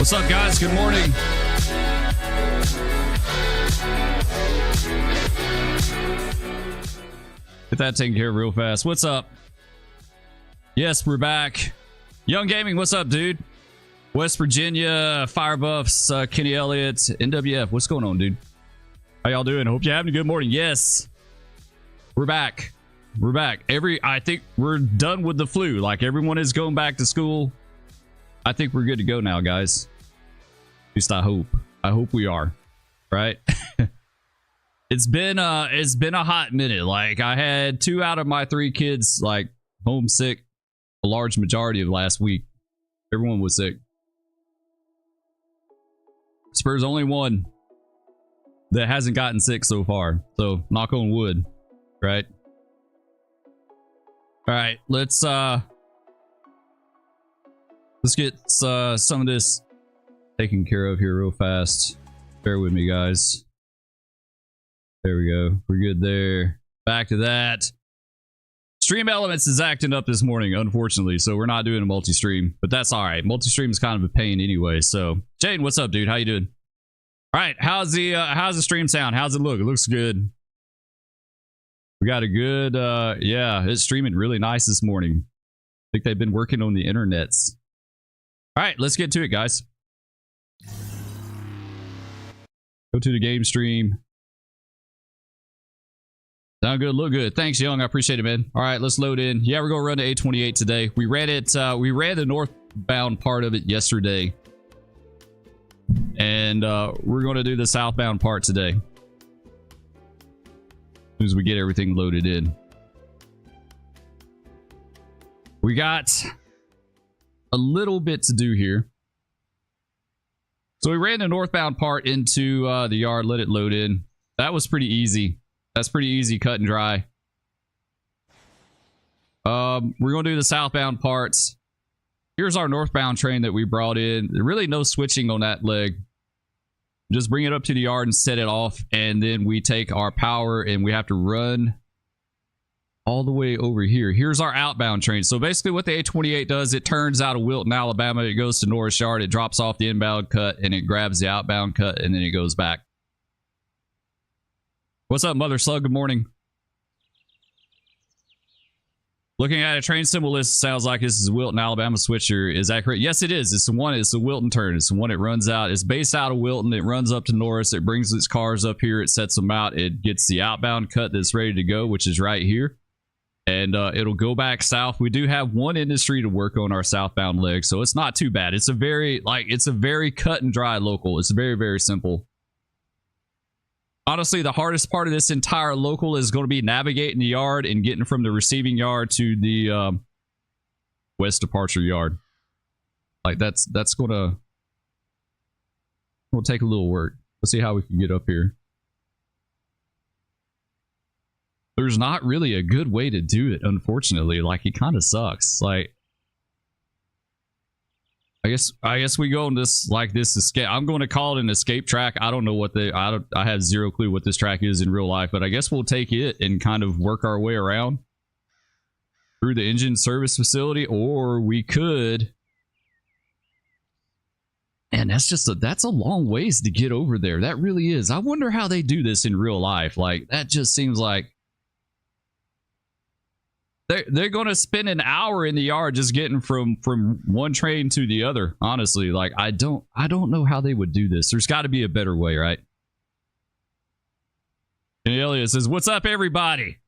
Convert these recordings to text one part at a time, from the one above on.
What's up, guys? Good morning. Get that taken care of real fast. What's up? Yes, we're back. Young Gaming, what's up, dude? West Virginia, Firebuffs, Kenny Elliott, NWF. What's going on, dude? How y'all doing? Hope you're having a good morning. Yes, we're back. We're back. I think we're done with the flu. Like, everyone is going back to school. I think we're good to go now, guys. At least I hope. I hope we are. Right? It's been a hot minute. Like, I had 2 out of my 3 kids like homesick a large majority of last week. Everyone was sick. Spur's only one that hasn't gotten sick so far. So knock on wood, right? All right, let's get some of this taken care of here real fast. Bear with me, guys. There we go. We're good there. Back to that. Stream Elements is acting up this morning, unfortunately, so we're not doing a multi-stream, but that's all right. Multi-stream is kind of a pain anyway. So, Jane, what's up, dude? How you doing? All right, how's the stream sound? How's it look? It looks good. We got a good, yeah, it's streaming really nice this morning. I think they've been working on the internets. All right, let's get to it, guys. Go to the game stream. Sound good, look good. Thanks, Young. I appreciate it, man. All right, let's load in. Yeah, we're gonna run the A28 today. We ran it. We ran the northbound part of it yesterday, and we're gonna do the southbound part today. As soon as we get everything loaded in, we got a little bit to do here. So we ran the northbound part into the yard, let it load in. That was pretty easy. That's pretty easy, cut and dry. We're going to do the southbound parts. Here's our northbound train that we brought in. Really no switching on that leg. Just bring it up to the yard and set it off. And then we take our power and we have to run all the way over here. Here's our outbound train. So basically what the A28 does, it turns out of Wilton, Alabama. It goes to Norris Yard. It drops off the inbound cut and it grabs the outbound cut and then it goes back. What's up, Mother Slug? Good morning. Looking at a train symbol list, sounds like this is Wilton, Alabama switcher. Is that correct? Yes, it is. It's the one. It's the Wilton turn. It's the one that runs out. It's based out of Wilton. It runs up to Norris. It brings its cars up here. It sets them out. It gets the outbound cut that's ready to go, which is right here. And it'll go back south. We do have one industry to work on our southbound leg, so it's not too bad. It's a very cut and dry local. It's very, very simple. Honestly, the hardest part of this entire local is going to be navigating the yard and getting from the receiving yard to the west departure yard. Like that's gonna take a little work. Let's see how we can get up here. There's not really a good way to do it, unfortunately. Like, it kind of sucks. Like, I guess we go on this escape. I'm going to call it an escape track. I don't know what I have zero clue what this track is in real life, but I guess we'll take it and kind of work our way around through the engine service facility, or we could. And that's a long ways to get over there. That really is. I wonder how they do this in real life. Like, that just seems like they're going to spend an hour in the yard just getting from one train to the other. Honestly, like, I don't know how they would do this. There's got to be a better way, right? And Elliot says, "What's up, everybody?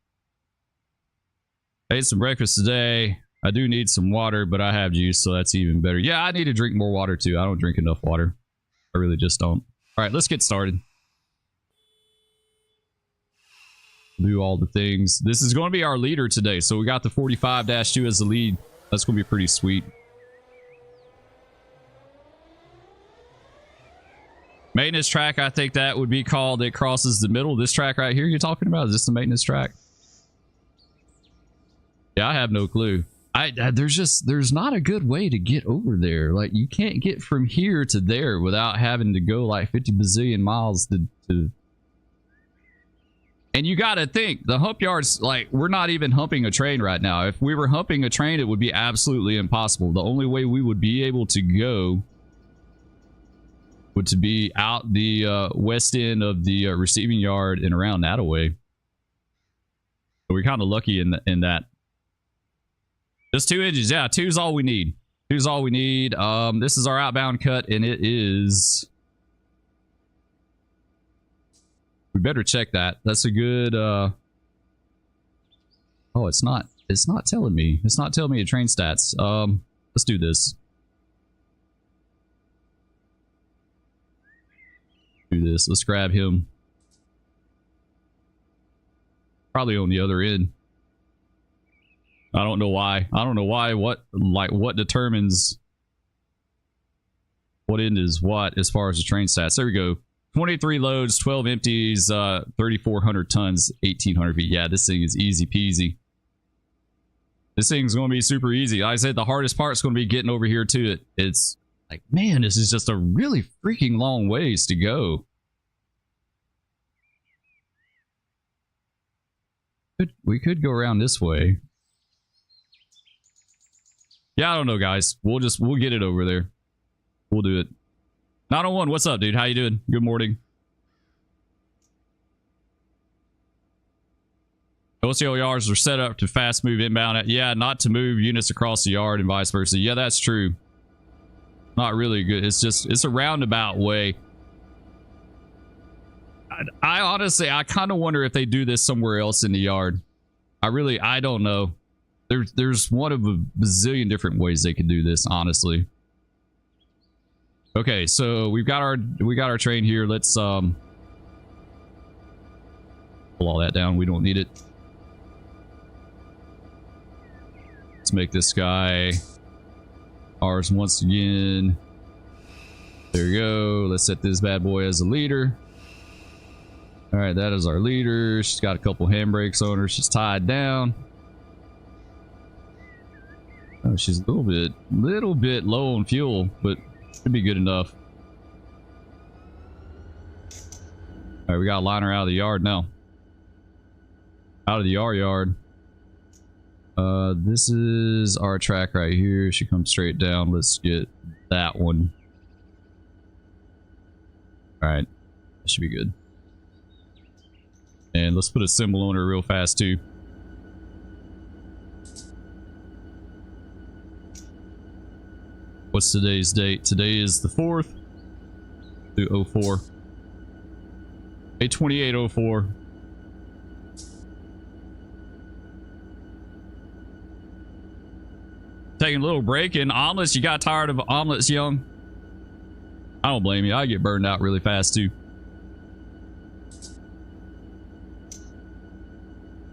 I ate some breakfast today. I do need some water, but I have juice, so that's even better." Yeah, I need to drink more water too. I don't drink enough water. I really just don't. All right, let's get started. Do all the things. This is going to be our leader today. So we got the 45-2 as the lead. That's going to be pretty sweet. Maintenance track, I think that would be called, it crosses the middle. This track right here you're talking about, is this the maintenance track? Yeah, I have no clue. There's not a good way to get over there. Like, you can't get from here to there without having to go like 50 bazillion miles to And you got to think, the hump yards, like, we're not even humping a train right now. If we were humping a train, it would be absolutely impossible. The only way we would be able to go would to be out the west end of the receiving yard and around that away. So we're kind of lucky in that. Just 2 inches. Yeah, 2 is all we need. 2 is all we need. This is our outbound cut, and it is... We better check that. That's a good... Oh, it's not. It's not telling me. It's not telling me the train stats. Let's do this. Do this. Let's grab him. Probably on the other end. I don't know why. I don't know why. What determines what end is what as far as the train stats. There we go. 23 loads, 12 empties, 3,400 tons, 1,800 feet. Yeah, this thing is easy peasy. This thing's going to be super easy. Like I said, the hardest part is going to be getting over here to it. It's like, man, this is just a really freaking long ways to go. We could go around this way. Yeah, I don't know, guys. We'll get it over there. We'll do it. 901, what's up, dude? How you doing? Good morning. OCO yards are set up to fast move inbound. Yeah, not to move units across the yard and vice versa. Yeah, that's true. Not really good. It's a roundabout way. I honestly, I kind of wonder if they do this somewhere else in the yard. I don't know. There's one of a bazillion different ways they could do this, honestly. Okay, so we got our train here. Let's pull all that down. We don't need it. Let's make this guy ours once again. There we go. Let's set this bad boy as a leader. All right, that is our leader. She's got a couple handbrakes on her. She's tied down. Oh, she's a little bit low on fuel, but should be good enough. All right, we got to line her out of the yard now. Out of the yard. This is our track right here. She comes straight down. Let's get that one. All right, that should be good. And let's put a symbol on her real fast too. What's today's date? Today is the 4th. Do 04. A28 04. Taking a little break in omelets. You got tired of omelets, young? I don't blame you. I get burned out really fast too.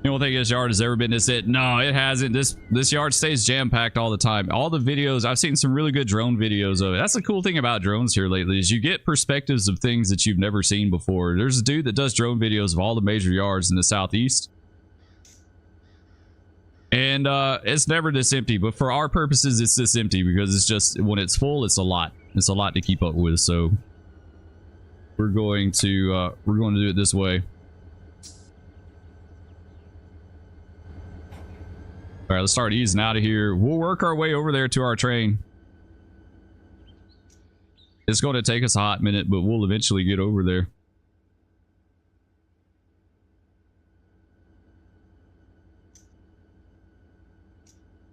You don't think this yard has ever been this it? No, it hasn't. This yard stays jam-packed all the time. All the videos, I've seen some really good drone videos of it. That's the cool thing about drones here lately, is you get perspectives of things that you've never seen before. There's a dude that does drone videos of all the major yards in the southeast. And it's never this empty, but for our purposes, it's this empty because it's just, when it's full, it's a lot. It's a lot to keep up with, so we're going to do it this way. All right, let's start easing out of here. We'll work our way over there to our train. It's going to take us a hot minute, but we'll eventually get over there.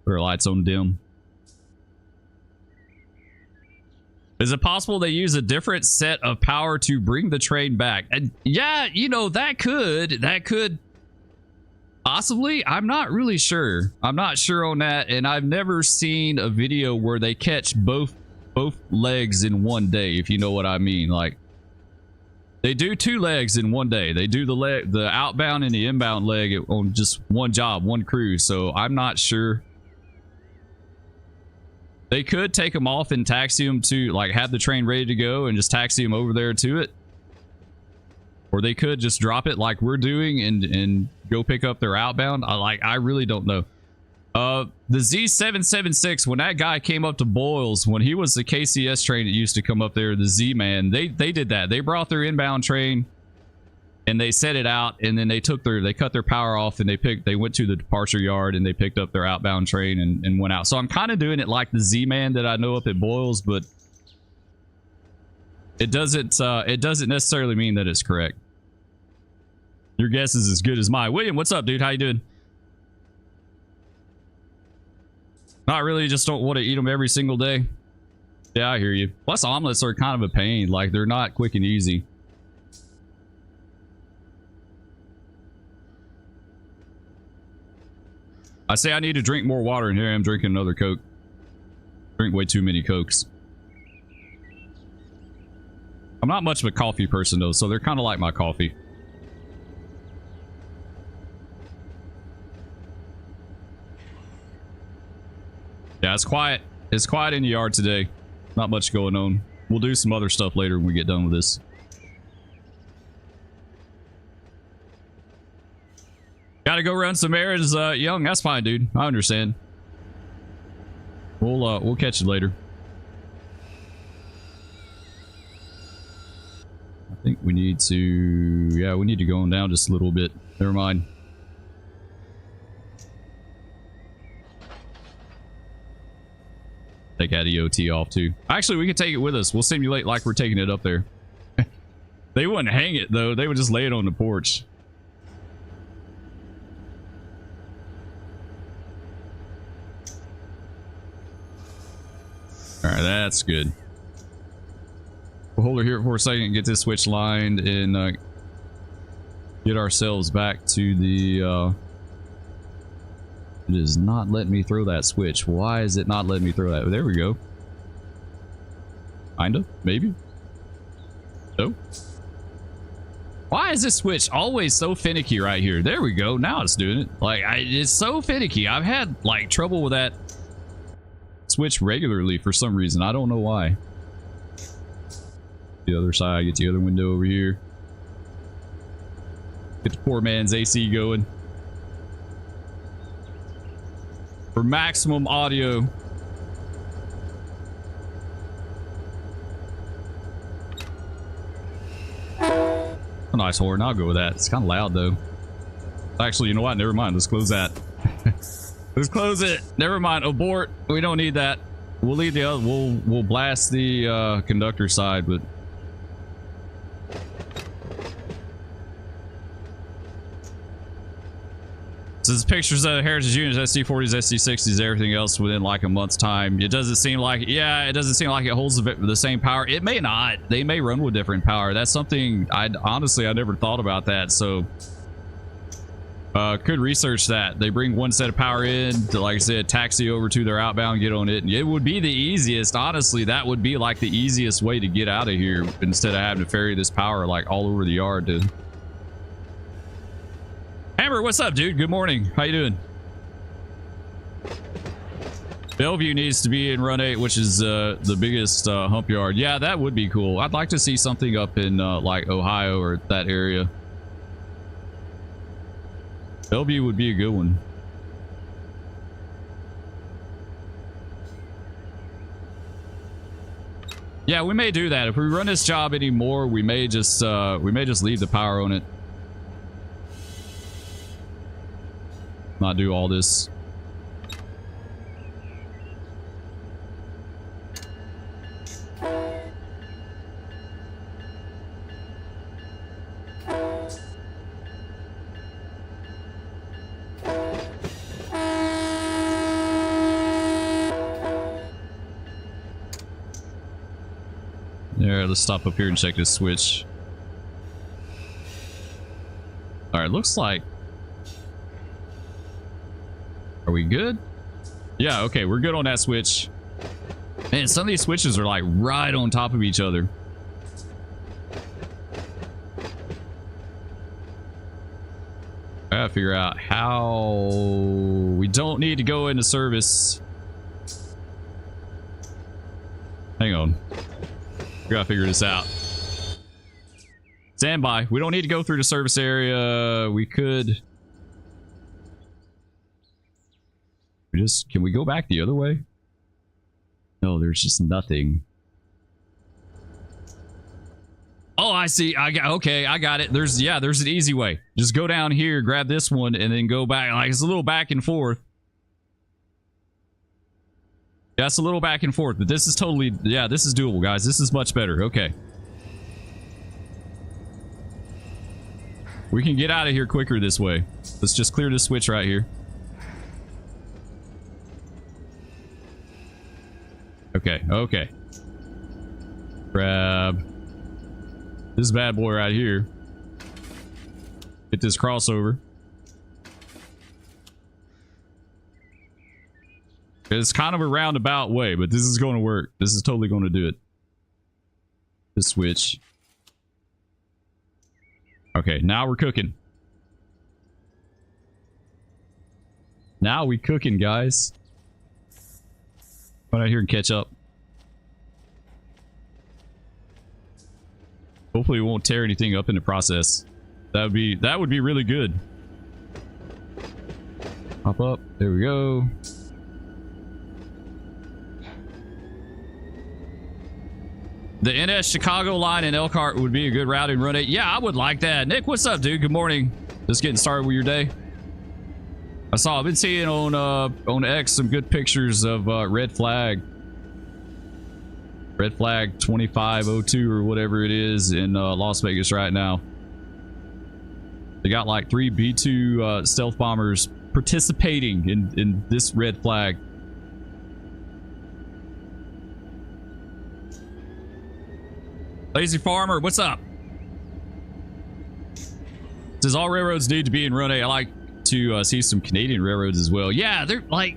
Put our lights on dim. Is it possible they use a different set of power to bring the train back? And yeah, you know, that could possibly. I'm not really sure. I'm not sure on that, and I've never seen a video where they catch both legs in one day, if you know what I mean. Like, they do 2 legs in one day. They do the outbound and the inbound leg on just one job, one crew. So I'm not sure. They could take them off and taxi them to, like, have the train ready to go and just taxi them over there to it. Or they could just drop it like we're doing and go pick up their outbound. I really don't know. The Z776, when that guy came up to Boyles, when he was the KCS train that used to come up there, the Z-Man, they did that. They brought their inbound train and they set it out, and then they cut their power off, and they went to the departure yard and they picked up their outbound train and went out. So I'm kind of doing it like the Z-Man that I know up at Boyles, but It doesn't necessarily mean that it's correct. Your guess is as good as mine. William, what's up, dude? How you doing? Not really, just don't want to eat them every single day. Yeah, I hear you. Plus, omelets are kind of a pain. Like, they're not quick and easy. I say I need to drink more water, and here I am drinking another Coke. Drink way too many Cokes. I'm not much of a coffee person, though, so they're kind of like my coffee. Yeah, it's quiet. It's quiet in the yard today. Not much going on. We'll do some other stuff later when we get done with this. Gotta go run some errands, Young. That's fine, dude. I understand. We'll catch you later. I think we need to... Yeah, we need to go on down just a little bit. Never mind. Take A28 off too. Actually, we can take it with us. We'll simulate like we're taking it up there. They wouldn't hang it though. They would just lay it on the porch. All right, that's good. We'll hold her here for a second, get this switch lined, and get ourselves back to the... It is not letting me throw that switch. Why is it not letting me throw that? There we go. Kinda, maybe. No. Why is this switch always so finicky right here? There we go. Now it's doing it. Like, it's so finicky. I've had like trouble with that switch regularly for some reason. I don't know why. The other side, get the other window over here. Get the poor man's AC going. For maximum audio. A nice horn. I'll go with that. It's kind of loud though. Actually, you know what? Never mind. Let's close that. Let's close it. Never mind. Abort. We don't need that. We'll leave the other. We'll blast the conductor side, but. So there's pictures of Heritage units, SD40s, SD60s, everything else within like a month's time. It doesn't seem like, yeah, it doesn't seem like it holds the same power. It may not. They may run with different power. That's something I never thought about that. So could research that. They bring one set of power in to, like I said, taxi over to their outbound, get on it. And it would be the easiest. Honestly, that would be like the easiest way to get out of here instead of having to ferry this power like all over the yard to. Hammer, what's up, dude? Good morning. How you doing? Bellevue needs to be in Run 8, which is the biggest hump yard. Yeah, that would be cool. I'd like to see something up in like Ohio or that area. Bellevue would be a good one. Yeah, we may do that. If we run this job anymore, we may just leave the power on it. Not do all this. There, let's stop up here and check this switch. All right, looks like. Are we good? Yeah, okay, we're good on that switch. Man, some of these switches are like right on top of each other. I gotta figure out how. We don't need to go into service. Hang on. We gotta figure this out. Stand by. We don't need to go through the service area. We could. Can we go back the other way? No, there's just nothing. Oh, I see. Okay, I got it. There's an easy way. Just go down here, grab this one, and then go back. Like, it's a little back and forth. Yeah, it's a little back and forth, but this is totally, yeah, this is doable, guys. This is much better. Okay. We can get out of here quicker this way. Let's just clear this switch right here. Okay, okay. Grab this bad boy right here. Get this crossover. It's kind of a roundabout way, but this is going to work. This is totally going to do it. This switch. Okay, now we're cooking. Now we cooking, guys. Come out here and catch up. Hopefully it won't tear anything up in the process. That would be really good. Hop up. There we go. The NS Chicago line and Elkhart would be a good route in Run 8. Yeah, I would like that. Nick, what's up, dude? Good morning. Just getting started with your day. I've been seeing on X some good pictures of Red Flag 2502 or whatever it is in Las Vegas right now. They got like 3 B2 stealth bombers participating in this Red Flag. Lazy Farmer, what's up? Says all railroads need to be in Run 8. I like to see some Canadian railroads as well. Yeah, they're like,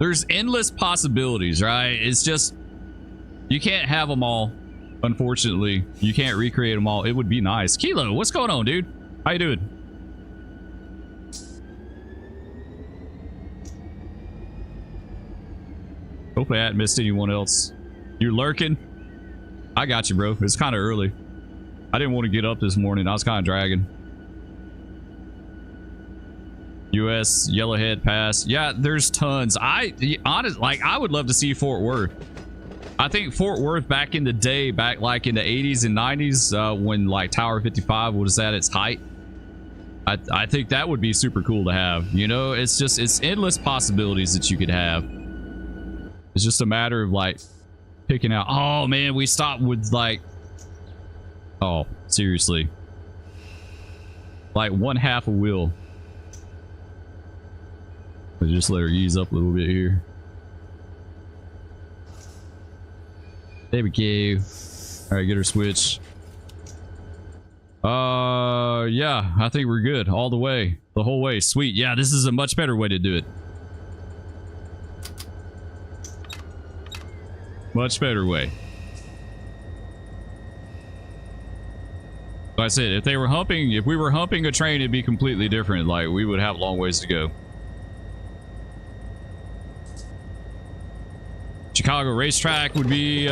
there's endless possibilities, right? It's just, you can't have them all. Unfortunately, you can't recreate them all. It would be nice. Kilo, what's going on, dude? How you doing? Hopefully I haven't missed anyone else. You're lurking? I got you, bro. It's kind of early. I didn't want to get up this morning. I was kind of dragging. US Yellowhead Pass. Yeah, there's tons. I would love to see Fort Worth. I think Fort Worth back in the day, back like in the 80s and 90s, when like Tower 55 was at its height. I think that would be super cool to have. You know, it's endless possibilities that you could have. It's just a matter of like picking out. Oh man, we stopped with like, oh seriously, like 1/2 a wheel. Let's just let her ease up a little bit here. There we go. All right, get her switch. Yeah, I think we're good all the way, the whole way. Sweet. Yeah, this is a much better way to do it. Much better way. Like I said, if we were humping a train, it'd be completely different. Like, we would have long ways to go. Chicago racetrack would be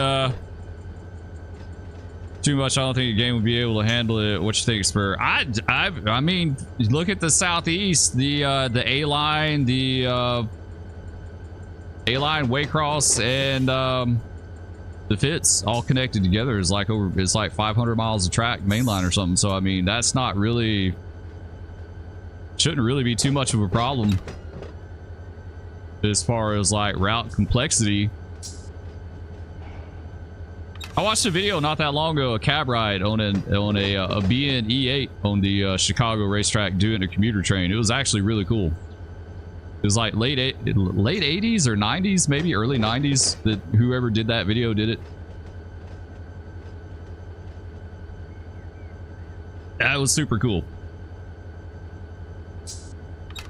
too much. I don't think the game would be able to handle it. What you think, Spur? I mean, look at the southeast, the A-line, the A-line, Waycross, and the Fitz all connected together is like it's like 500 miles of track, mainline or something. So I mean, that's not really, shouldn't really be too much of a problem as far as like route complexity. I watched a video not that long ago, a cab ride on a BN E8 on the Chicago racetrack doing a commuter train. It was actually really cool. It was like late 80s or 90s, maybe early 90s, that whoever did that video did it. That was super cool.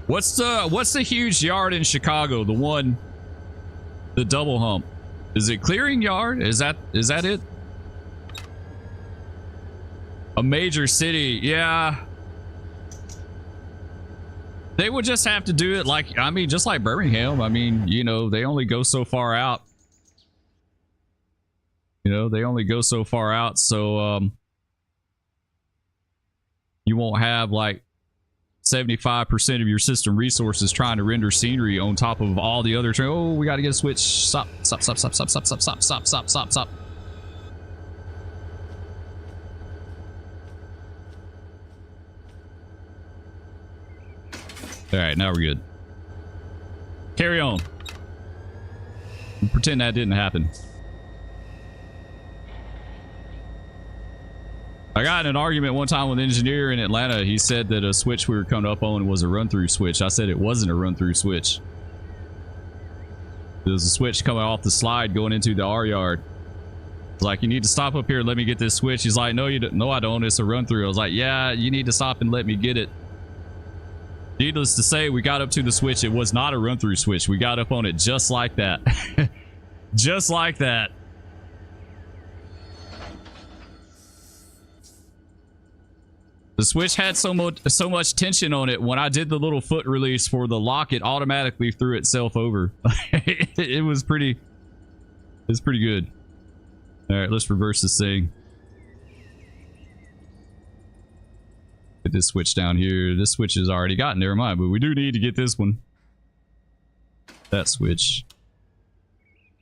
What's the huge yard in Chicago? The double hump. Is it Clearing Yard? Is that it? A major city, yeah. They would just have to do it like, I mean, just like Birmingham. I mean, you know, they only go so far out. You know, they only go so far out, so you won't have like 75% of your system resources trying to render scenery on top of all the other trains. Oh, we got to get a switch. Stop. All right, now we're good. Carry on. Pretend that didn't happen. I got in an argument one time with an engineer in Atlanta. He said that a switch we were coming up on was a run-through switch. I said it wasn't a run-through switch. There was a switch coming off the slide going into the R yard. It's like, you need to stop up here and let me get this switch. He's like, no, you don't. No, I don't. It's a run-through. I was like, yeah, you need to stop and let me get it. Needless to say, we got up to the switch. It was not a run-through switch. We got up on it just like that. Just like that. The switch had so much tension on it. When I did the little foot release for the lock, it automatically threw itself over. It was pretty good. All right, let's reverse this thing. Get this switch down here. This switch is already got, never mind, but we do need to get this one. That switch.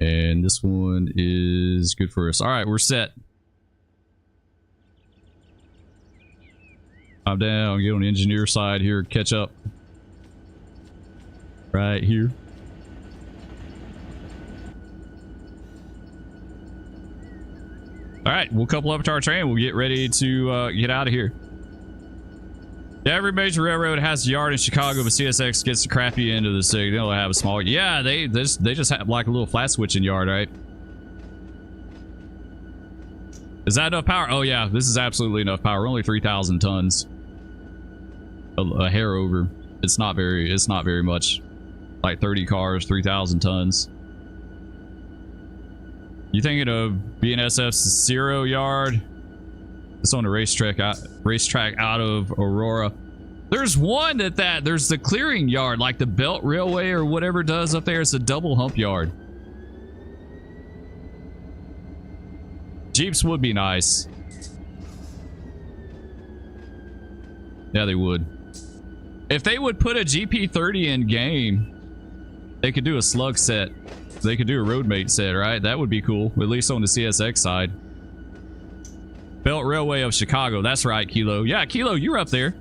And this one is good for us. All right, we're set. I'm down, get on the engineer side here, catch up. Right here. All right, we'll couple up to our train. We'll get ready to get out of here. Yeah, every major railroad has a yard in Chicago, but CSX gets the crappy end of the city. They don't have a small. Yeah, they just have like a little flat switching yard, right? Is that enough power? Oh yeah, this is absolutely enough power. Only 3,000 tons. A hair over. It's not very much. Like 30 cars, 3,000 tons. You thinking of BNSF's Zero yard? It's on the racetrack out of Aurora. There's one there's the clearing yard, like the Belt Railway or whatever does up there. It's a double hump yard. Jeeps would be nice. Yeah, they would. If they would put a GP30 in game, they could do a slug set. They could do a roadmate set, right? That would be cool, at least on the CSX side. Belt Railway of Chicago. That's right, Kilo. Yeah, Kilo, you're up there.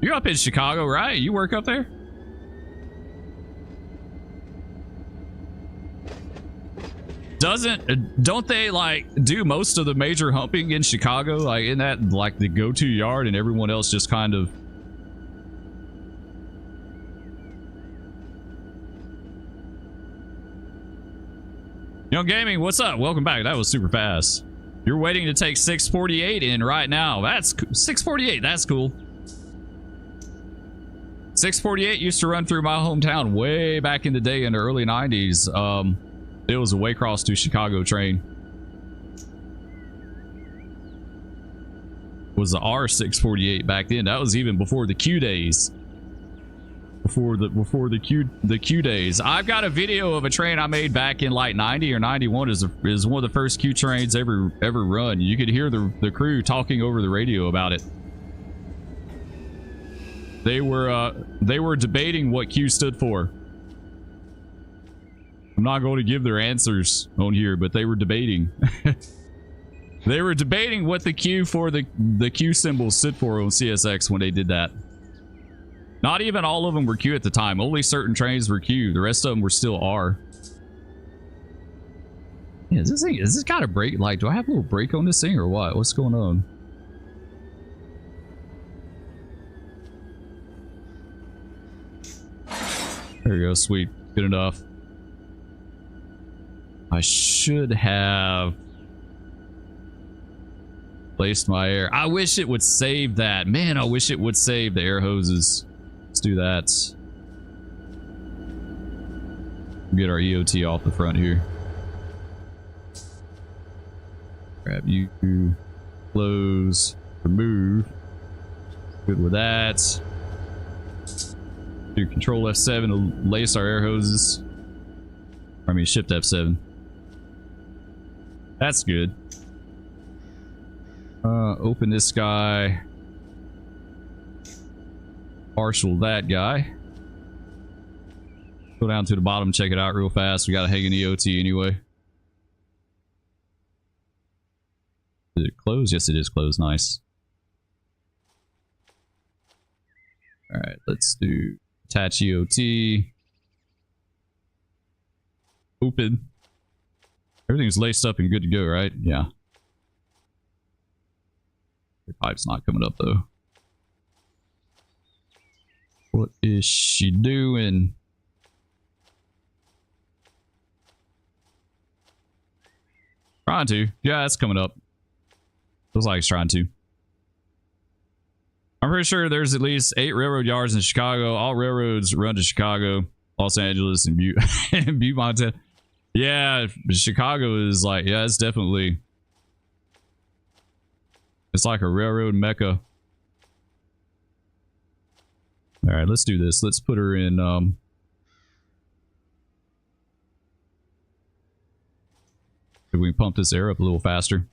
You're up in Chicago, right? You work up there? Don't they like do most of the major humping in Chicago? Like, in that like the go-to yard, and everyone else just kind of. Young Gaming, what's up? Welcome back. That was super fast. You're waiting to take 648 in right now. That's 648. That's cool. 648 used to run through my hometown way back in the day in the early 90s. It was a Waycross to Chicago train. It was the R648 back then. That was even before the Q days. Before the Q days. I've got a video of a train I made back in like 90 or 91. Is one of the first Q trains ever run. You could hear the crew talking over the radio about it. They were debating what Q stood for. I'm not going to give their answers on here, but they were debating. They were debating what the Q for the Q symbol stood for on CSX when they did that. Not even all of them were Q at the time. Only certain trains were Q. The rest of them were still R. Yeah, is this got a brake? Like, do I have a little brake on this thing or what? What's going on? There you go. Sweet. Good enough. I should have placed my air. I wish it would save that. Man, I wish it would save the air hoses. Let's do that. Get our EOT off the front here. Grab you. Close. Remove. Good with that. Do Control F7 to lace our air hoses. I mean, Shift F7. That's good. Open this guy. Partial that guy. Go down to the bottom, check it out real fast. We got a hanging EOT anyway. Is it closed? Yes, it is closed. Nice. Alright, let's do attach EOT. Open. Everything's laced up and good to go, right? Yeah. Your pipe's not coming up though. What is she doing? Trying to. Yeah, it's coming up. Looks like it's trying to. I'm pretty sure there's at least 8 railroad yards in Chicago. All railroads run to Chicago, Los Angeles, and Butte, and Butte, Montana. Yeah, Chicago is like, yeah, it's definitely, it's like a railroad mecca. All right, let's do this. Let's put her in, if we can pump this air up a little faster.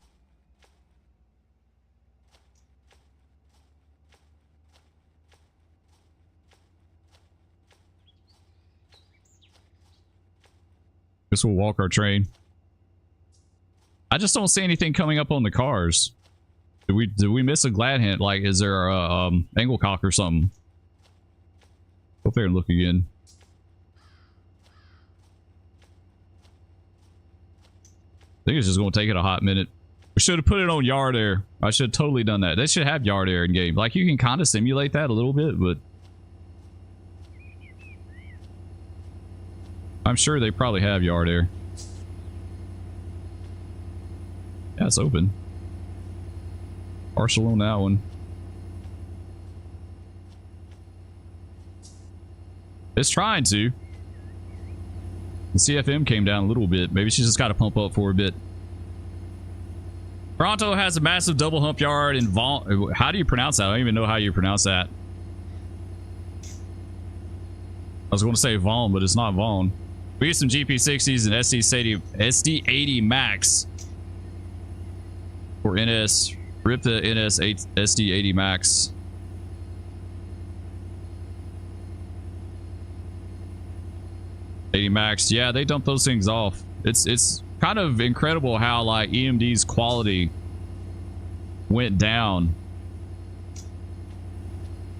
Guess we'll walk our train. I just don't see anything coming up on the cars. Did we miss a glad hint? Like, is there a angle cock or something? Go up there and look again. I think it's just gonna take it a hot minute. We should have put it on yard air. I should have totally done that. They should have yard air in game. Like, you can kind of simulate that a little bit, but I'm sure they probably have yard air. Yeah, it's open. Partial on that one. It's trying to. The CFM came down a little bit. Maybe she's just got to pump up for a bit. Toronto has a massive double hump yard in Vaughan. How do you pronounce that? I don't even know how you pronounce that. I was going to say Vaughan, but it's not Vaughan. We get some GP60s and SD80 Max for NS. Rip the NS SD80 Max. Max, yeah, they dump those things off. It's kind of incredible how like EMD's quality went down.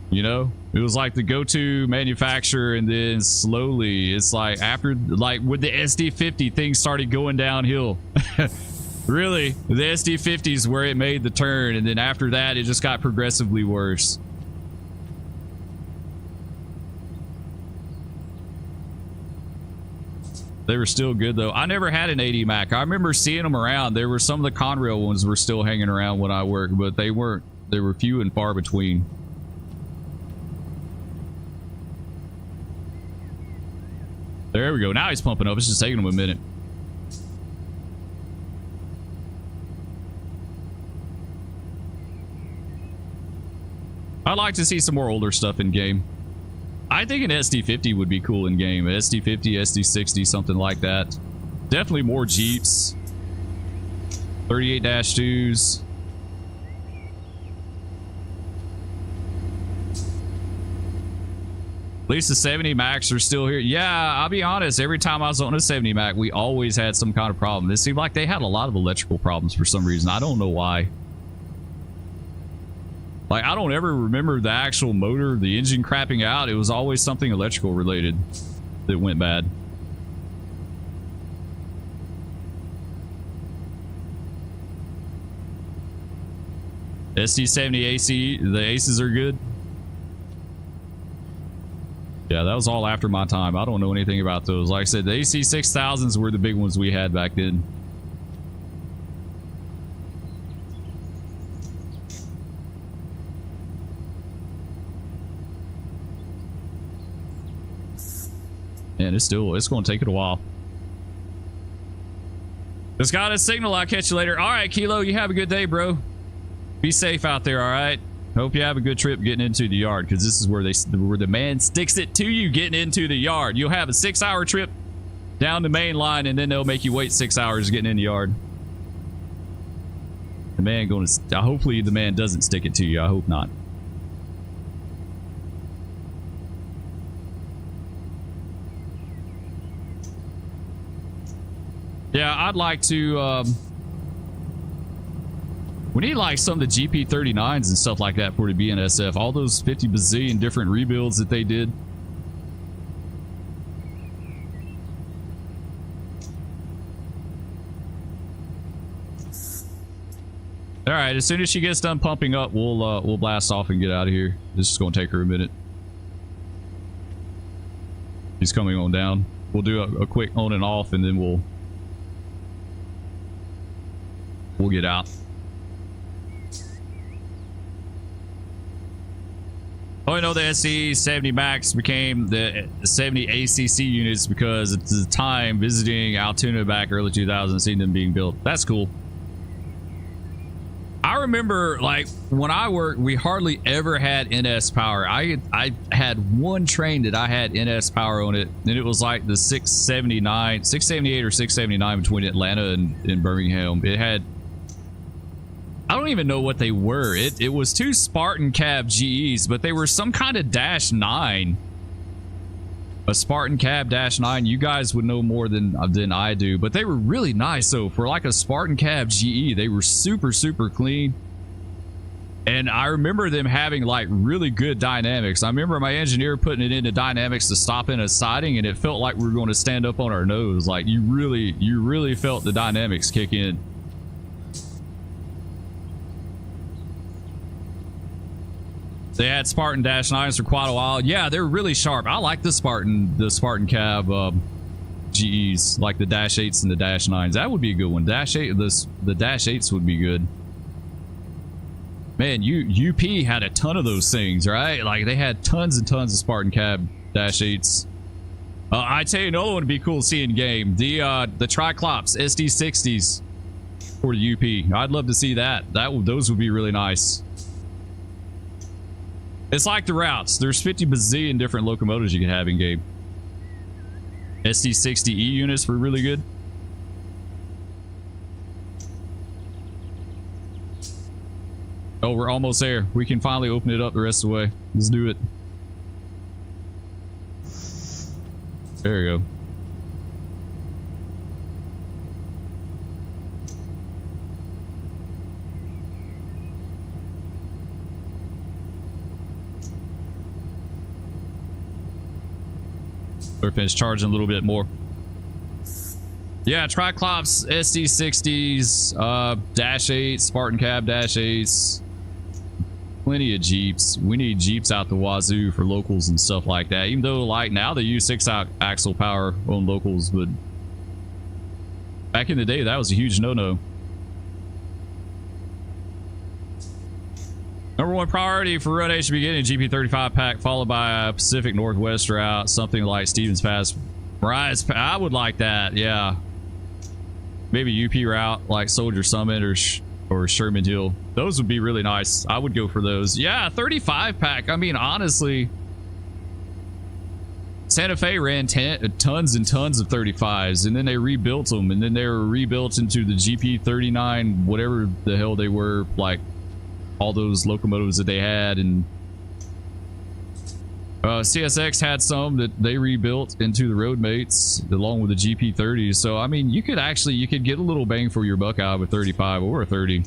You know, it was like the go-to manufacturer, and then slowly it's like after, like with the SD50, things started going downhill. Really, the SD50 is where it made the turn, and then after that it just got progressively worse. They were still good though. I never had an 80 Mac. I remember seeing them around. There were some of the Conrail ones were still hanging around when I worked, but they weren't. They were few and far between. There we go. Now he's pumping up. It's just taking him a minute. I'd like to see some more older stuff in game. I think an SD50 would be cool in game. SD50, SD60, something like that. Definitely more Jeeps. 38-2s. At least the 70 Macs are still here. Yeah, I'll be honest. Every time I was on a 70 Mac, we always had some kind of problem. It seemed like they had a lot of electrical problems for some reason. I don't know why. Like, I don't ever remember the actual motor, the engine crapping out. It was always something electrical related that went bad. SD70 AC, the aces are good. Yeah, that was all after my time. I don't know anything about those. Like I said, the AC 6000s were the big ones we had back then. And it's going to take it a while. Just got a signal. I'll catch you later. All right, Kilo, you have a good day, bro. Be safe out there, all right? Hope you have a good trip getting into the yard, because this is where the man sticks it to you getting into the yard. You'll have a 6-hour trip down the main line, and then they'll make you wait 6 hours getting in the yard. The man going to... Hopefully the man doesn't stick it to you. I hope not. Yeah, I'd like to, we need like some of the GP39s and stuff like that for the BNSF. All those 50 bazillion different rebuilds that they did. All right, as soon as she gets done pumping up, we'll blast off and get out of here. This is going to take her a minute. She's coming on down. We'll do a quick on and off, and then we'll get out. Oh, I know the SC-70 Max became the 70 ACC units because at the time visiting Altoona back early 2000, seeing them being built. That's cool. I remember, like, when I worked, we hardly ever had NS power. I had one train that I had NS power on it, and it was like the 678 or 679 between Atlanta and Birmingham. It had, I don't even know what they were. It was two Spartan cab GEs, but they were some kind of Dash 9. A Spartan cab Dash 9. You guys would know more than I do, but they were really nice. So for like a Spartan cab GE, they were super clean. And I remember them having like really good dynamics. I remember my engineer putting it into dynamics to stop in a siding, and it felt like we were going to stand up on our nose. Like you really felt the dynamics kick in. They had Spartan Dash 9s for quite a while. Yeah, they're really sharp. I like the Spartan cab GEs, like the Dash 8s and the Dash 9s. That would be a good one. Dash 8, the Dash 8s would be good. Man, UP had a ton of those things, right? Like they had tons and tons of Spartan cab Dash 8s. I tell you, another one would be cool to see in game. The Triclops SD60s for the UP. I'd love to see that. Those would be really nice. It's like the routes. There's 50 bazillion different locomotives you can have in game. SD60E units were really good. Oh, we're almost there. We can finally open it up the rest of the way. Let's do it. There we go. We're finished charging a little bit more. Yeah, Triclops, SD60s, Dash 8, Spartan Cab Dash 8s. Plenty of Jeeps. We need Jeeps out the wazoo for locals and stuff like that. Even though, like, now they use 6-axle power on locals, but back in the day, that was a huge no-no. Number one priority for Run H to begin a GP35 pack, followed by a Pacific Northwest route, something like Stevens Pass. Rise, I would like that, yeah. Maybe UP route, like Soldier Summit or Sherman Hill. Those would be really nice. I would go for those. Yeah, 35 pack. I mean, honestly, Santa Fe ran tons and tons of 35s, and then they rebuilt them, and then they were rebuilt into the GP39, whatever the hell they were, like all those locomotives that they had. And CSX had some that they rebuilt into the Roadmates along with the GP30s. So I mean, you could get a little bang for your buck out of a 35 or a 30,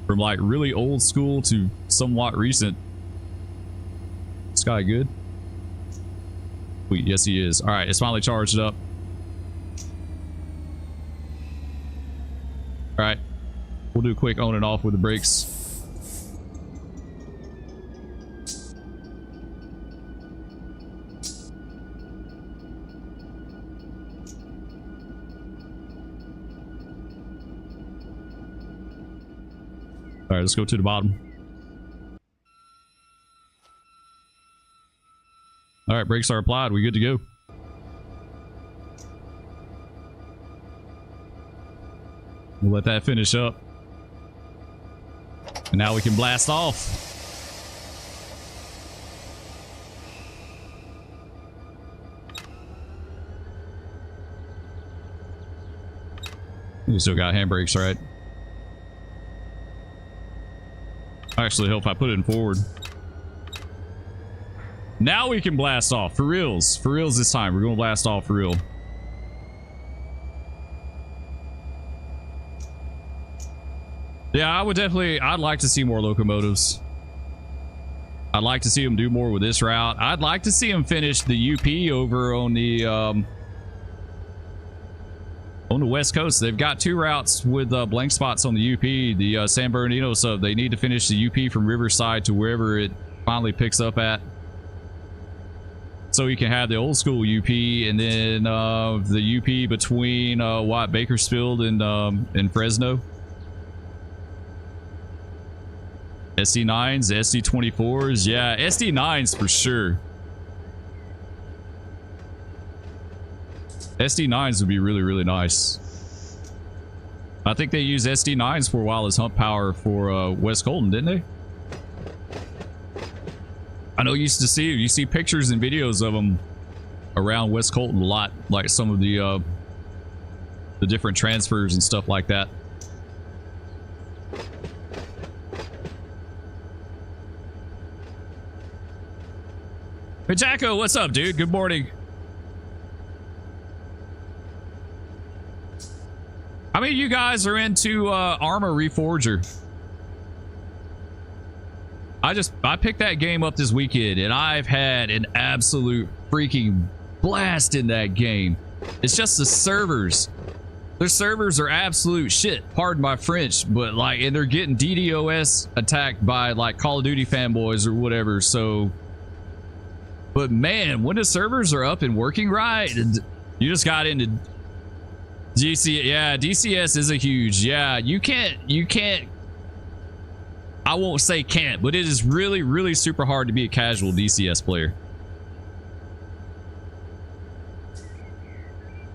from like really old school to somewhat recent. This guy good? Sweet, yes he is. All right, it's finally charged up. All right, we'll do a quick on and off with the brakes. All right, let's go to the bottom. All right, brakes are applied. We good to go. We'll let that finish up. And now we can blast off. We still got handbrakes, right? Actually help if I put it in forward. Now we can blast off for reals. For reals this time. We're gonna blast off for real. Yeah, I'd like to see more locomotives. I'd like to see them do more with this route. I'd like to see them finish the UP over on the on the West Coast. They've got 2 routes with blank spots on the UP. The San Bernardino sub, they need to finish the UP from Riverside to wherever it finally picks up at. So you can have the old school UP, and then the UP between Bakersfield and Fresno. SD9s, SD24s, yeah, SD9s for sure. SD9s would be really, really nice. I think they used SD9s for a while as hump power for West Colton, didn't they? I know you see pictures and videos of them around West Colton a lot, like some of the different transfers and stuff like that. Hey Jacko, what's up, dude? Good morning. How many of you guys are into Armor Reforger? I picked that game up this weekend, and I've had an absolute freaking blast in that game. It's just the servers. Their servers are absolute shit. Pardon my French, but like, and they're getting DDoS attacked by like Call of Duty fanboys or whatever. So, but man, when the servers are up and working right, and you just got into DC. Yeah, DCS is a huge. Yeah, you can't. I won't say can't, but it is really, really super hard to be a casual DCS player.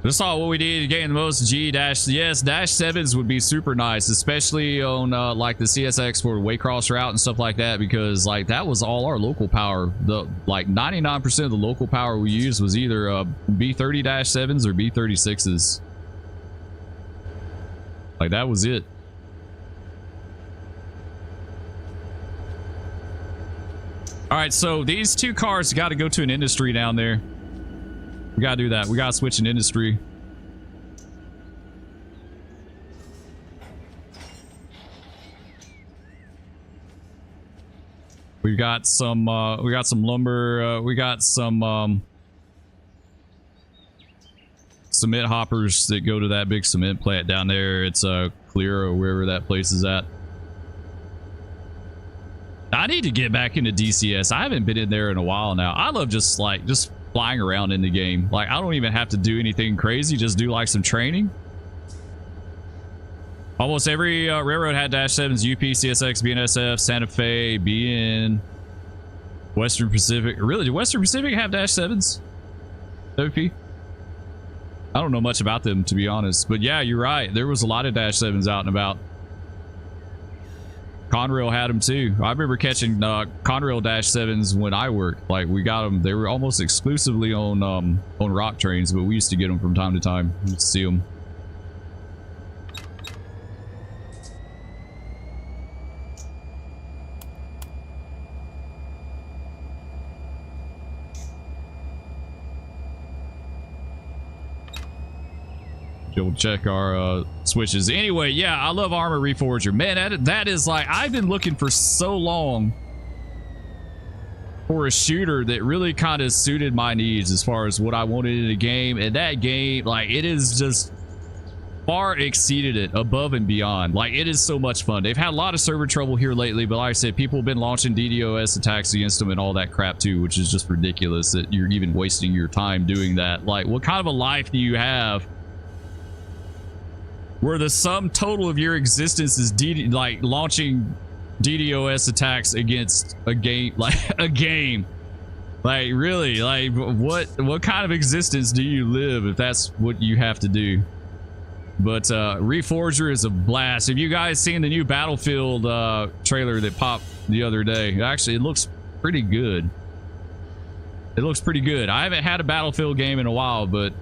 Just saw what we did to gain the most G dash. Yes, dash 7s would be super nice, especially on like the CSX for Waycross route and stuff like that, because like that was all our local power. The like 99% of the local power we used was either B30-7s or B36s. Like that was it. All right, so these 2 cars got to go to an industry down there. We got to do that. We got to switch an industry. We got some lumber. We got some cement hoppers that go to that big cement plant down there. It's Clear or wherever that place is at. I need to get back into DCS. I haven't been in there in a while now. I love just flying around in the game. Like, I don't even have to do anything crazy. Just do like some training. Almost every railroad had dash 7s. UP, CSX, BNSF, Santa Fe, BN, Western Pacific. Really, did Western Pacific have dash 7s? WP? I don't know much about them, to be honest. But yeah, you're right. There was a lot of dash 7s out and about. Conrail had them too. I remember catching Conrail dash 7s when I worked. Like, we got them. They were almost exclusively on rock trains, but we used to get them from time to time. We used to see them. We'll check our switches. Anyway, yeah, I love Armor Reforger. Man, that is like, I've been looking for so long for a shooter that really kind of suited my needs as far as what I wanted in a game. And that game, like, it is just far exceeded it above and beyond. Like, it is so much fun. They've had a lot of server trouble here lately, but like I said, people have been launching DDoS attacks against them and all that crap too, which is just ridiculous that you're even wasting your time doing that. Like, what kind of a life do you have where the sum total of your existence is like launching DDoS attacks against a game, like a game? Like, really, like what kind of existence do you live if that's what you have to do? But Reforger is a blast. Have you guys seen the new Battlefield trailer that popped the other day? Actually, it looks pretty good. It looks pretty good. I haven't had a Battlefield game in a while, but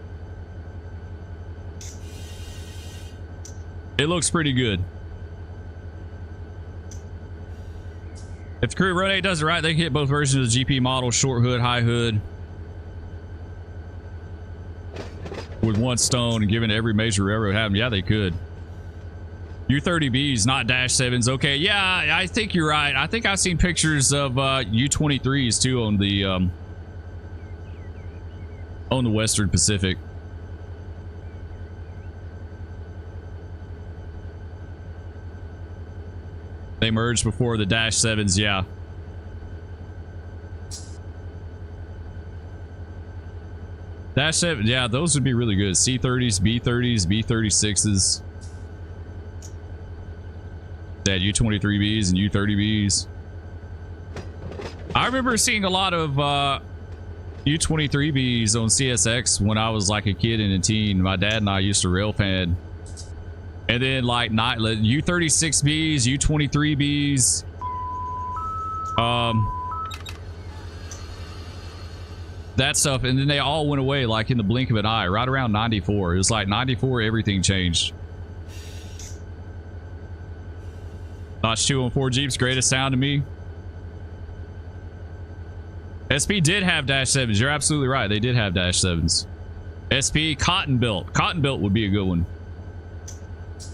it looks pretty good. If the crew Road 8 does it right, they can hit both versions of the GP model, short hood, high hood, with one stone, and given every major railroad have them. Yeah, they could. U30Bs, not dash 7s. Okay, yeah, I think you're right. I think I've seen pictures of U23s too on the Western Pacific. They merged before the Dash 7s, yeah. Dash 7, yeah, those would be really good. C30s, B30s, B36s. They had U23Bs and U30Bs. I remember seeing a lot of U23Bs on CSX when I was like a kid and a teen. My dad and I used to rail fan. And then like U36Bs, U23Bs. That stuff, and then they all went away like in the blink of an eye, right around 94. It was like 94, everything changed. Notch 214 Jeep's greatest sound to me. SP did have Dash 7s. You're absolutely right. They did have Dash 7s. SP Cotton Belt. Cotton Belt would be a good one.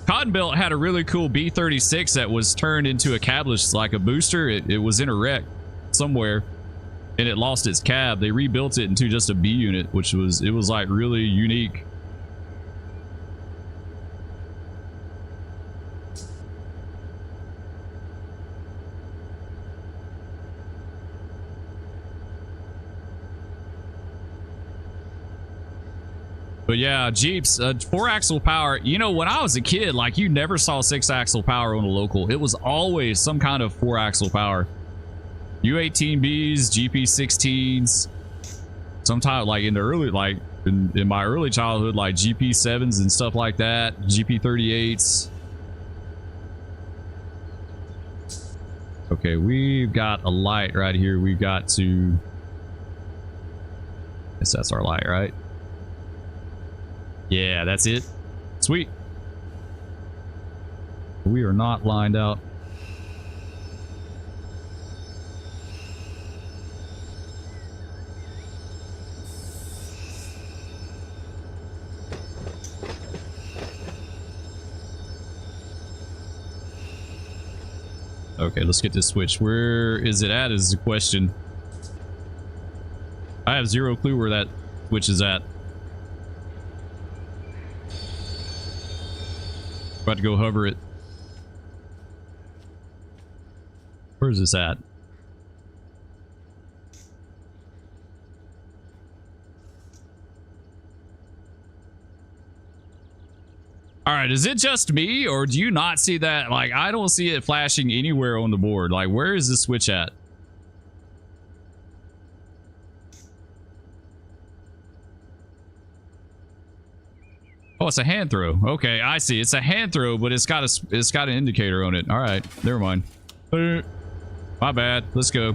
Cotton Belt had a really cool B36 that was turned into a cabless, like a booster. It was in a wreck somewhere, and it lost its cab. They rebuilt it into just a B unit, which was, it was like really unique. But yeah, Jeeps, 4-axle power. You know, when I was a kid, like, you never saw 6-axle power on a local. It was always some kind of 4-axle power. U18Bs, GP16s. Sometimes, like, in the early, like, in my early childhood, like, GP7s and stuff like that. GP38s. Okay, we've got a light right here. We've got to... Guess that's our light, right? Yeah, that's it. Sweet. We are not lined out. Okay, let's get this switch. Where is it at is the question. I have zero clue where that switch is at. About to go hover it. Where's this at? All right, is it just me, or do you not see that? Like, I don't see it flashing anywhere on the board. Like, where is the switch at? Oh, it's a hand throw. Okay, I see. It's a hand throw, but it's got an indicator on it. All right, never mind. My bad. Let's go.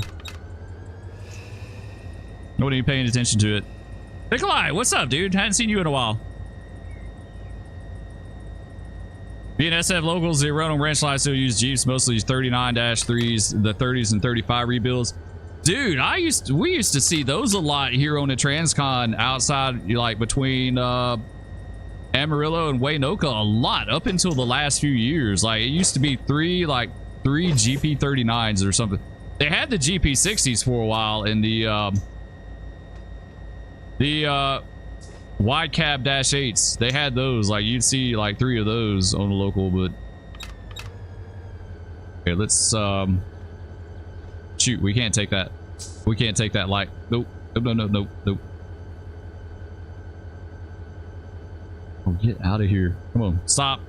Nobody paying attention to it. Nikolai, what's up, dude? Hadn't seen you in a while. BNSF locals, they run on ranch line, still use Jeeps, mostly 39-3s, the 30s and 35 rebuilds. Dude, we used to see those a lot here on the Transcon outside, like between Amarillo and Waynoka a lot up until the last few years. Like, it used to be three GP39s or something. They had the GP60s for a while, and the wide cab dash 8s. They had those. Like, you'd see like 3 of those on the local. But okay, let's shoot. We can't take that. We can't take that light. Nope. Nope. Oh, get out of here. Come on, stop.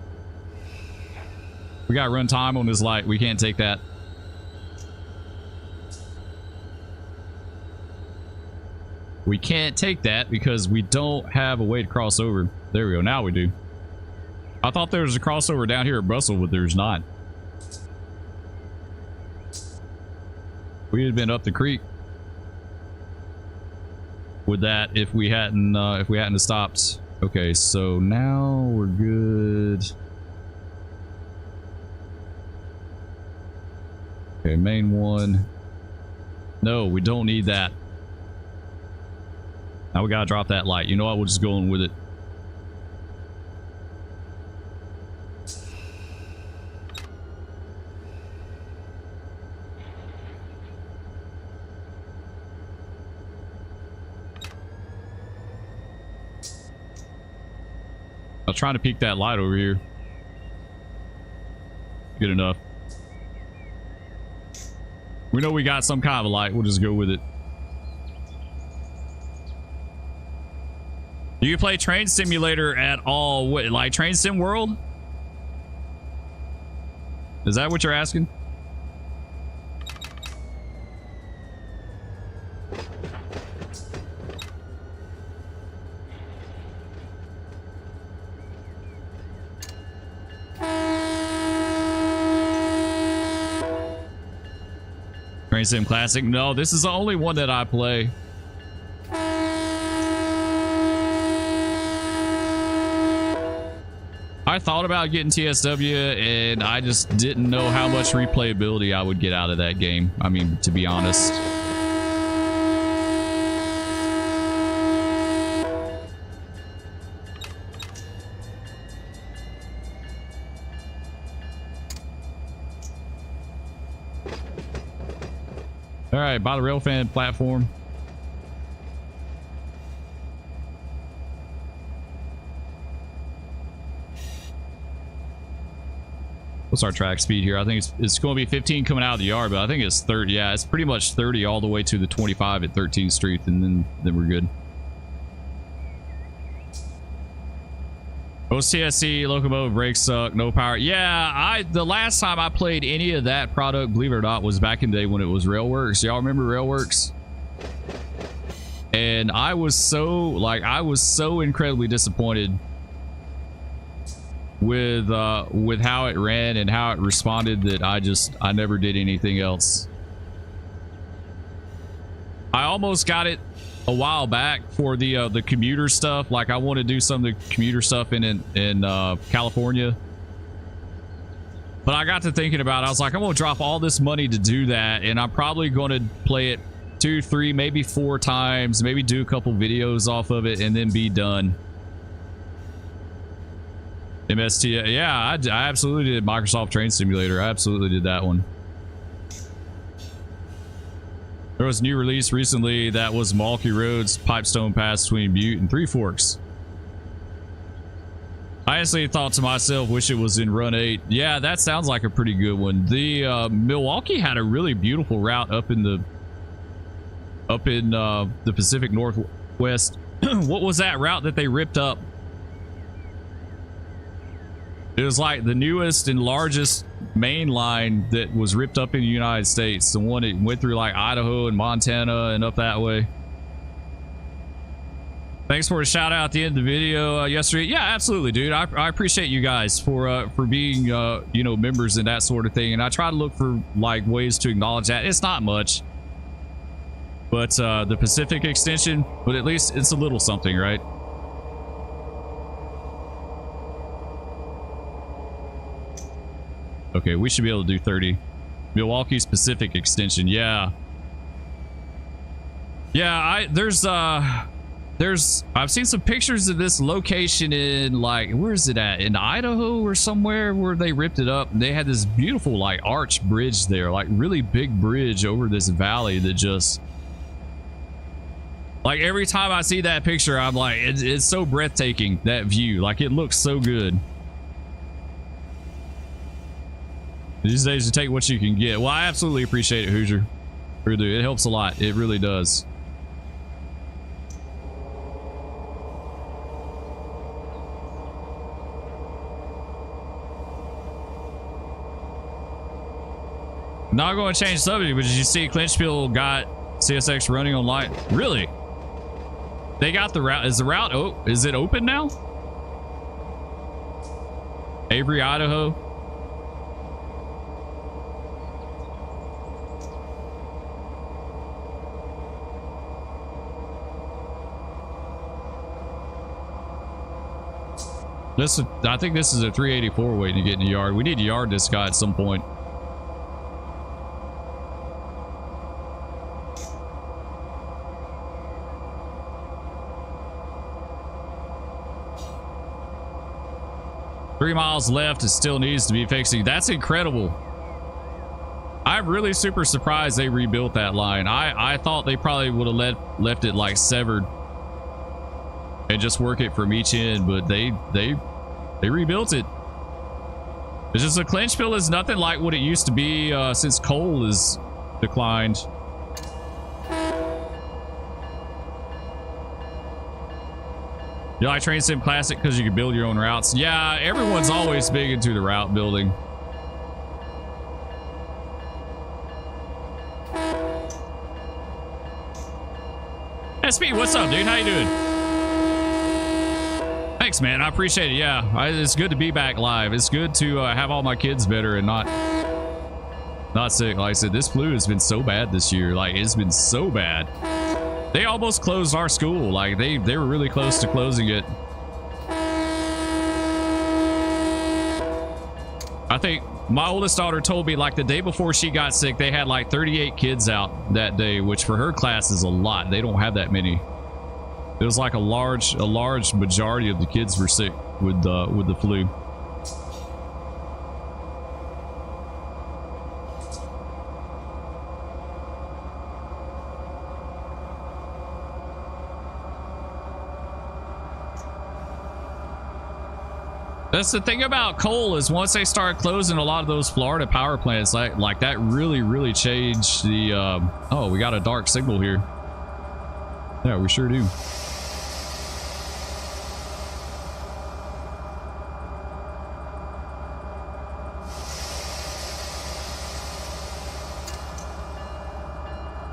We got run time on this light. We can't take that. We can't take that because we don't have a way to cross over. There we go. Now we do. I thought there was a crossover down here at Brussels, but there's not. We had been up the creek with that if we hadn't stopped. Okay, so now we're good. Okay, main one. No, we don't need that. Now we gotta drop that light. You know what? We'll just go on with it. I'm trying to peek that light over here. Good enough. We know we got some kind of a light. We'll just go with it. Do you play Train Simulator at all? What, like Train Sim World? Is that what you're asking? Train Sim Classic? No, this is the only one that I play. I thought about getting TSW and I just didn't know how much replayability I would get out of that game. I mean, to be honest. All right, buy the Railfan platform. What's our track speed here? I think it's going to be 15 coming out of the yard, but I think it's 30. Yeah, it's pretty much 30 all the way to the 25 at 13th Street, and then we're good. OCSC, locomotive brakes suck, no power. Yeah, the last time I played any of that product, believe it or not, was back in the day when it was Railworks. Y'all remember Railworks? And I was so incredibly disappointed with how it ran and how it responded that I never did anything else. I almost got it a while back for the commuter stuff. Like I want to do some of the commuter stuff in California, but I got to thinking about it. I was like, I'm gonna drop all this money to do that, and I'm probably going to play it 2, 3, maybe 4 times, maybe do a couple videos off of it, and then be done. MST, yeah, I absolutely did Microsoft Train Simulator. I absolutely did that one. There was a new release recently that was Milwaukee Road's Pipestone Pass between Butte and Three Forks. I honestly thought to myself, wish it was in Run 8. Yeah, that sounds like a pretty good one. The Milwaukee had a really beautiful route up in the Pacific Northwest. What was that route that they ripped up? It was like the newest and largest main line that was ripped up in the United States. The one that went through like Idaho and Montana and up that way. Thanks for a shout out at the end of the video yesterday. Yeah, absolutely, dude. I appreciate you guys for being you know, members and that sort of thing. And I try to look for like ways to acknowledge that. It's not much, but the Pacific extension, but at least it's a little something, right? Okay, we should be able to do 30. Milwaukee's Pacific extension, yeah. Yeah, I've seen some pictures of this location in, like, where is it at? In Idaho or somewhere where they ripped it up. They had this beautiful, like, arch bridge there, like, really big bridge over this valley that just, like, every time I see that picture, I'm like, it's so breathtaking, that view. Like, it looks so good. These days, you take what you can get. Well, I absolutely appreciate it, Hoosier. Really do. It helps a lot. It really does. Not going to change subject, but did you see Clinchfield got CSX running online? Really? They got the route. Is the route? Oh, is it open now? Avery, Idaho. I think this is a 384 waiting to get in the yard. We need to yard this guy at some point. Three miles left. It still needs to be fixing. That's incredible. I'm really super surprised they rebuilt that line. I thought they probably would have left it like severed and just work it from each end, but they rebuilt it. It's just a Clinchville is nothing like what it used to be since coal is Declined. You like Train Sim Classic because you can build your own routes? Yeah, everyone's always big into the route building. SP, what's up, dude? How you doing? Thanks, man. I appreciate it. Yeah, it's good to be back live. It's good to have all my kids better and not sick. Like I said, this flu has been so bad this year. Like, it's been so bad. They almost closed our school. Like, they were really close to closing it. I think my oldest daughter told me, like, the day before she got sick, they had like 38 kids out that day, which for her class is a lot. They don't have that many. It was like a large majority of the kids were sick with the flu. That's the thing about coal, is once they start closing a lot of those Florida power plants, like that really changed the oh, we got a dark signal here. Yeah, we sure do.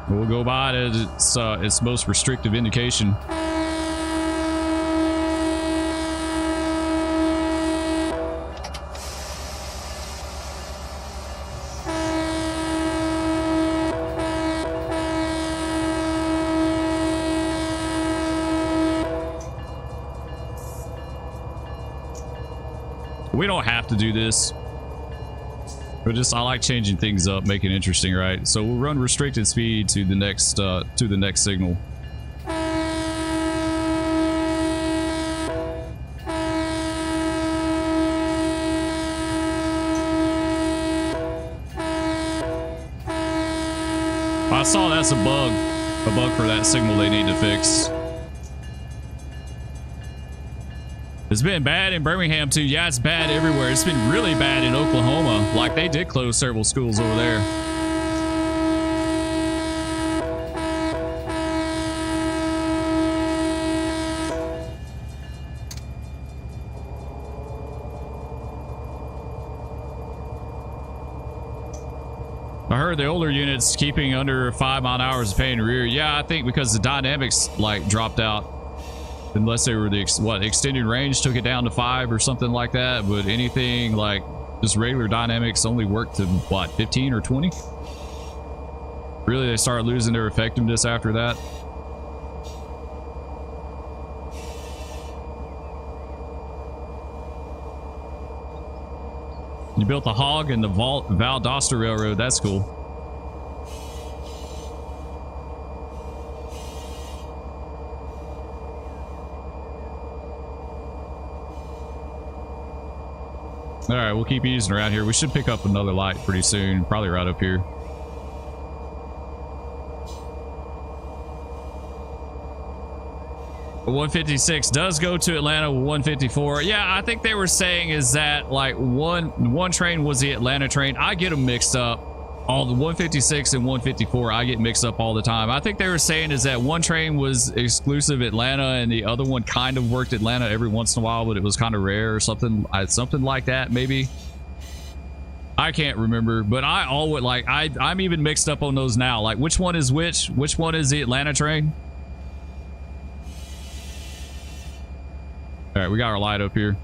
We'll go by it as its most restrictive indication. We don't have to do this, but just I like changing things up, making it interesting, right? So we'll run restricted speed to the next signal. I saw that's a bug for that signal they need to fix. It's been bad in Birmingham too. Yeah, it's bad everywhere. It's been really bad in Oklahoma. Like, they did close several schools over there. I heard the older units keeping under 5 mile/hour pay in rear. Yeah, I think because the dynamics like dropped out. Unless they were the extended range took it down to 5 or something like that, but anything like just regular dynamics only worked to what, 15 or 20. Really, they start losing their effectiveness after that. You built the Hog and the Valdosta Railroad. That's cool. All right, we'll keep using around here. We should pick up another light pretty soon, probably right up here. But 156 does go to Atlanta with 154. Yeah, I think they were saying is that like one train was the Atlanta train. I get them mixed up. All the 156 and 154, I get mixed up all the time. I think they were saying is that one train was exclusive Atlanta and the other one kind of worked Atlanta every once in a while, but it was kind of rare or something like that, maybe. I can't remember, but I always like I'm even mixed up on those now. Like, which one is which? Which one is the Atlanta train? All right, we got our light up here.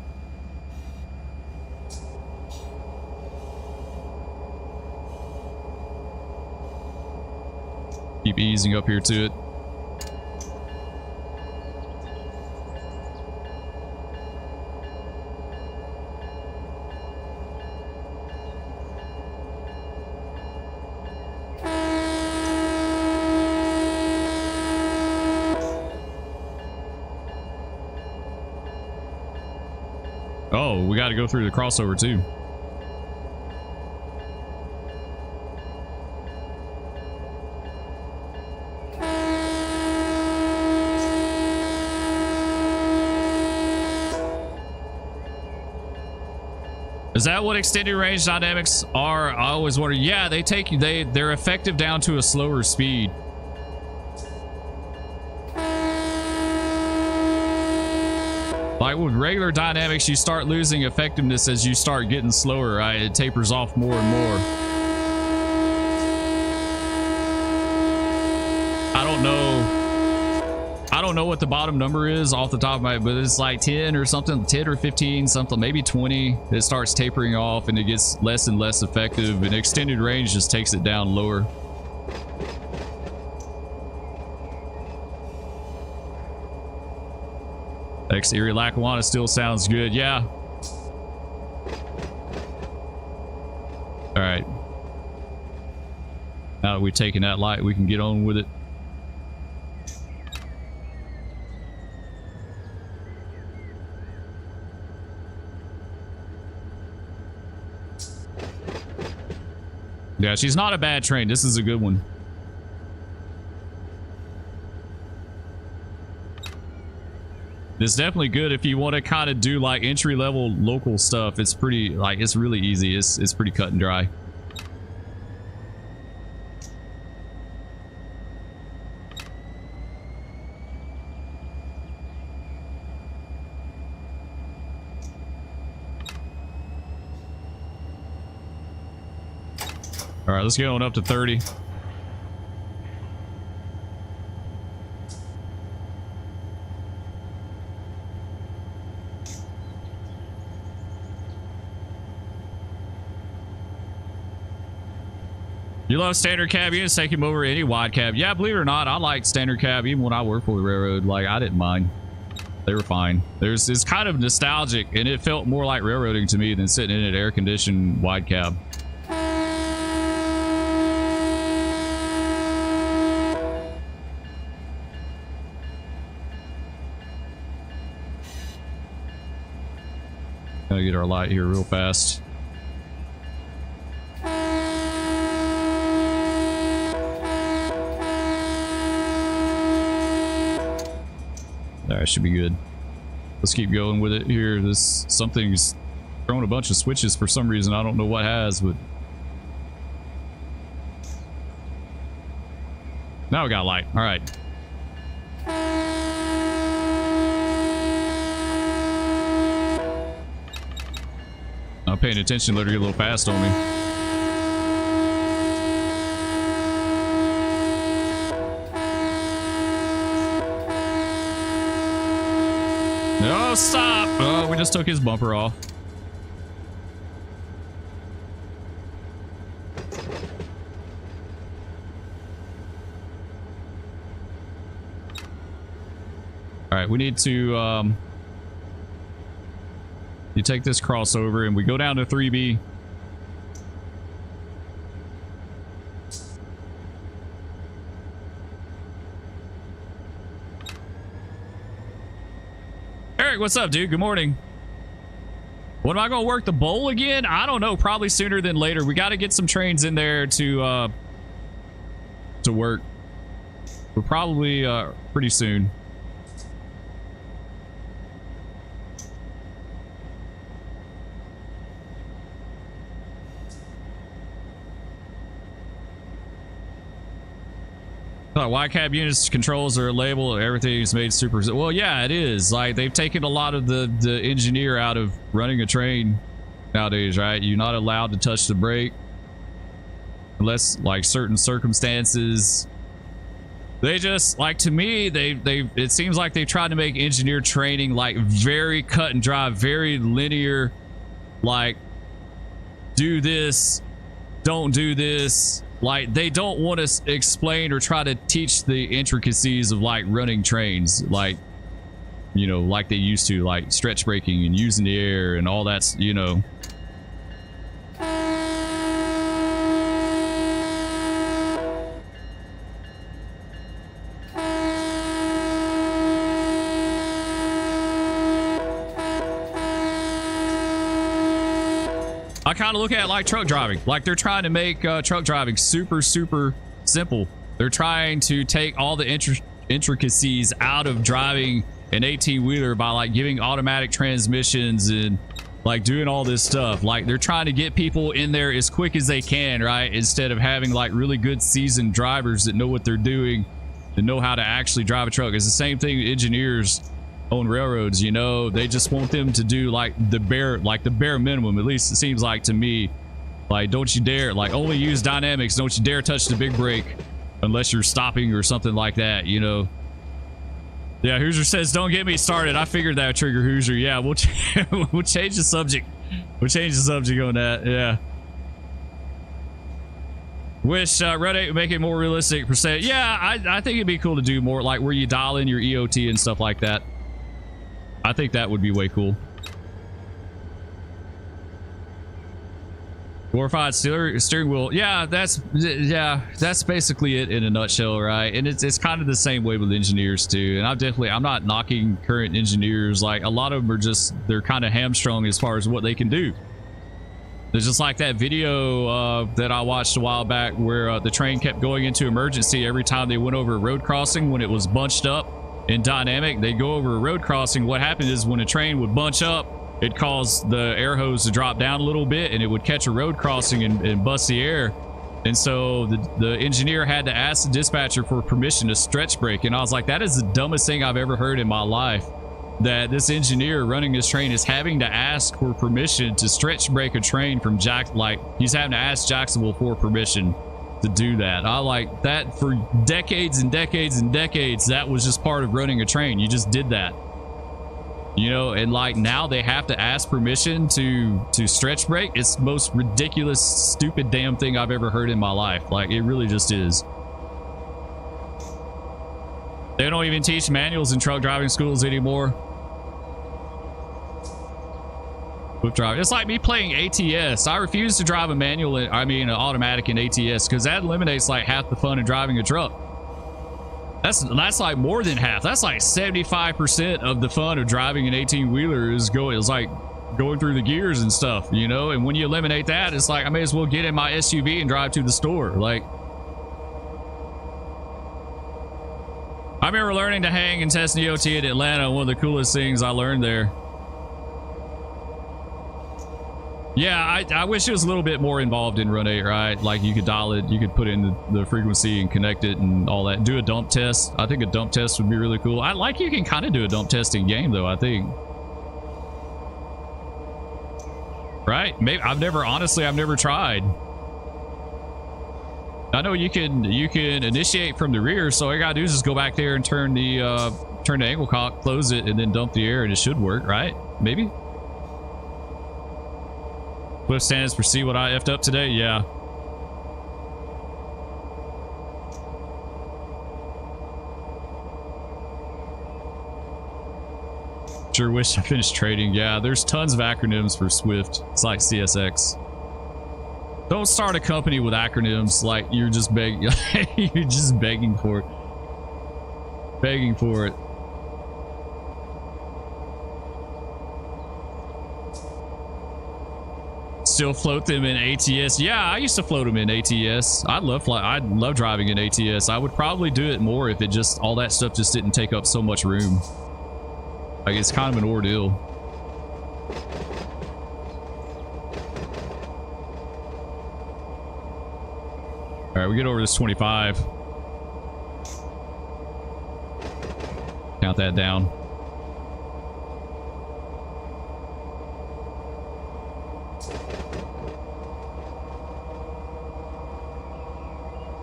Keep easing up here to it. Oh, we got to go through the crossover too. Is that what extended range dynamics are? I always wonder. Yeah, they're effective down to a slower speed. Like with regular dynamics, you start losing effectiveness as you start getting slower, right? It tapers off more and more. I don't know what the bottom number is off the top of my head, but it's like 10 or something, 10 or 15, something, maybe 20. It starts tapering off and it gets less and less effective, and extended range just takes it down lower. Erie Lackawanna still sounds good. Yeah. All right. Now that we've taken that light, we can get on with it. Yeah, she's not a bad train. This is a good one. It's definitely good if you want to kind of do like entry-level local stuff. It's pretty, like, it's really easy. It's pretty cut and dry. All right, let's get on up to 30. You love standard cab units, take him over any wide cab. Yeah, believe it or not, I liked standard cab even when I worked for the railroad. Like, I didn't mind. They were fine. It's kind of nostalgic, and it felt more like railroading to me than sitting in an air-conditioned wide cab. Gotta get our light here real fast. That should be good. Let's keep going with it here. Something's throwing a bunch of switches for some reason. I don't know what has, but now we got light. All right. Not paying attention, let her get a little fast on me. No, stop! Oh, we just took his bumper off. All right, we need to you take this crossover and we go down to 3B. Eric, what's up, dude? Good morning. When am I gonna work the bowl again? I don't know. Probably sooner than later. We got to get some trains in there to work. We're probably pretty soon. Wide cab units controls are labeled, everything is made super. Well, yeah, it is. Like, they've taken a lot of the engineer out of running a train nowadays, right? You're not allowed to touch the brake unless, like, certain circumstances. They just, like, to me, it seems like they've tried to make engineer training like very cut and dry, very linear. Like, do this, don't do this. Like, they don't want to explain or try to teach the intricacies of, like, running trains, like, you know, like they used to, like stretch braking and using the air and all that, you know. I kind of look at it like truck driving. Like, they're trying to make truck driving super simple. They're trying to take all the intricacies out of driving an 18-wheeler by, like, giving automatic transmissions and, like doing all this stuff. Like they're trying to get people in there as quick as they can, right? Instead of having like really good seasoned drivers that know what they're doing and know how to actually drive a truck. It's the same thing engineers on railroads, you know, they just want them to do like the bare minimum. At least it seems like to me. Like, don't you dare, like, only use dynamics. Don't you dare touch the big brake unless you're stopping or something like that, you know. Yeah, Hoosier says, don't get me started. I figured that, Trigger Hoosier. Yeah, we'll change the subject. We'll change the subject on that. Yeah. Wish Red 8 would make it more realistic percent. Yeah, I think it'd be cool to do more, like where you dial in your EOT and stuff like that. I think that would be way cool. Glorified steering wheel. Yeah, that's basically it in a nutshell, right? And it's kind of the same way with engineers too. And I'm not knocking current engineers. Like a lot of them are they're kind of hamstrung as far as what they can do. There's just like that video that I watched a while back where the train kept going into emergency every time they went over a road crossing when it was bunched up in dynamic. They'd go over a road crossing. What happened is when a train would bunch up, it caused the air hose to drop down a little bit and it would catch a road crossing and bust the air. And so the engineer had to ask the dispatcher for permission to stretch brake. And I was like, that is the dumbest thing I've ever heard in my life, that this engineer running this train is having to ask for permission to stretch brake a train from he's having to ask Jacksonville for permission to do that. I like that for decades and decades and decades. That was just part of running a train. You just did that. You know, and like now they have to ask permission to stretch brake. It's the most ridiculous, stupid damn thing I've ever heard in my life. Like it really just is. They don't even teach manuals in truck driving schools anymore. Whip drive. It's like me playing ATS. I refuse to drive a manual, an automatic in ATS, because that eliminates like half the fun of driving a truck. That's like more than half. That's like 75% of the fun of driving an 18-wheeler is like going through the gears and stuff, you know. And when you eliminate that, it's like I may as well get in my SUV and drive to the store. Like, I remember learning to hang and test EOT at Atlanta. One of the coolest things I learned there. Yeah, I wish it was a little bit more involved in Run 8, right? Like you could dial it, you could put in the frequency and connect it and all that. Do a dump test. I think a dump test would be really cool. You can kind of do a dump test in game though, I think. Right? Maybe I've never tried. I know you can initiate from the rear, so all you gotta do is just go back there and turn the angle cock, close it, and then dump the air, and it should work, right? Maybe. Cliff stands for see what I effed up today. Yeah. Sure wish I finished trading. Yeah, there's tons of acronyms for Swift. It's like CSX. Don't start a company with acronyms like you're just begging. You're just begging for it. Begging for it. Still float them in ATS. Yeah, I used to float them in ATS. I love driving in ATS. I would probably do it more if all that stuff just didn't take up so much room. Like it's kind of an ordeal. All right, we get over this 25. Count that down.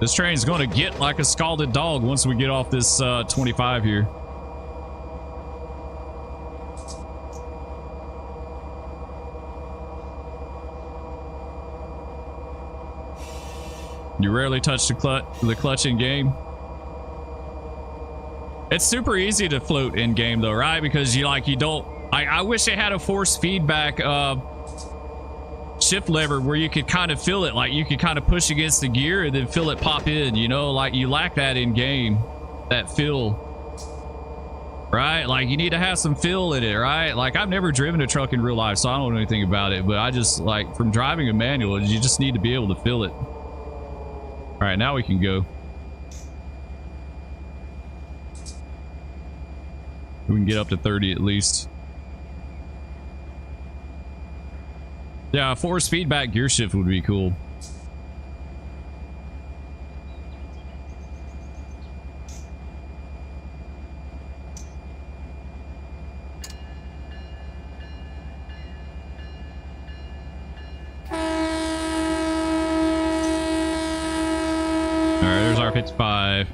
This train's going to get like a scalded dog once we get off this 25 here. You rarely touch the clutch in game. It's super easy to float in game though, right? Because you don't. I wish they had a force feedback shift lever where you could kind of feel it, like you could kind of push against the gear and then feel it pop in, you know, like you lack that in game, that feel, right? Like you need to have some feel in it, right? Like I've never driven a truck in real life, so I don't know anything about it, but I just like from driving a manual, you just need to be able to feel it. All right, now we can go. We can get up to 30 at least. Yeah, force feedback gear shift would be cool. Alright, there's our 55.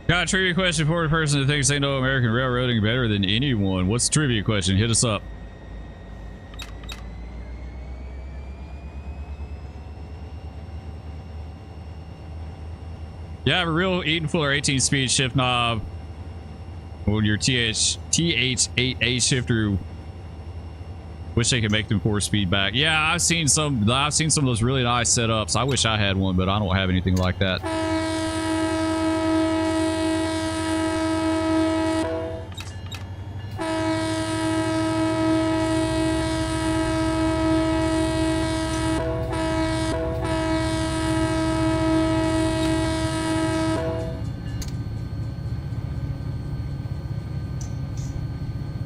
Got a trivia question for the person that thinks they know American railroading better than anyone. What's the trivia question? Hit us up. Yeah, have a real Eaton Fuller 18-speed shift knob on your TH8A shifter. Wish they could make them 4-speed back. Yeah, I've seen some of those really nice setups. I wish I had one, but I don't have anything like that.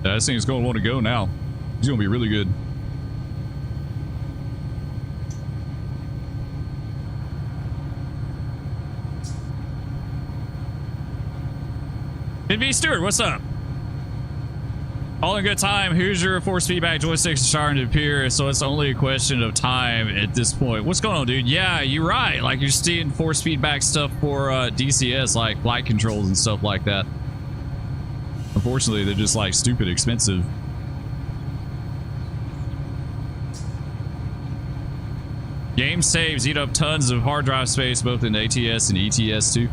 This thing's going to want to go now. He's going to be really good. NV Stewart, what's up? All in good time. Here's your force feedback joysticks starting to appear, so it's only a question of time at this point. What's going on, dude? Yeah, you're right. Like, you're seeing force feedback stuff for DCS, like flight controls and stuff like that. Unfortunately, they're just like stupid expensive. Game saves eat up tons of hard drive space, both in ATS and ETS too.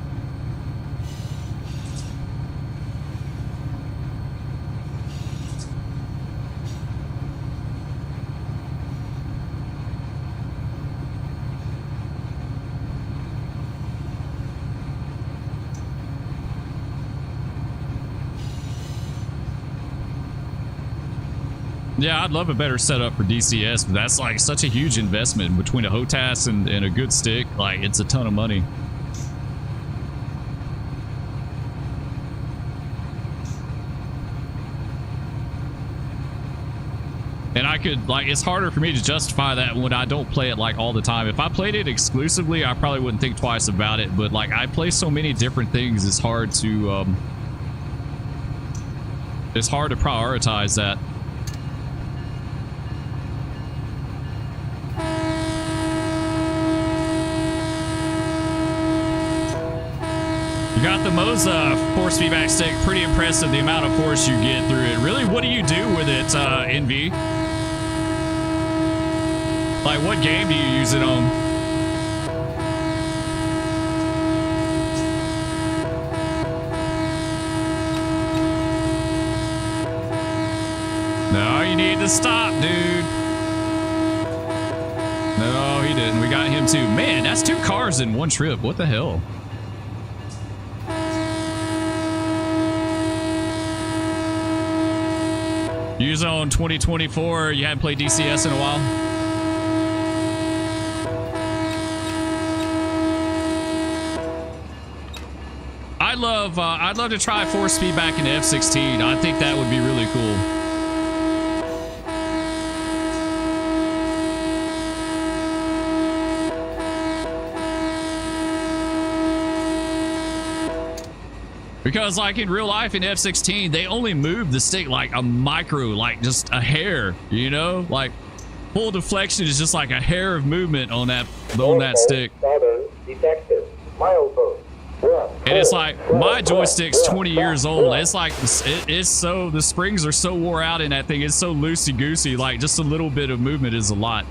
Yeah, I'd love a better setup for DCS, but that's like such a huge investment between a HOTAS and a good stick. Like, it's a ton of money. And I could, like, it's harder for me to justify that when I don't play it like all the time. If I played it exclusively, I probably wouldn't think twice about it. But like, I play so many different things, it's hard to prioritize that. You got the Moza force feedback stick. Pretty impressive, the amount of force you get through it. Really, what do you do with it, NV? Like, what game do you use it on? No, you need to stop, dude. No, he didn't. We got him too. Man, that's 2 cars in one trip. What the hell? Uzone 2024. You hadn't played DCS in a while. I'd love to try force feedback in the F-16. I think that would be really cool. Because like in real life in F-16, they only move the stick like a micro, like just a hair, you know? Like full deflection is just like a hair of movement on that stick. And it's like my joystick's 20 years old. It's like it's so, the springs are so wore out in that thing. It's so loosey goosey. Like just a little bit of movement is a lot.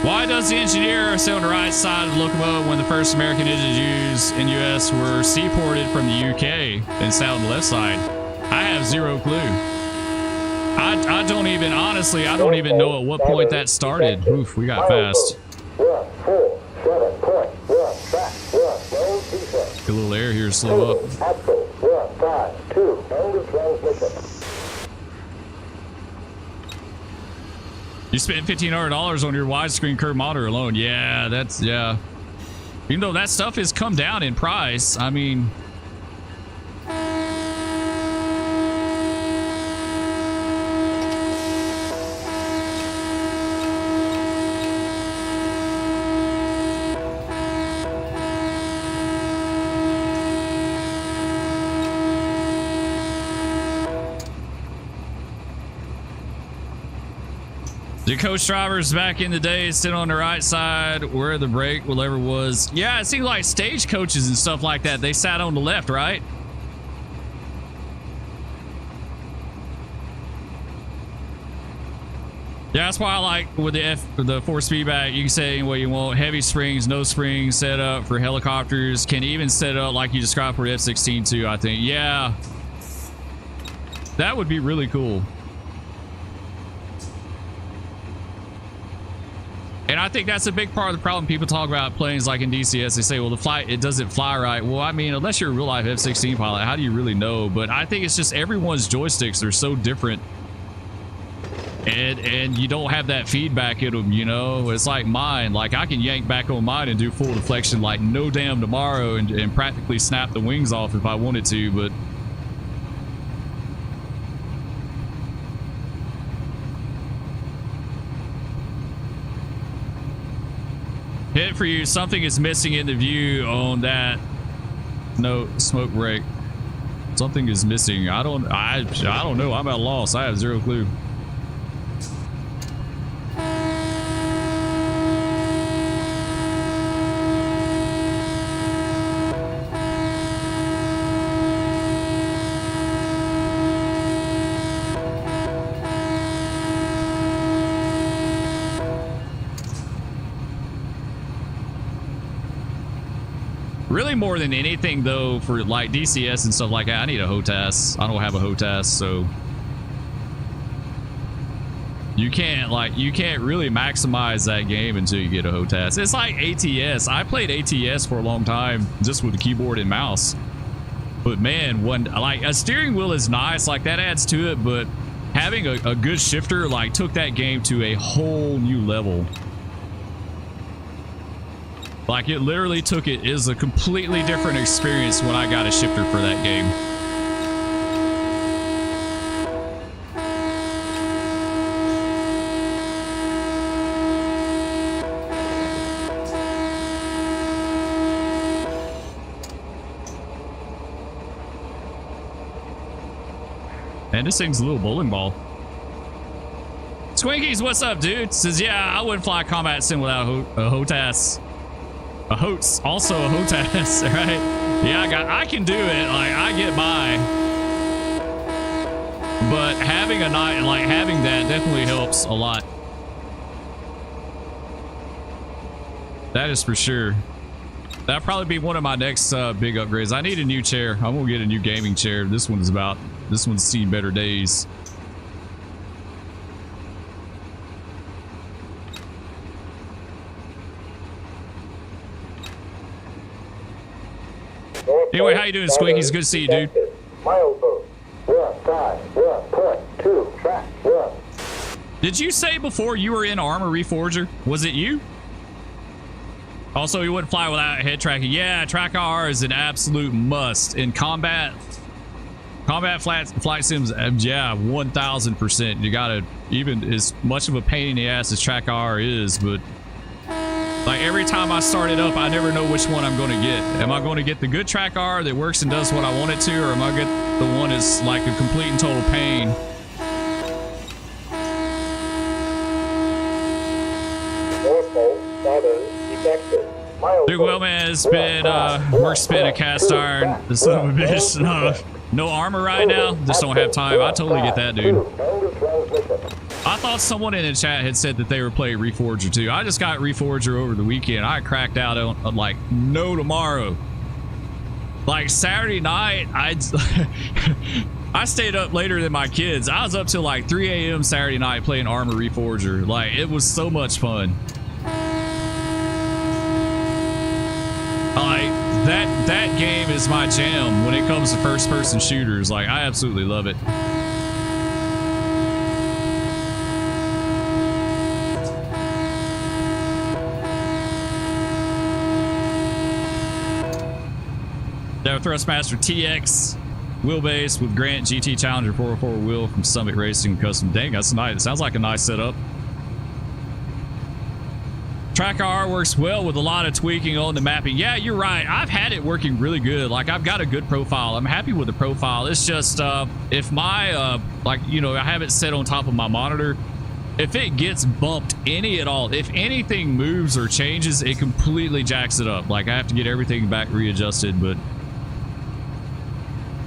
Why does the engineer sit on the right side of the locomotive when the first American engines used in US were seaported from the UK and sat on the left side? I have zero clue. I don't even, honestly, I don't even know at what point that started. Oof, we got fast. Get a little air here, slow up. You spent $1,500 on your widescreen curve monitor alone. Yeah, that's, yeah. Even though that stuff has come down in price, I mean... The coach drivers back in the day sit on the right side where the brake lever was. Yeah, it seems like stage coaches and stuff like that, they sat on the left, right? Yeah, that's why I like with the force feedback, you can say any way you want. Heavy springs, no springs, set up for helicopters. Can even set up like you described for the F-16 too, I think. Yeah, that would be really cool. And I think that's a big part of the problem. People talk about planes like in DCS. They say, well, the flight, it doesn't fly right. Well, I mean, unless you're a real life F-16 pilot, how do you really know? But I think it's just everyone's joysticks are so different. And you don't have that feedback in them, you know? It's like mine. Like, I can yank back on mine and do full deflection like no damn tomorrow and practically snap the wings off if I wanted to, but... Hit for you. Something is missing in the view on that. No smoke break. Something is missing. I don't know. I'm at a loss. I have zero clue. Really, more than anything, though, for like DCS and stuff like that, I need a HOTAS. I don't have a HOTAS, so you can't really maximize that game until you get a HOTAS. It's like ATS. I played ATS for a long time just with the keyboard and mouse. But man, when like a steering wheel is nice, like that adds to it, but having a good shifter like took that game to a whole new level. Like, it literally took it is a completely different experience when I got a shifter for that game. And this thing's a little bowling ball. Swinkies, what's up, dude? Says, yeah, I wouldn't fly a combat sim without a HOTAS. A HOTS, also a HOTAS, right? Yeah, I can do it. Like, I get by. But having a night, like having that definitely helps a lot. That is for sure. That'll probably be one of my next big upgrades. I need a new chair. I'm gonna get a new gaming chair. This one's seen better days. Anyway, how you doing, Squeaky? It's good to see you, dude. Did you say before you were in Armor Reforger? Was it you? Also, you wouldn't fly without head tracking. Yeah, track R is an absolute must in combat. Combat flight sims, yeah, 1000%. You gotta, even as much of a pain in the ass as track R is, but like every time I start it up, I never know which one I'm going to get. Am I going to get the good track R that works and does what I want it to, or am I get the one that's like a complete and total pain? Dude, Wellman has been work spin a cast iron. The son of a bitch. No armor right now. Just don't have time. I totally get that, dude. I thought someone in the chat had said that they were playing Reforger too. I just got Reforger over the weekend. I cracked out on like no tomorrow. Like Saturday night, I stayed up later than my kids. I was up till like 3 a.m. Saturday night playing Armor Reforger. Like, it was so much fun. Like, that game is my jam when it comes to first-person shooters. Like, I absolutely love it. Thrustmaster TX wheelbase with Grant GT Challenger 404 wheel from Summit Racing Custom. Dang, that's nice. It sounds like a nice setup. Track R works well with a lot of tweaking on the mapping. Yeah, you're right. I've had it working really good. Like, I've got a good profile. I'm happy with the profile. It's just if my like, you know, I have it set on top of my monitor. If it gets bumped any at all, if anything moves or changes, it completely jacks it up. Like, I have to get everything back readjusted. But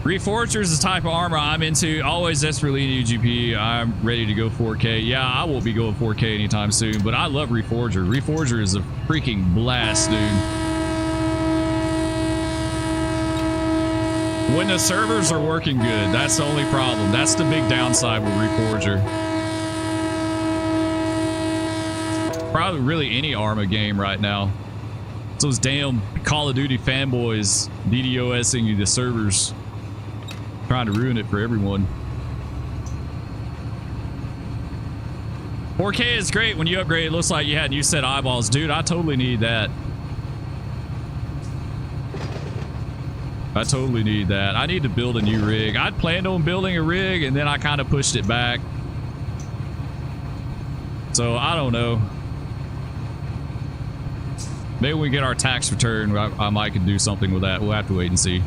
Reforger is the type of armor I'm into. Always desperately need UGP. I'm ready to go 4K. Yeah, I won't be going 4K anytime soon, but I love Reforger. Reforger is a freaking blast, dude. When the servers are working good, that's the only problem. That's the big downside with Reforger. Probably really any Arma game right now. Those damn Call of Duty fanboys DDoSing the servers. Trying to ruin it for everyone. 4K is great when you upgrade. It looks like you had new set eyeballs. Dude, I totally need that. I totally need that. I need to build a new rig. I'd planned on building a rig and then I kind of pushed it back. So I don't know. Maybe when we get our tax return, I might could do something with that. We'll have to wait and see.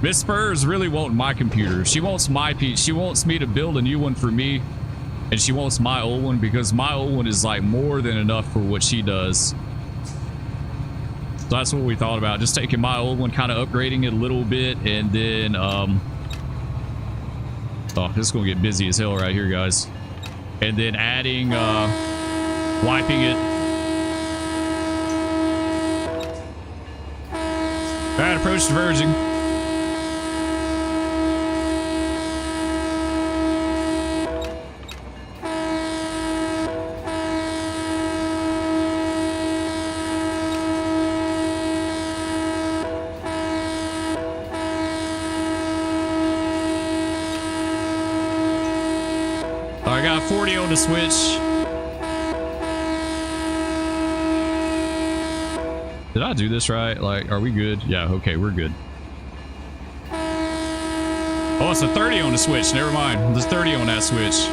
Miss Spur is really wanting my computer. She wants my piece. She wants me to build a new one for me. And she wants my old one because my old one is like more than enough for what she does. So that's what we thought about. Just taking my old one, kind of upgrading it a little bit. And then, oh, this is going to get busy as hell right here, guys. And then adding, wiping it. All right, approach diverging. I got 40 on the switch. Did I do this right? Like, are we good? Yeah, okay, we're good. Oh, it's a 30 on the switch. Never mind. There's 30 on that switch.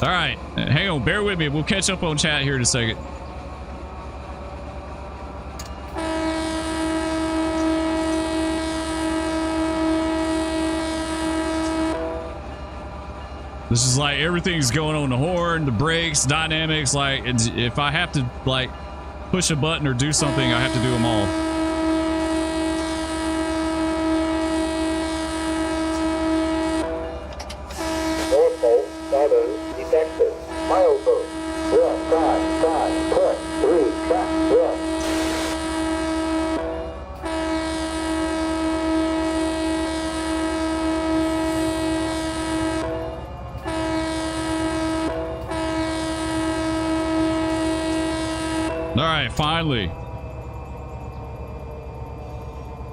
All right, hang on, bear with me. We'll catch up on chat here in a second. This is like everything's going on the horn, the brakes, dynamics. Like, if I have to like push a button or do something, I have to do them all. All right, finally.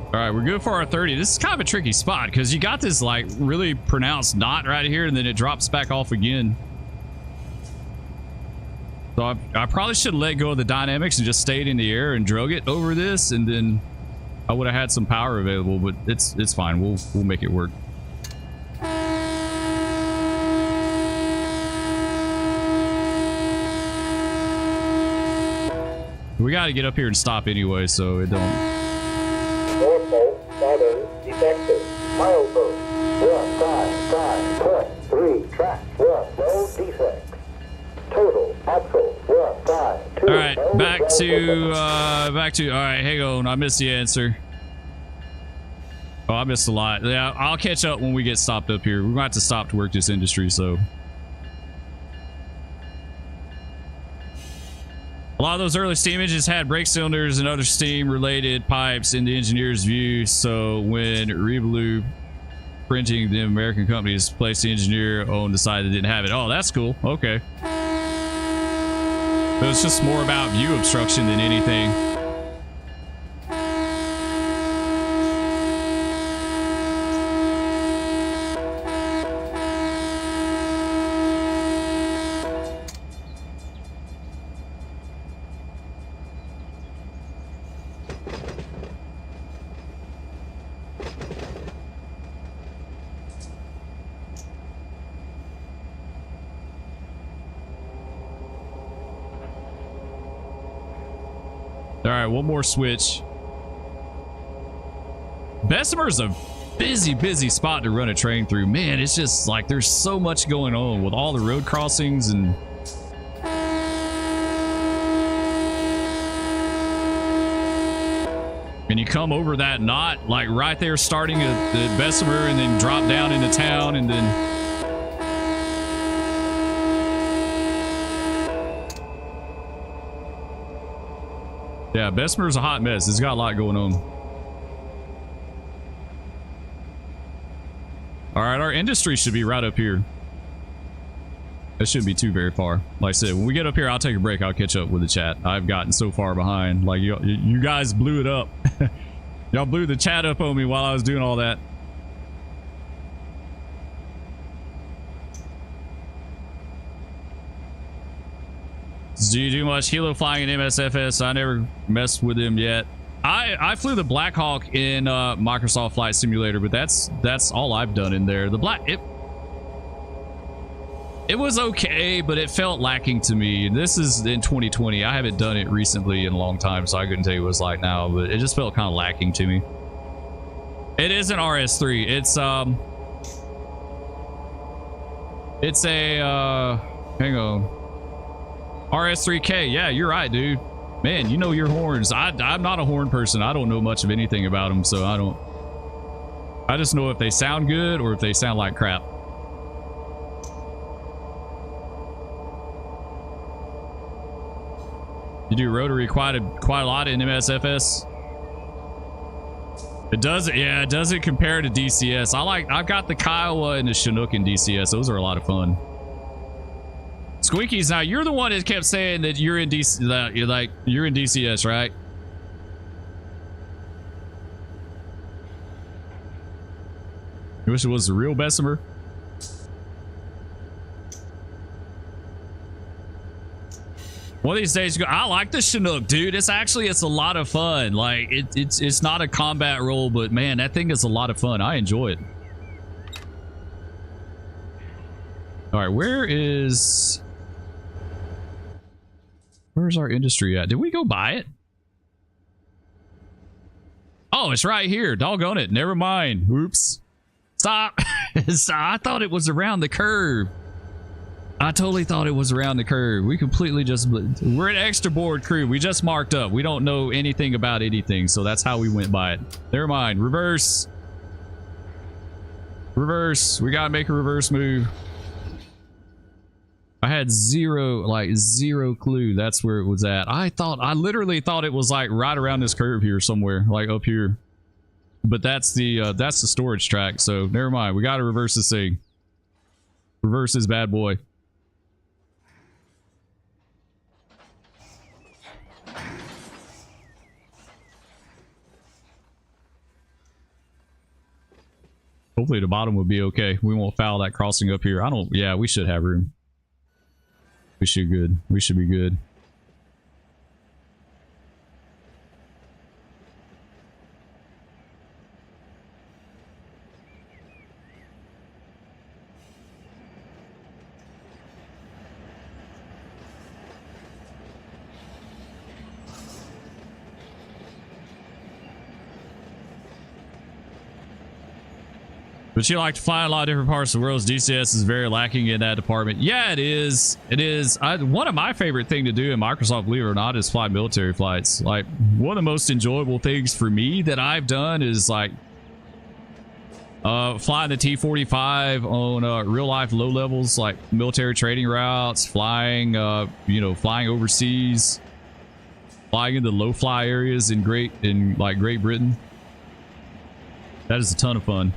All right, we're good for our 30. This is kind of a tricky spot because you got this like really pronounced knot right here and then it drops back off again. So I probably should let go of the dynamics and just stayed in the air and drug it over this, and then I would have had some power available, but it's fine. We'll make it work. We got to get up here and stop anyway, so it don't. North pole, southern, detected. Milestone. 1, 5, 5, 3, track. 1, no defects. Total, actual. 1, 5, 2. All right, back to Back to, all right, hang on. I missed the answer. Oh, I missed a lot. Yeah, I'll catch up when we get stopped up here. We're gonna have to stop to work this industry, so. A lot of those early steam engines had brake cylinders and other steam-related pipes in the engineer's view, so when Revolute printing, the American companies placed the engineer on the side that didn't have it. Oh, that's cool. Okay. But it's just more about view obstruction than anything. All right, one more switch. Bessemer is a busy spot to run a train through. Man, it's just like there's so much going on with all the road crossings and you come over that knot like right there starting at the Bessemer and then drop down into town and then yeah, Bessemer's a hot mess. It's got a lot going on. All right, our industry should be right up here. It shouldn't be too very far. Like I said, when we get up here, I'll take a break. I'll catch up with the chat. I've gotten so far behind. Like, you guys blew it up. Y'all blew the chat up on me while I was doing all that. Do you do much helo flying in MSFS? I never messed with him yet. I flew the Black Hawk in Microsoft Flight Simulator, but that's all I've done in there. The it was okay, but it felt lacking to me. This is in 2020. I haven't done it recently in a long time, so I couldn't tell you what it's like now, but it just felt kind of lacking to me. It is an RS3. It's a hang on. RS3K. Yeah, you're right, dude. Man, you know your horns. I'm not a horn person. I don't know much of anything about them, so I just know if they sound good or if they sound like crap. You do rotary quite a lot in MSFS. It does, yeah, it doesn't compare to DCS. I've got the Kiowa and the Chinook in DCS. Those are a lot of fun. Squeakies, now you're the one that kept saying that you're in you're in DCS, right? You wish it was the real Bessemer. One of these days, you go, I like the Chinook, dude. It's a lot of fun. Like it's not a combat role, but man, that thing is a lot of fun. I enjoy it. All right, where's our industry at? Did we go buy it? Oh, it's right here. Doggone it. Never mind. Oops. Stop. I thought it was around the curve. I totally thought it was around the curve. We completely just... We're an extra board crew. We just marked up. We don't know anything about anything, so that's how we went by it. Never mind. Reverse. Reverse. We gotta make a reverse move. I had zero clue that's where it was at. I literally thought it was like right around this curve here somewhere, like up here. But that's the storage track, so never mind. We gotta reverse this thing. Reverse this bad boy. Hopefully the bottom will be okay. We won't foul that crossing up here. Yeah, we should have room. We should be good. But you like to fly in a lot of different parts of the world. DCS is very lacking in that department. Yeah, it is. It is. One of my favorite thing to do in Microsoft, believe it or not, is fly military flights. Like, one of the most enjoyable things for me that I've done is like flying the T-45 on real life low levels, like military training routes, flying, flying overseas, flying into low fly areas in Great Britain. That is a ton of fun.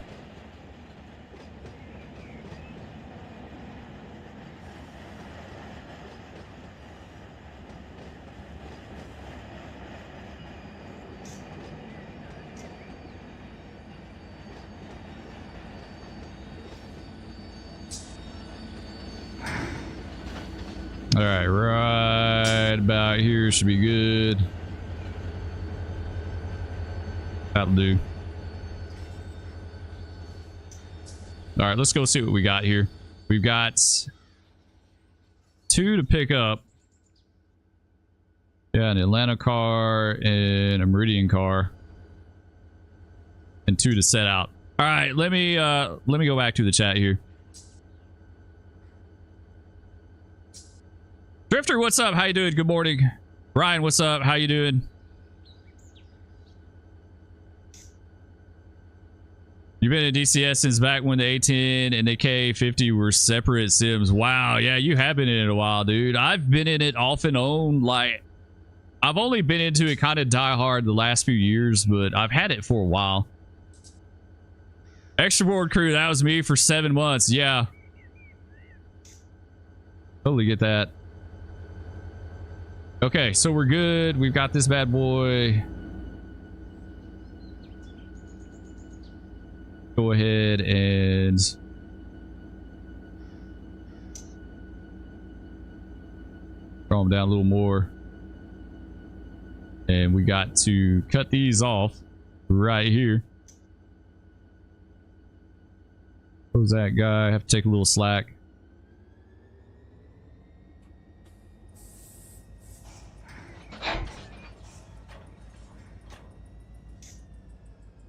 All right about here should be good. That'll do. All right, let's go see what we got here. We've got 2 to pick up. Yeah, an Atlanta car and a Meridian car, and 2 to set out. All right, let me go back to the chat here. Drifter, what's up? How you doing? Good morning. Ryan, what's up? How you doing? You've been in DCS since back when the A10 and the K50 were separate sims. Wow, yeah, you have been in it a while, dude. I've been in it off and on. Like, I've only been into it kind of die hard the last few years, but I've had it for a while. Extra board crew, that was me for 7 months. Yeah. Totally get that. Okay, so we're good. We've got this bad boy. Go ahead and draw them down a little more. And we got to cut these off right here. Close that guy. Have to take a little slack.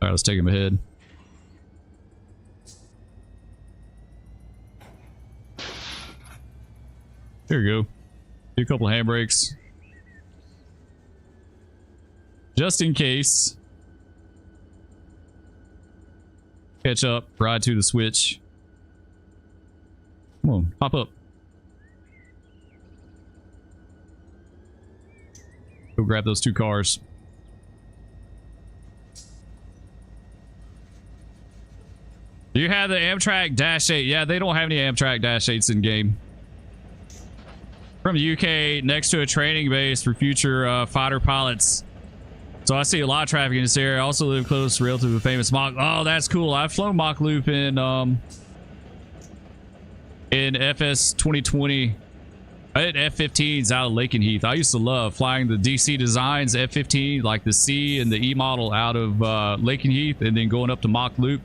All right, let's take him ahead. There you go. Do a couple of handbrakes. Just in case. Catch up, ride to the switch. Come on, pop up. Go grab those 2 cars. Do you have the Amtrak Dash 8? Yeah, they don't have any Amtrak Dash 8s in game. From the UK, next to a training base for future fighter pilots. So I see a lot of traffic in this area. I also live close to relatively famous Mach. Oh, that's cool. I've flown Mach Loop in FS 2020. I did F-15s out of Lakenheath. I used to love flying the DC Designs F-15, like the C and the E model out of Lakenheath, and then going up to Mach Loop.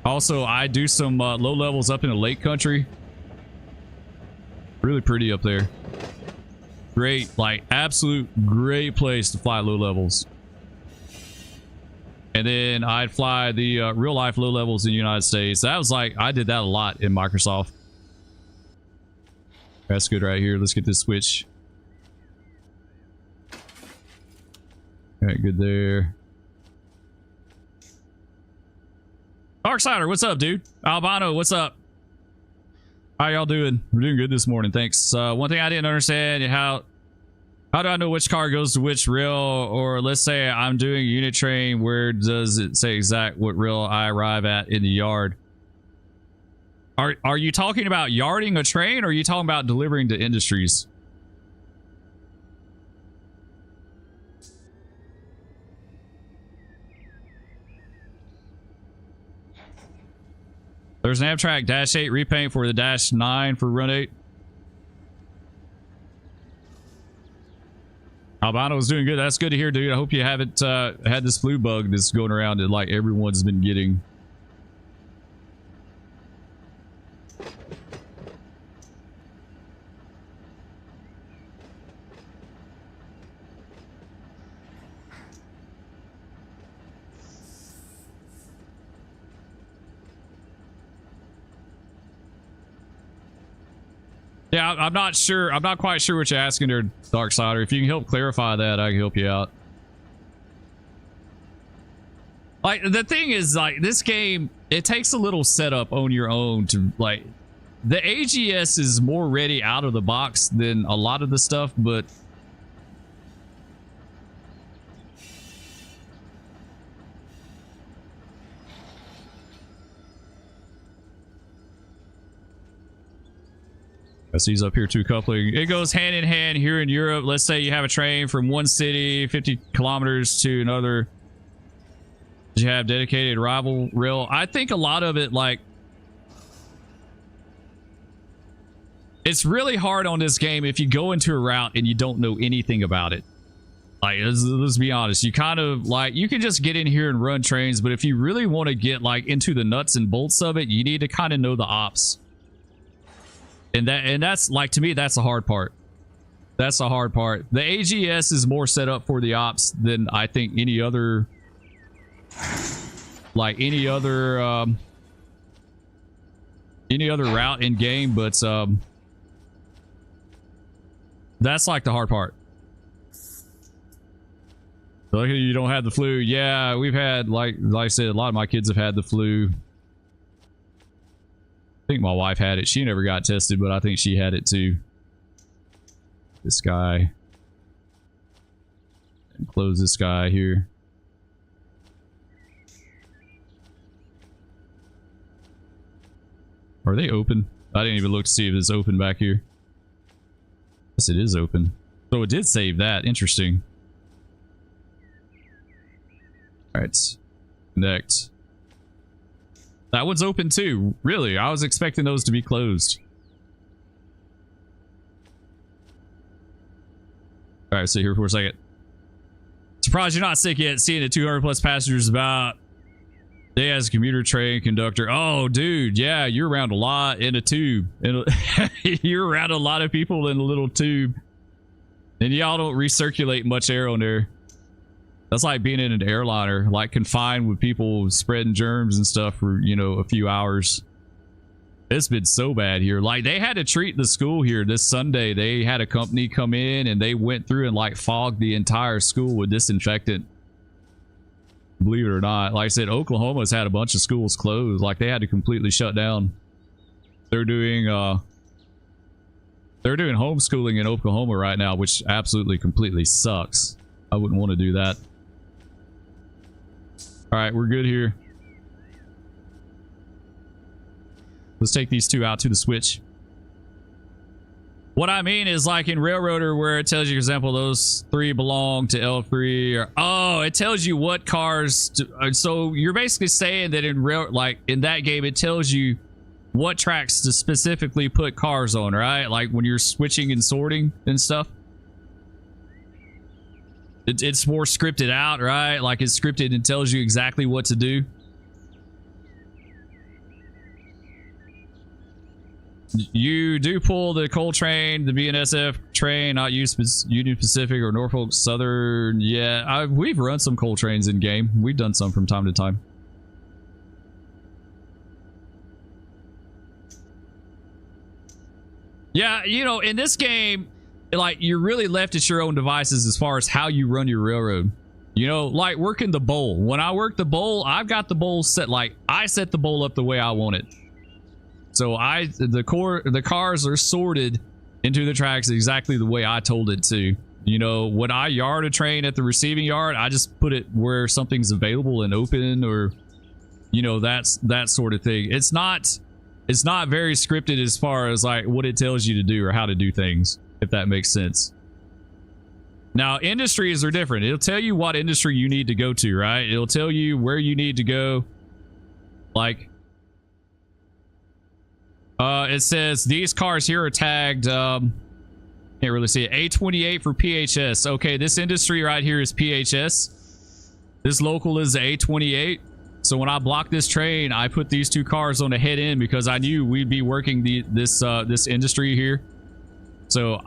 Also, I do some low levels up in the lake country. Really pretty up there. Great, like absolute great place to fly low levels. And then I'd fly the real life low levels in the United States. That was like, I did that a lot in Microsoft. That's good right here. Let's get this switch. All right, good there. Darksider, what's up, dude? Albano, what's up? How y'all doing? We're doing good this morning, thanks. One thing I didn't understand, how do I know which car goes to which rail? Or let's say I'm doing unit train, where does it say exact what rail I arrive at in the yard? Are you talking about yarding a train, or are you talking about delivering to industries? There's an Amtrak Dash 8 repaint for the Dash 9 for Run 8. Albano's doing good. That's good to hear, dude. I hope you haven't had this flu bug that's going around that like everyone's been getting. Yeah, I'm not sure. I'm not quite sure what you're asking there, Darksider. If you can help clarify that, I can help you out. Like, the thing is, like, this game, it takes a little setup on your own to, like, the AGS is more ready out of the box than a lot of the stuff, but I see he's up here too, coupling. It goes hand in hand here in Europe. Let's say you have a train from one city 50 kilometers to another. You have dedicated rival rail. I think a lot of it, like, it's really hard on this game if you go into a route and you don't know anything about it. Like, let's be honest. You kind of, like, you can just get in here and run trains, but if you really want to get, like, into the nuts and bolts of it, you need to kind of know the ops. And that's, like, to me, that's the hard part. That's the hard part. The AGS is more set up for the ops than I think any other, like, any other route in game, but that's like the hard part. Look, you don't have the flu. Yeah, we've had, like I said, a lot of my kids have had the flu. I think my wife had it. She never got tested, but I think she had it too. This guy. And close this guy here. Are they open? I didn't even look to see if it's open back here. Yes, it is open. So it did save that. Interesting. Alright. Connect. That one's open too. Really? I was expecting those to be closed. Alright, sit here for a second. Surprised you're not sick yet. Seeing the 200 plus passengers about. They as a commuter train conductor. Oh, dude. Yeah, you're around a lot in a tube. You're around a lot of people in a little tube. And y'all don't recirculate much air on there. That's like being in an airliner, like confined with people spreading germs and stuff for, you know, a few hours. It's been so bad here. Like, they had to treat the school here this Sunday. They had a company come in and they went through and, like, fogged the entire school with disinfectant. Believe it or not. Like I said, Oklahoma's had a bunch of schools closed. Like, they had to completely shut down. They're doing homeschooling in Oklahoma right now, which absolutely completely sucks. I wouldn't want to do that. All right, we're good here. Let's take these two out to the switch. What I mean is, like in Railroader, where it tells you, for example, those three belong to L3, or oh, it tells you what cars. So you're basically saying that in in that game, it tells you what tracks to specifically put cars on, right? Like when you're switching and sorting and stuff. It's more scripted out, right? Like it's scripted and tells you exactly what to do. You do pull the coal train, the BNSF train, not Union Pacific or Norfolk Southern. Yeah, we've run some coal trains in game. We've done some from time to time. Yeah, you know, in this game, like, you're really left at your own devices as far as how you run your railroad. You know, like working the bowl. When I work the bowl, I've got the bowl set, like, I set the bowl up the way I want it. So the cars are sorted into the tracks exactly the way I told it to. You know, when I yard a train at the receiving yard, I just put it where something's available and open, or, you know, that sort of thing. It's not very scripted as far as like what it tells you to do or how to do things, if that makes sense. Now, industries are different. It'll tell you what industry you need to go to, right? It'll tell you where you need to go. Like, it says these cars here are tagged, can't really see it, A28 for PHS. Okay, this industry right here is PHS. This local is the A28. So when I blocked this train, I put these two cars on the head end because I knew we'd be working this industry here. So,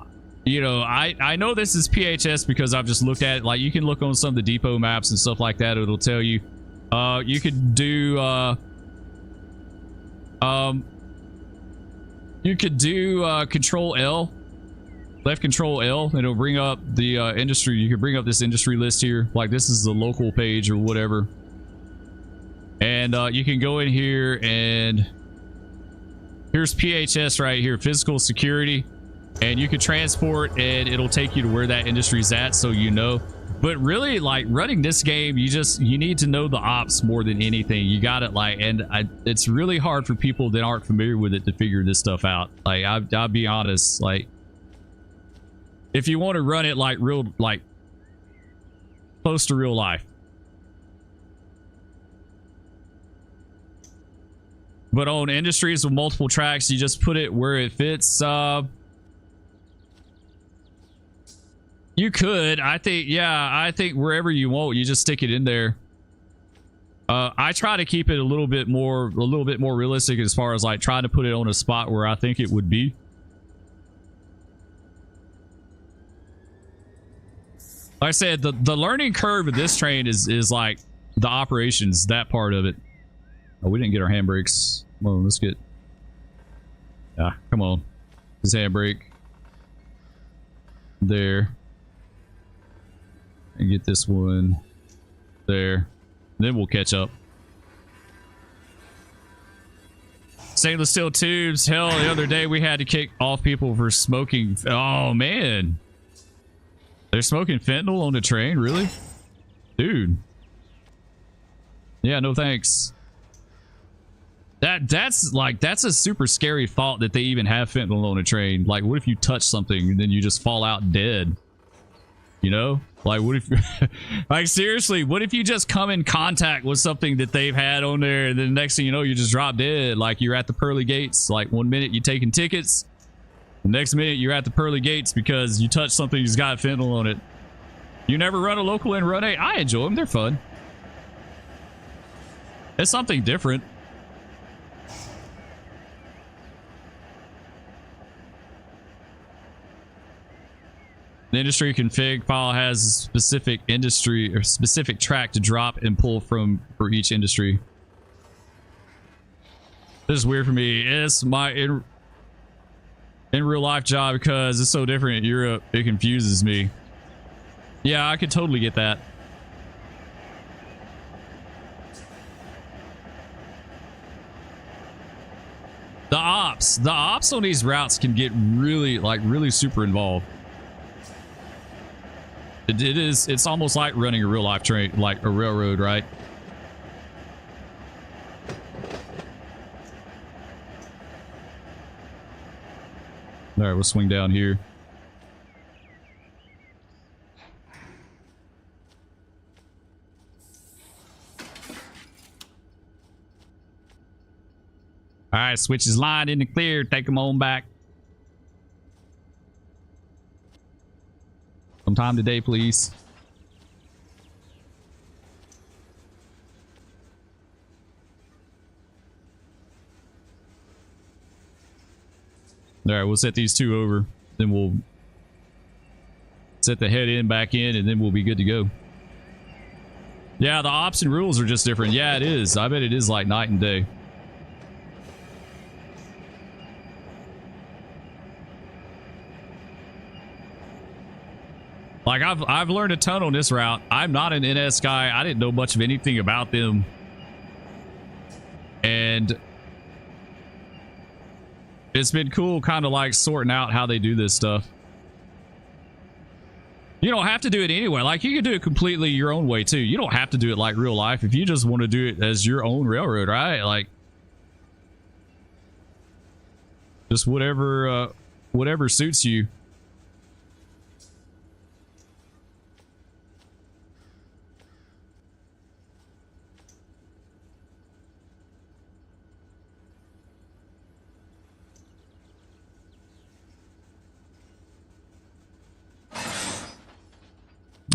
you know, I know this is PHS because I've just looked at it. Like, you can look on some of the depot maps and stuff like that. It'll tell you. You could do You could do Control L, left Control L, and it'll bring up the industry. You could bring up this industry list here. Like this is the local page or whatever. And you can go in here and here's PHS right here, physical security. And you can transport and it'll take you to where that industry's at, so you know. But really, like running this game, you need to know the ops more than anything. You got it, like, and it's really hard for people that aren't familiar with it to figure this stuff out. Like, I'll be honest, like, if you want to run it like real, like close to real life. But on industries with multiple tracks, you just put it where it fits. You could, I think, yeah, I think wherever you want, you just stick it in there. I try to keep it a little bit more realistic as far as like trying to put it on a spot where I think it would be. Like I said, the learning curve of this train is like the operations, that part of it. Oh, we didn't get our handbrakes. Come on, let's get. Yeah, come on. This handbrake. There. And get this one there. Then we'll catch up. Stainless steel tubes. Hell, the other day we had to kick off people for smoking. Oh, man. They're smoking fentanyl on the train? Really? Dude. Yeah, no thanks. That's a super scary thought that they even have fentanyl on a train. Like, what if you touch something and then you just fall out dead? You know? Like, what if... like, seriously, what if you just come in contact with something that they've had on there, and then the next thing you know, you just drop dead? Like, you're at the pearly gates. Like, 1 minute you're taking tickets. The next minute you're at the pearly gates because you touched something that's got fentanyl on it. You never run a local and run a... I enjoy them. They're fun. It's something different. The industry config file has a specific industry or specific track to drop and pull from for each industry. This is weird for me. It's my in real life job because it's so different in Europe. It confuses me. Yeah, I could totally get that. The ops on these routes can get really super involved. It's almost like running a real life train, like a railroad, right? All right, we'll swing down here. All right, switch is lined in the clear. Take them on back. Sometime today, please. All right, we'll set these two over. Then we'll set the head in back in, and then we'll be good to go. Yeah, the ops and rules are just different. Yeah, it is. I bet it is like night and day. Like, I've learned a ton on this route. I'm not an NS guy. I didn't know much of anything about them. And it's been cool kind of like sorting out how they do this stuff. You don't have to do it anyway. Like, you can do it completely your own way too. You don't have to do it like real life if you just want to do it as your own railroad, right? Like, just whatever suits you.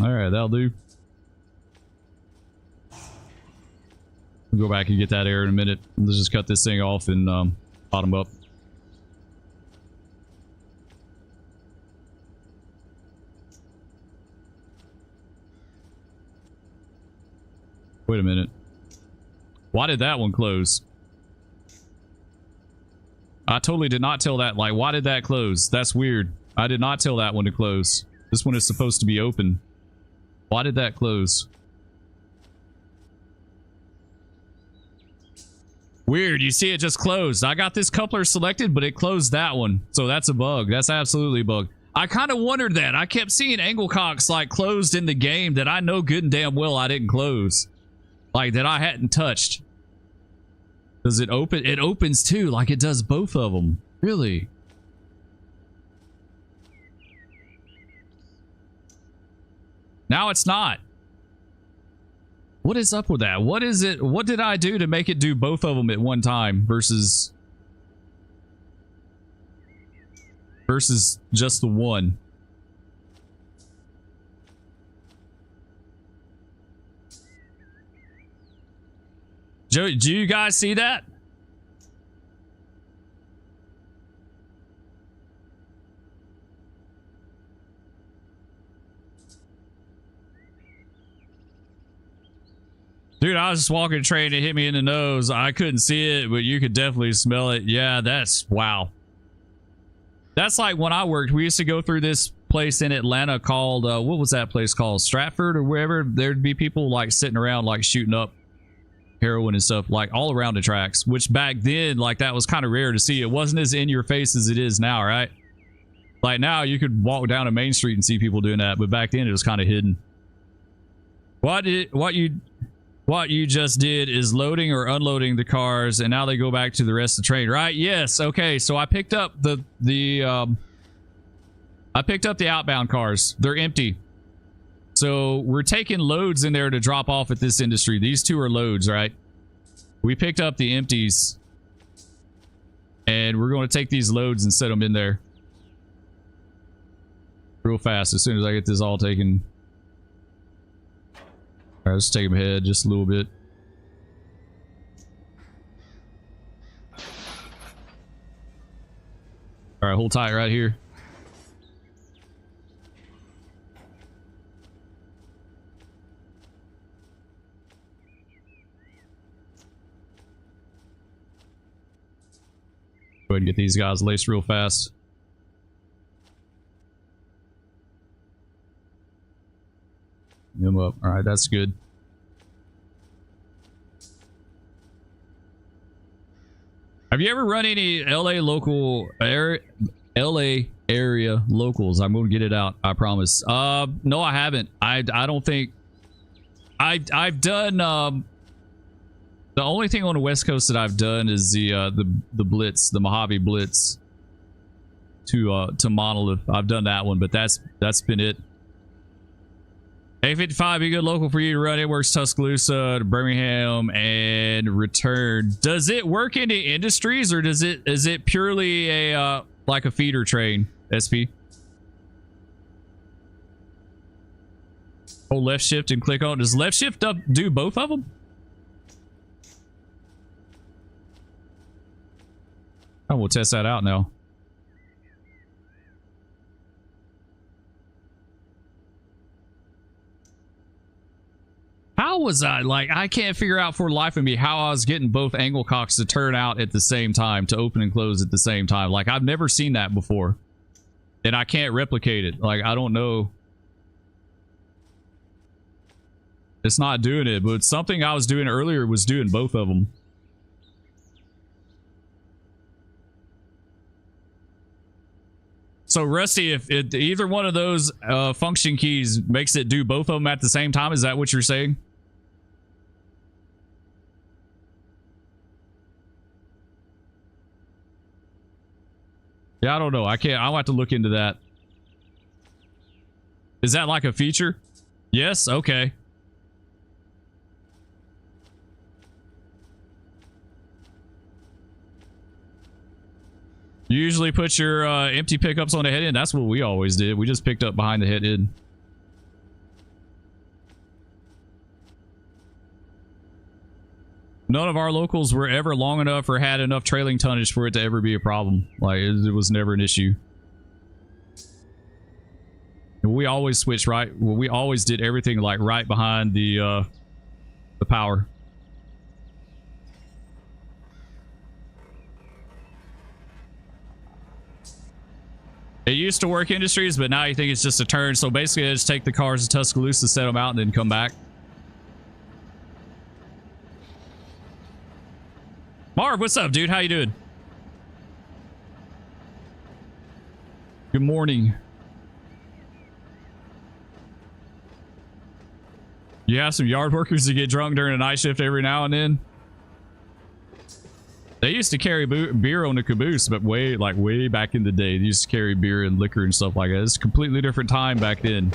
All right, that'll do. We'll go back and get that air in a minute. Let's just cut this thing off and bottom up. Wait a minute. Why did that one close? I totally did not tell that. Like, why did that close? That's weird. I did not tell that one to close. This one is supposed to be open. Why did that close? Weird. You see it just closed. I got this coupler selected, but it closed that one. So that's a bug. That's absolutely a bug. I kind of wondered that. I kept seeing angle cocks like closed in the game that I know good and damn well I didn't close. Like that I hadn't touched. Does it open? It opens too, like it does both of them. Really? Now it's not. What is up with that? What is it? What did I do to make it do both of them at one time versus just the one? Joe, do you guys see that? Dude, I was just walking a train and it hit me in the nose. I couldn't see it, but you could definitely smell it. Yeah, that's wow. That's like when I worked. We used to go through this place in Atlanta called, what was that place called? Stratford or wherever. There'd be people like sitting around like shooting up heroin and stuff like all around the tracks, which back then, like that was kind of rare to see. It wasn't as in your face as it is now, right? Like now you could walk down a main street and see people doing that, but back then it was kind of hidden. What you just did is loading or unloading the cars, and now they go back to the rest of the train, right? Yes. Okay. So I picked up the outbound cars. They're empty. So we're taking loads in there to drop off at this industry. These two are loads, right? We picked up the empties, and we're going to take these loads and set them in there real fast as soon as I get this all taken. All right, let's take him ahead just a little bit. All right, hold tight right here. Go ahead and get these guys laced real fast. Them up. All right, that's good. Have you ever run any LA area locals? I'm going to get it out, I promise. No, I haven't. I don't think I've done the only thing on the West Coast that I've done is the Blitz, the Mojave Blitz to Monolith. I've done that one, but that's been it. A58, be good local for you to run. It works Tuscaloosa to Birmingham and return. Does it work into industries, or is it purely a like a feeder train? SP. Hold left shift and click on. Does left shift do both of them? Oh, we'll test that out now. How was I like? I can't figure out for the life of me how I was getting both angle cocks to turn out at the same time, to open and close at the same time. Like I've never seen that before, and I can't replicate it. Like I don't know. It's not doing it, but something I was doing earlier was doing both of them. So Rusty, if either one of those function keys makes it do both of them at the same time, is that what you're saying? Yeah, I don't know. I can't. I'll have to look into that. Is that like a feature? Yes. Okay. You usually put your empty pickups on the head end. That's what we always did. We just picked up behind the head end. None of our locals were ever long enough or had enough trailing tonnage for it to ever be a problem. Like it was never an issue. And we always switched right. Well, we always did everything like right behind the power. It used to work Industries, but now you think it's just a turn. So basically, I just take the cars to Tuscaloosa, set them out, and then come back. Marv, what's up, dude? How you doing? Good morning. You have some yard workers that get drunk during a night shift every now and then. They used to carry beer on the caboose, but way back in the day, they used to carry beer and liquor and stuff like that. It's a completely different time back then.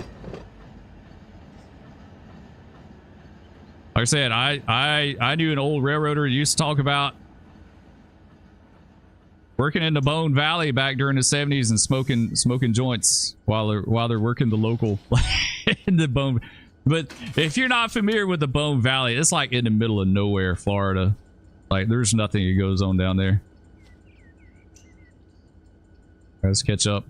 Like I said, I knew an old railroader who used to talk about working in the Bone Valley back during the 70s and smoking joints while they're working the local in the Bone. But if you're not familiar with the Bone Valley, it's like in the middle of nowhere, Florida. Like, there's nothing that goes on down there. Let's catch up.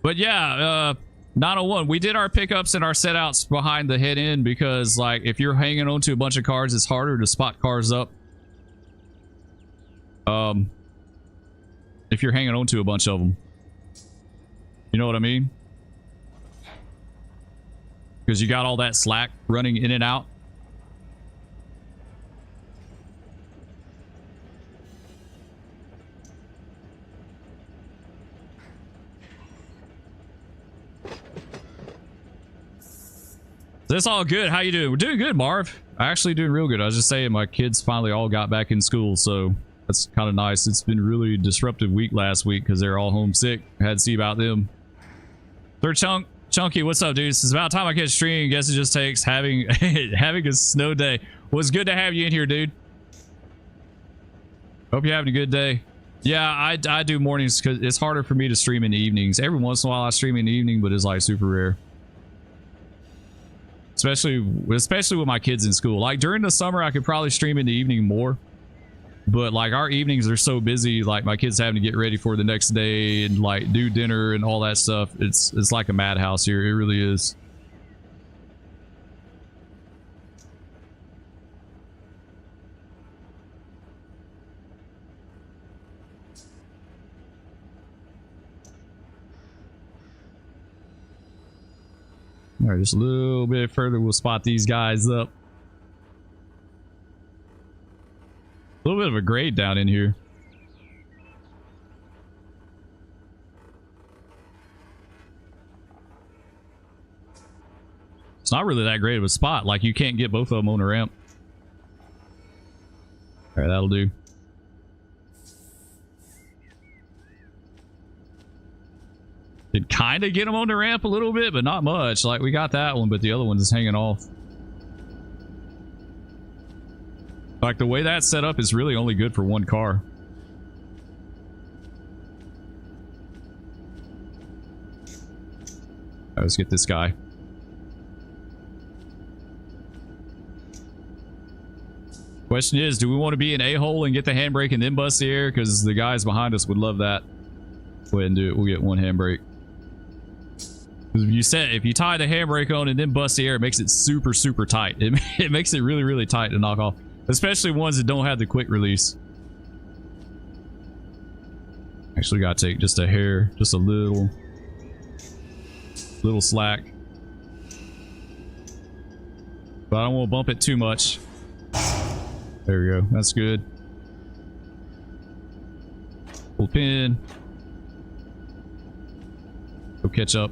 But yeah, 901, we did our pickups and our setouts behind the head end because, like, if you're hanging on to a bunch of cars, it's harder to spot cars up. If you're hanging on to a bunch of them. You know what I mean? Because you got all that slack running in and out. That's all good. How you doing? We're doing good, Marv. Actually doing real good. I was just saying my kids finally all got back in school, so that's kind of nice. It's been a really disruptive week last week because they're all homesick. Had to see about them. Third Chunky, what's up, dude? It's about time I catch stream. Guess it just takes having a snow day. Well, it's good to have you in here, dude. Hope you're having a good day. Yeah, I do mornings because it's harder for me to stream in the evenings. Every once in a while I stream in the evening, but it's like super rare. Especially with my kids in school. Like during the summer, I could probably stream in the evening more. But like our evenings are so busy, like my kids having to get ready for the next day and like do dinner and all that stuff. It's like a madhouse here. It really is. All right, just a little bit further, we'll spot these guys up. A little bit of a grade down in here. It's not really that great of a spot. Like, you can't get both of them on a ramp. All right, that'll do. Could kind of get them on the ramp a little bit, but not much. Like, we got that one, but the other one's just hanging off. Like, the way that's set up is really only good for one car. Right, let's get this guy. Question is, do we want to be an a-hole and get the handbrake and then bust the air? Because the guys behind us would love that. Go ahead and do it. We'll get one handbrake. If you tie the handbrake on and then bust the air, it makes it super, super tight. It makes it really, really tight to knock off. Especially ones that don't have the quick release. Actually gotta take just a hair, just a little slack. But I don't want to bump it too much. There we go. That's good. Pull pin. Go catch up.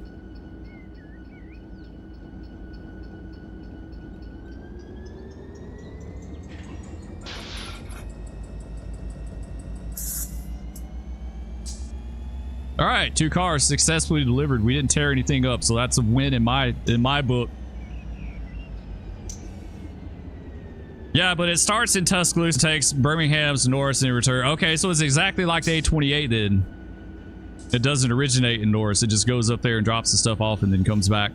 All right, 2 cars successfully delivered. We didn't tear anything up, so that's a win in my book. Yeah, but it starts in Tuscaloosa, takes Birmingham's to Norris and return. Okay, so it's exactly like the A28 then. It doesn't originate in Norris. It just goes up there and drops the stuff off and then comes back.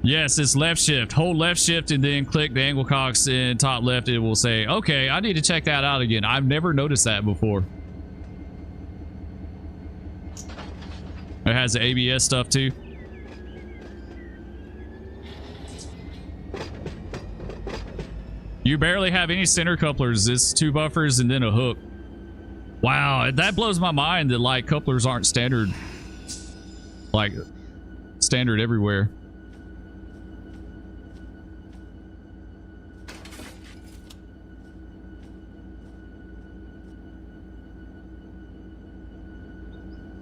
Yes, it's left shift. Hold left shift and then click the angle cocks in top left. It will say, okay, I need to check that out again. I've never noticed that before. It has the ABS stuff too. You barely have any center couplers. It's 2 buffers and then a hook. Wow, that blows my mind that like couplers aren't standard. Like standard everywhere.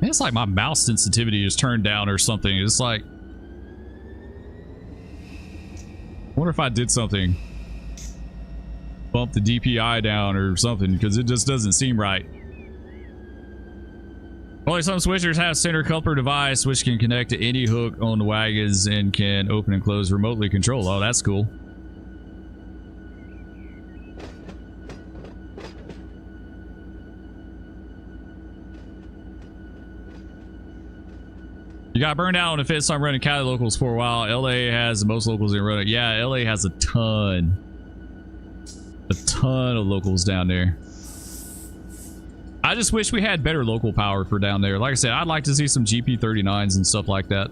Man, it's like my mouse sensitivity is turned down or something. It's like, I wonder if I did something. Bump the DPI down or something, because it just doesn't seem right. Only some switchers have center coupler device which can connect to any hook on the wagons and can open and close remotely controlled. Oh, that's cool. You got burned out on the fit, so I'm running Cali locals for a while. LA has the most locals in running. Yeah, LA has a ton of locals down there. I just wish we had better local power for down there. Like I said, I'd like to see some GP39s and stuff like that.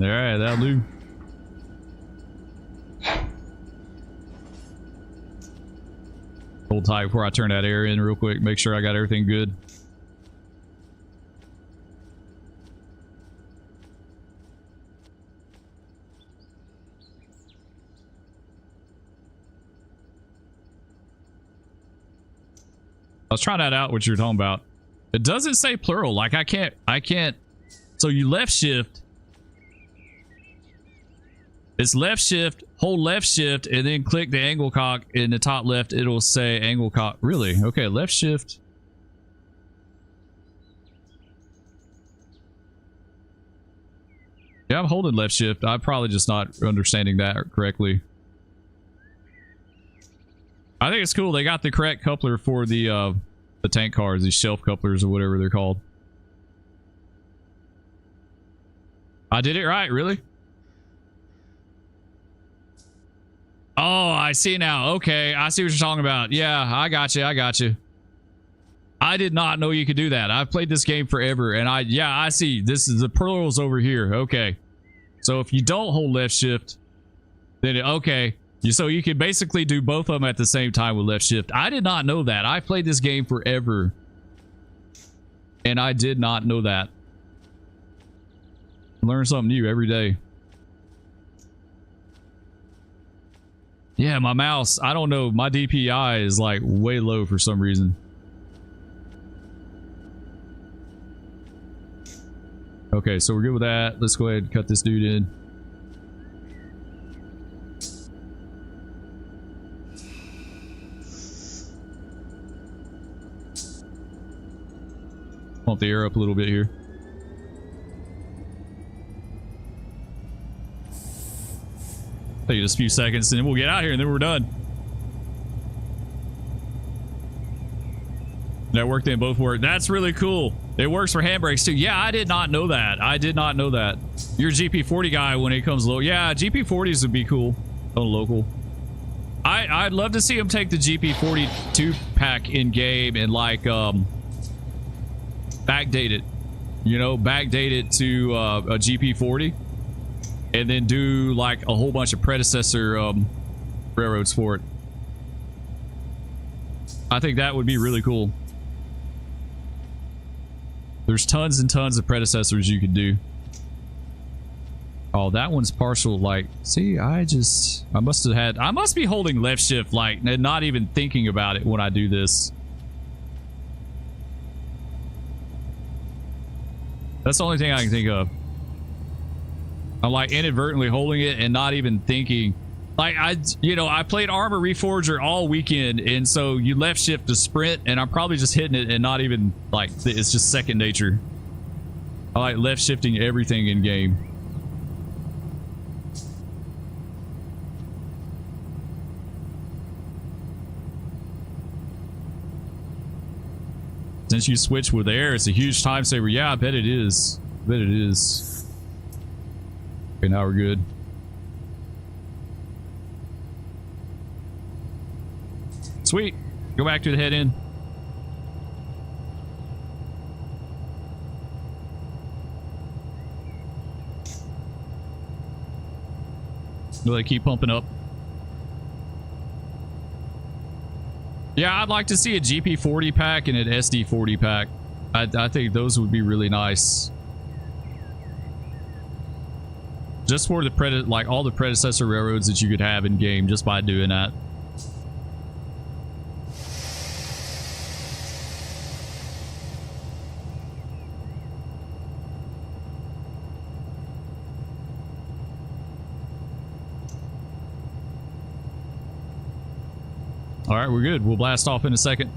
All right, that'll do. Hold tight before I turn that air in real quick. Make sure I got everything good. I was trying that out, what you're talking about. It doesn't say plural. Like I can't. So you left shift. It's left shift, hold left shift, and then click the angle cock in the top left. It'll say angle cock. Really? Okay, left shift. Yeah, I'm holding left shift. I'm probably just not understanding that correctly. I think it's cool. They got the correct coupler for the tank cars, these shelf couplers or whatever they're called. I did it right, really? Oh, I see now. Okay, I see what you're talking about. Yeah, I got you. I got you. I did not know you could do that. I've played this game forever, and I see. This is the plurals over here. Okay, so if you don't hold left shift, then okay, so you can basically do both of them at the same time with left shift. I did not know that. I played this game forever, and I did not know that. Learn something new every day. Yeah, my mouse, I don't know. My DPI is like way low for some reason. Okay, so we're good with that. Let's go ahead and cut this dude in. Pump the air up a little bit here. Take just a few seconds and then we'll get out here and then we're done. That worked, they both work. That's really cool. It works for handbrakes too. Yeah, I did not know that. I did not know that. You're a GP40 guy when it comes low. Yeah, GP40s would be cool on local. I'd love to see them take the GP42 pack in game and like backdate it. You know, backdate it to a GP40. And then do like a whole bunch of predecessor railroads for it. I think that would be really cool. There's tons and tons of predecessors you could do. Oh, that one's partial. Like, see, I must be holding left shift, like, and not even thinking about it when I do this. That's the only thing I can think of. I'm like inadvertently holding it and not even thinking. Like I played Armor Reforger all weekend, and so you left shift to sprint, and I'm probably just hitting it and not even like it's just second nature. I like left shifting everything in game. Since you switch with air, it's a huge time saver. Yeah, I bet it is. I bet it is. Okay, now we're good. Sweet. Go back to the head end. Will they keep pumping up? Yeah, I'd like to see a GP40 pack and an SD40 pack. I think those would be really nice. Just for the like all the predecessor railroads that you could have in game just by doing that. All right, we're good. We'll blast off in a second.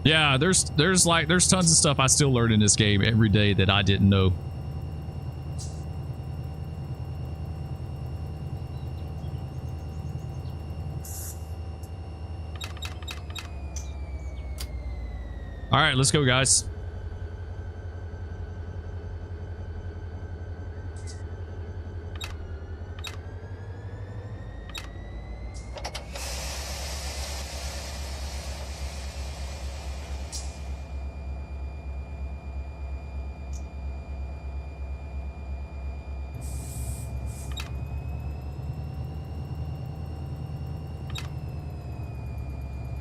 Yeah, there's tons of stuff I still learn in this game every day that I didn't know. All right, let's go, guys.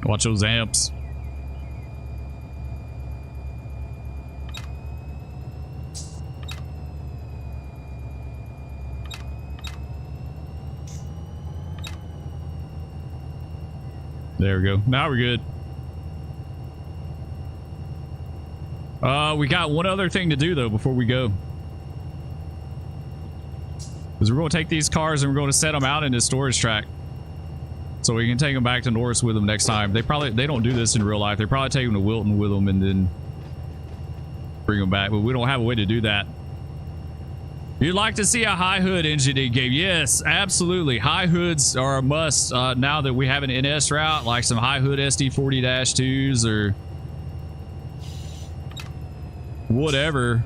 Watch those amps. There we go. Now we're good. We got one other thing to do though before we go. Because we're going to take these cars and we're going to set them out in the storage track. So we can take them back to Norris with them next time. They don't do this in real life. They probably take them to Wilton with them and then bring them back. But we don't have a way to do that. You'd like to see a high hood engine in game? Yes, absolutely. High hoods are a must now that we have an NS route, like some high hood SD40-2s or whatever.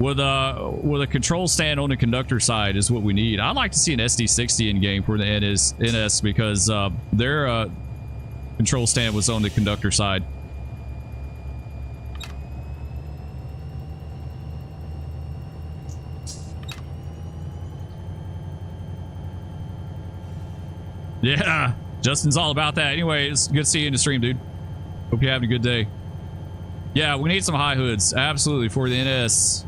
With a control stand on the conductor side is what we need. I'd like to see an SD60 in game for the NS because their control stand was on the conductor side. Yeah, Justin's all about that. Anyway, it's good to see you in the stream, dude. Hope you're having a good day. Yeah, we need some high hoods, absolutely, for the NS.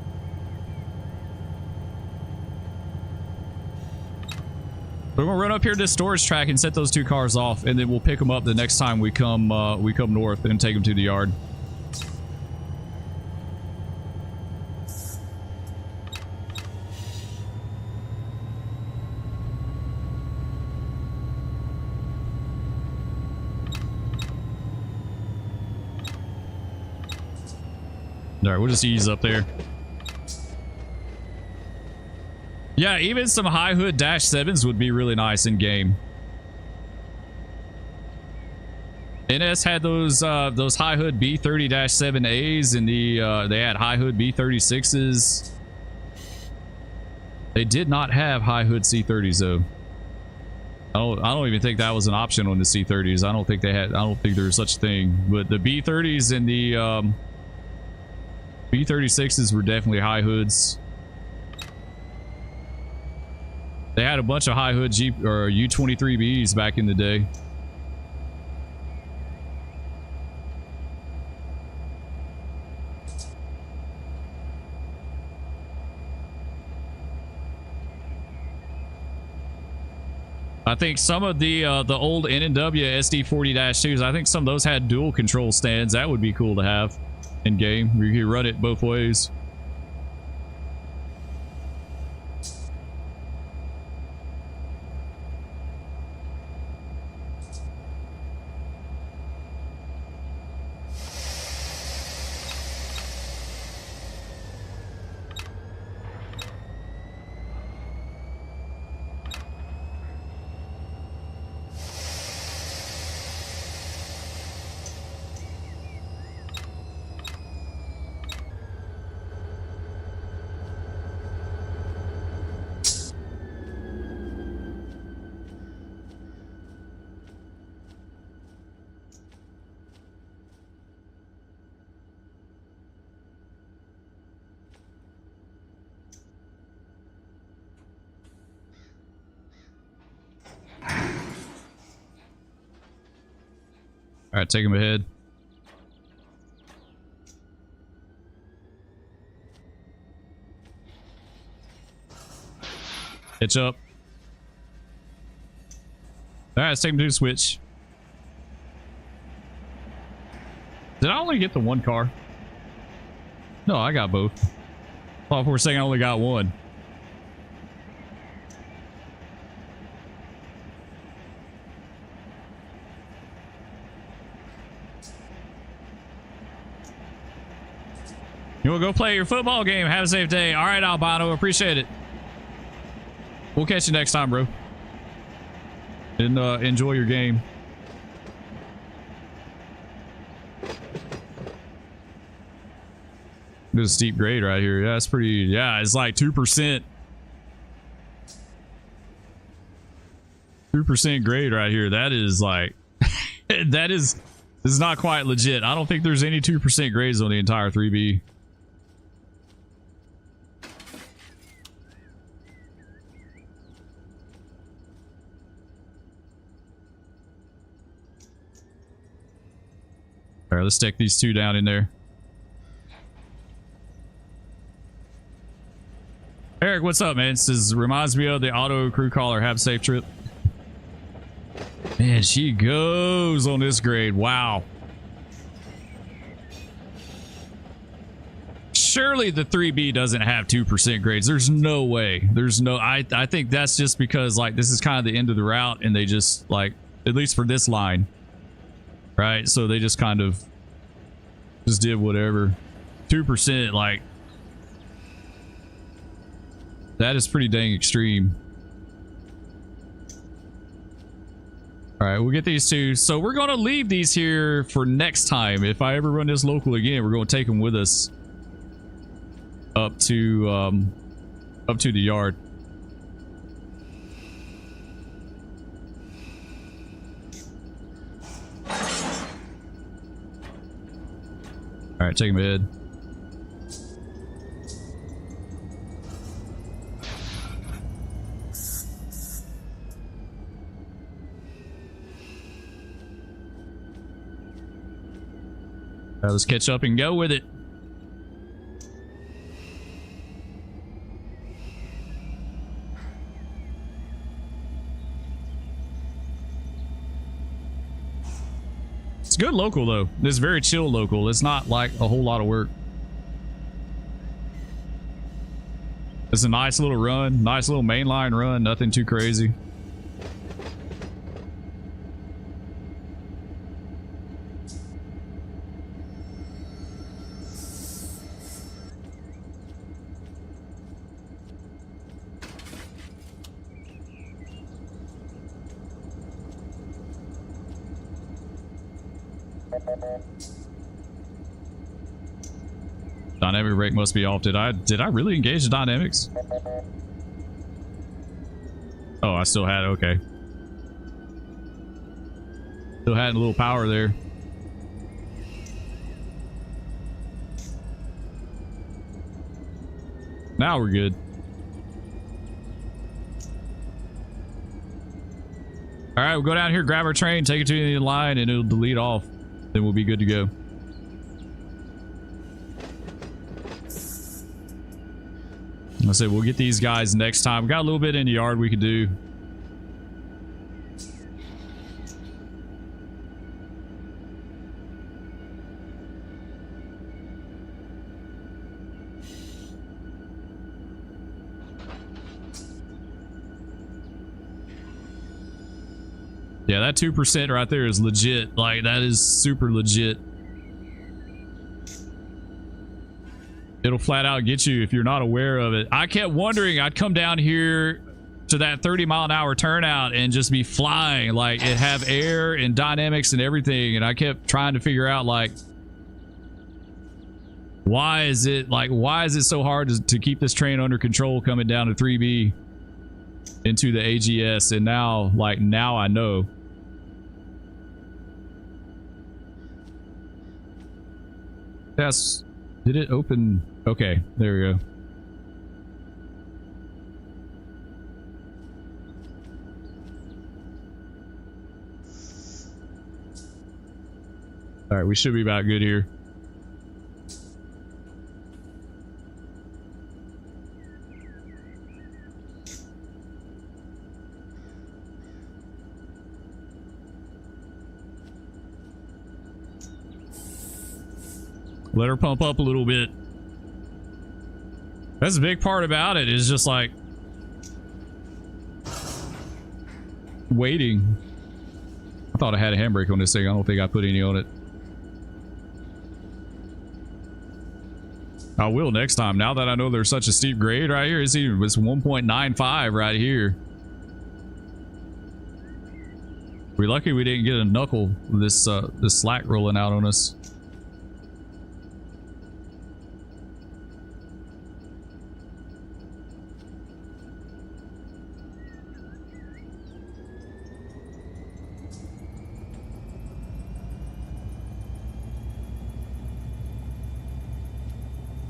We're gonna run up here to this storage track and set those two cars off, and then we'll pick them up the next time we come north and take them to the yard. All right, we'll just ease up there. Yeah, even some high hood dash 7s would be really nice in game. NS had those high hood B30-7As and they had high hood B36s. They did not have high hood C30s though. I don't even think that was an option on the C30s. I don't think they had. I don't think there was such a thing. But the B30s and the B36s were definitely high hoods. They had a bunch of high hood Jeep or U23Bs back in the day. I think some of the old N&W SD40-2s, I think some of those had dual control stands. That would be cool to have in game. You could run it both ways. All right, take him ahead. Hitch up. All right, let's take him to the switch. Did I only get the one car? No, I got both. Thought for a second I only got one. You want to go play your football game? Have a safe day. All right, Albano. Appreciate it. We'll catch you next time, bro. And enjoy your game. There's a steep grade right here. Yeah, it's pretty. Yeah, it's like 2%. 2% grade right here. That is like, that is not quite legit. I don't think there's any 2% grades on the entire 3B. All right, let's stick these two down in there. Eric, what's up, man? This reminds me of the auto crew caller. Have a safe trip. Man, she goes on this grade. Wow. Surely the 3B doesn't have 2% grades. There's no way. There's no... I think that's just because, like, this is kind of the end of the route, and they just, like, at least for this line, right? So they just kind of just did whatever. 2%, like... That is pretty dang extreme. All right, we'll get these two. So we're going to leave these here for next time. If I ever run this local again, we're going to take them with us up to the yard. All right, take them ahead. All right, let's catch up and go with it. It's good local though. It's very chill local. It's not like a whole lot of work. It's a nice little run, nice little mainline run, nothing too crazy. Dynamic brake must be off. Did I really engage the dynamics? Oh, I still had it. Okay. Still had a little power there. Now we're good. All right, we'll go down here, grab our train, take it to the line, and it'll delete off. Then we'll be good to go. I said we'll get these guys next time. We got a little bit in the yard we could do. Yeah, that 2% right there is legit. Like, that is super legit. It'll flat out get you if you're not aware of it. I kept wondering, I'd come down here to that 30-mile-an-hour turnout and just be flying. Like, it have air and dynamics and everything. And I kept trying to figure out, like, why is it so hard to keep this train under control coming down to 3B into the AGS? And now, like, now I know. That's... Did it open? Okay, there we go. All right, we should be about good here. Let her pump up a little bit. That's a big part about it, is just like waiting. I thought I had a handbrake on this thing. I don't think I put any on it. I will next time. Now that I know there's such a steep grade right here, it's 1.95 right here. We're lucky we didn't get a knuckle this slack rolling out on us.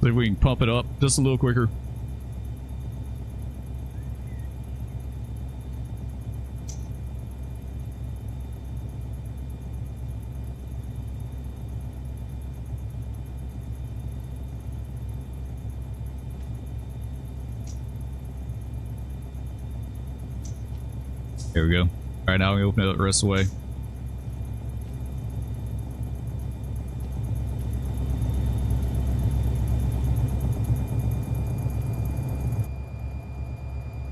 See if we can pump it up just a little quicker. There we go. All right, now we open it up the rest of the way.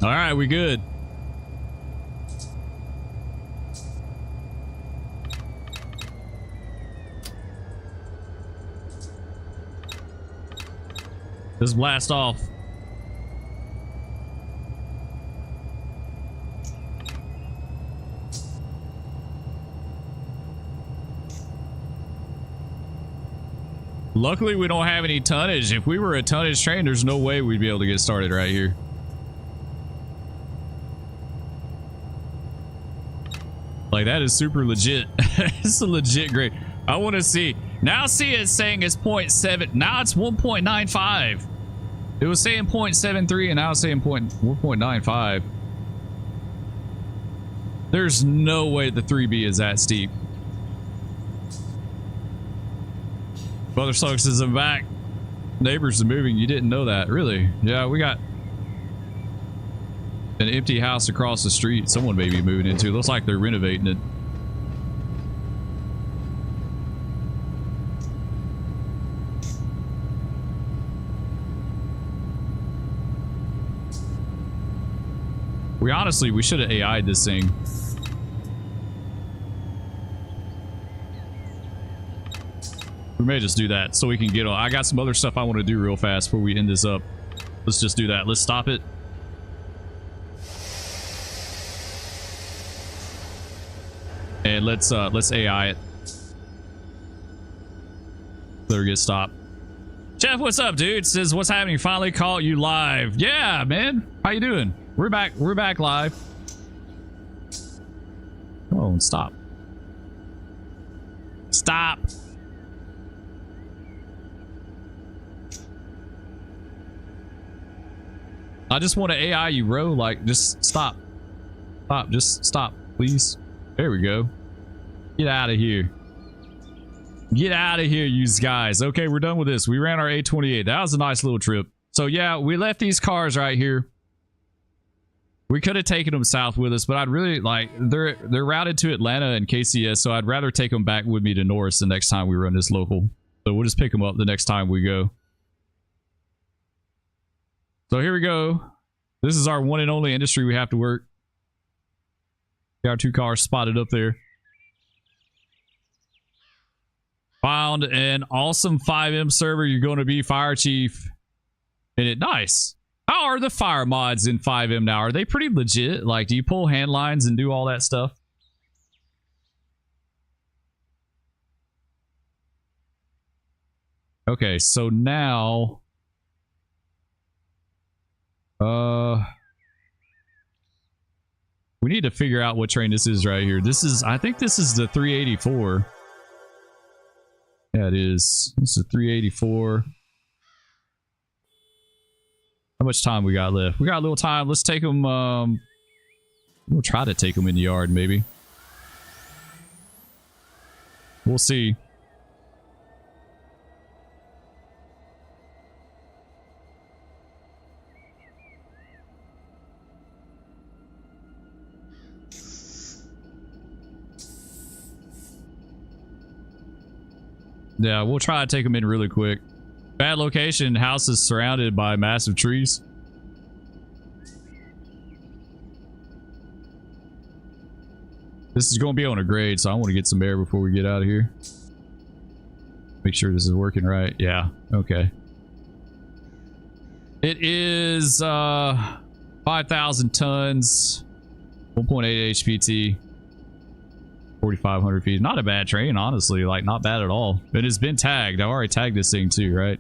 All right, we good. Just blast off. Luckily, we don't have any tonnage. If we were a tonnage train, there's no way we'd be able to get started right here. Like, that is super legit. It's a legit grade. I want to see. Now see it's saying it's 0.7. Now it's 1.95. It was saying 0.73 and now it's saying 1.95. There's no way the 3B is that steep. Brother Sucks is in back. Neighbors are moving. You didn't know that, really? Yeah, we got an empty house across the street. Someone may be moving into. Looks like they're renovating it. We should have AI'd this thing. We may just do that so we can get on. I got some other stuff I want to do real fast before we end this up. Let's just do that. Let's stop it. And let's AI it. Let her get stopped. Jeff, what's up, dude? Says, what's happening? Finally caught you live. Yeah, man. How you doing? We're back. We're back live. Oh, stop. Stop. I just want to AI you, bro. Like, just stop. Stop. Just stop, please. There we go. Get out of here. Get out of here, you guys. Okay, we're done with this. We ran our A28. That was a nice little trip. So, yeah, we left these cars right here. We could have taken them south with us, but I'd really like... They're routed to Atlanta and KCS, so I'd rather take them back with me to Norris the next time we run this local. So we'll just pick them up the next time we go. So here we go. This is our one and only industry we have to work. Got our 2 cars spotted up there. Found an awesome 5M server. You're going to be fire chief in it. Nice. How are the fire mods in 5M now? Are they pretty legit? Like, do you pull hand lines and do all that stuff? Okay, so now... we need to figure out what train this is right here. This is... I think this is the 384. Yeah, it is. This is 384. How much time we got left? We got a little time. Let's take them. We'll try to take them in the yard, maybe. We'll see. Yeah, we'll try to take them in really quick. Bad location. House is surrounded by massive trees. This is going to be on a grade, so I want to get some air before we get out of here. Make sure this is working right. Yeah, okay. It is 5,000 tons, 1.8 HPT, 4,500 feet. Not a bad train, honestly. Like, not bad at all. It has been tagged. I've already tagged this thing too, right?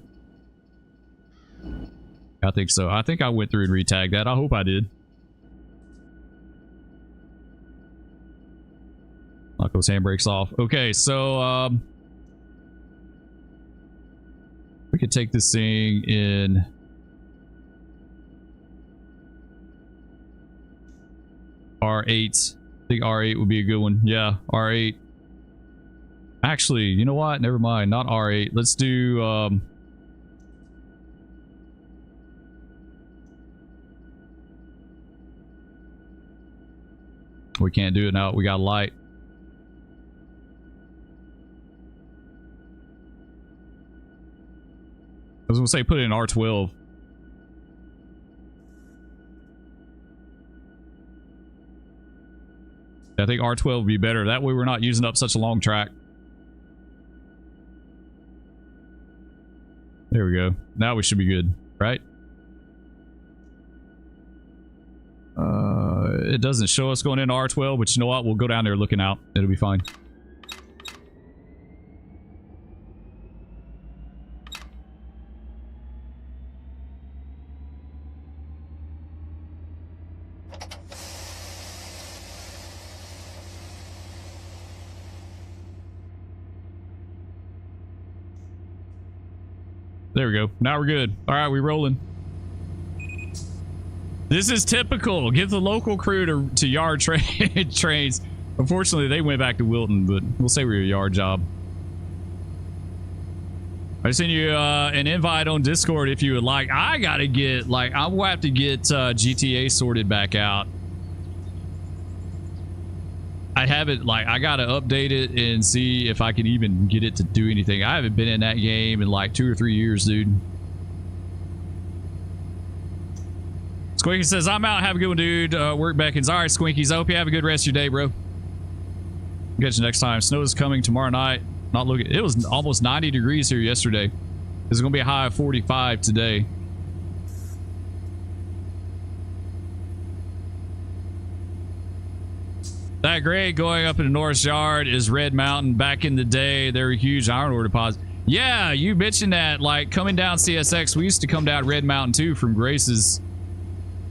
I think so. I think I went through and re-tagged that. I hope I did. Knock those handbrakes off. Okay, so we could take this thing in R8. I think R8 would be a good one. Yeah, R8. Actually, you know what? Never mind. Not R8. Let's do we can't do it now. We got light. I was gonna say put it in R12. I think R12 would be better. That way we're not using up such a long track. There we go. Now we should be good, right? It doesn't show us going into R12, but you know what? We'll go down there looking out. It'll be fine. There we go. Now we're good. All right, we rolling. This is typical. Give the local crew to yard trains. Unfortunately, they went back to Wilton, but we'll say we're a yard job. I sent you an invite on Discord if you would like. I gotta get, like, I will have to get GTA sorted back out. I haven't, like, I gotta update it and see if I can even get it to do anything. I haven't been in that game in like 2 or 3 years, dude. Squinky says, I'm out. Have a good one, dude. Work beckons. All right, Squinkies. I hope you have a good rest of your day, bro. Catch you next time. Snow is coming tomorrow night. Not looking. It was almost 90 degrees here yesterday. It's gonna be a high of 45 today. That grade going up in the North Yard is Red Mountain. Back in the day, they were huge iron ore deposits. Yeah, you mentioned that, like, coming down CSX, we used to come down Red Mountain too from Grace's.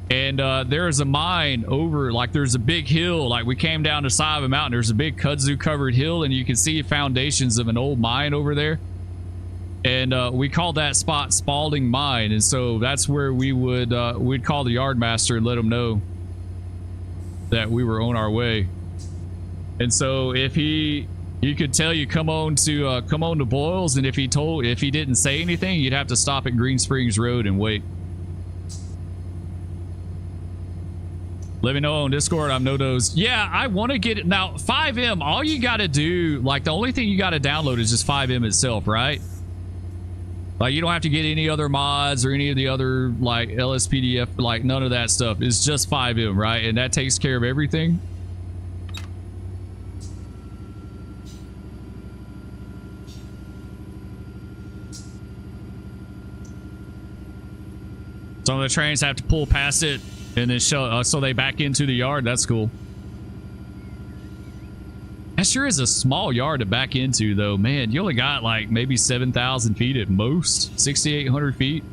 And there's a mine over, like, there's a big hill. Like, we came down the side of a mountain. There's a big kudzu covered hill, and you can see foundations of an old mine over there. And we called that spot Spalding Mine. And so that's where we would, we'd call the yard master and let him know that we were on our way. And so if he could tell you come on to Boyles, and if he didn't say anything, you'd have to stop at Green Springs Road and wait. Let me know on Discord. I'm Nodos. Yeah, I want to get it now. 5M, all you got to do, like, the only thing you got to download is just 5M itself, right? Like, you don't have to get any other mods or any of the other, like, LSPDF, like, none of that stuff. It's just 5M, right? And that takes care of everything. Some of the trains have to pull past it and then show, so they back into the yard. That's cool. That sure is a small yard to back into, though. Man, you only got like maybe 7,000 feet at most. 6,800 feet.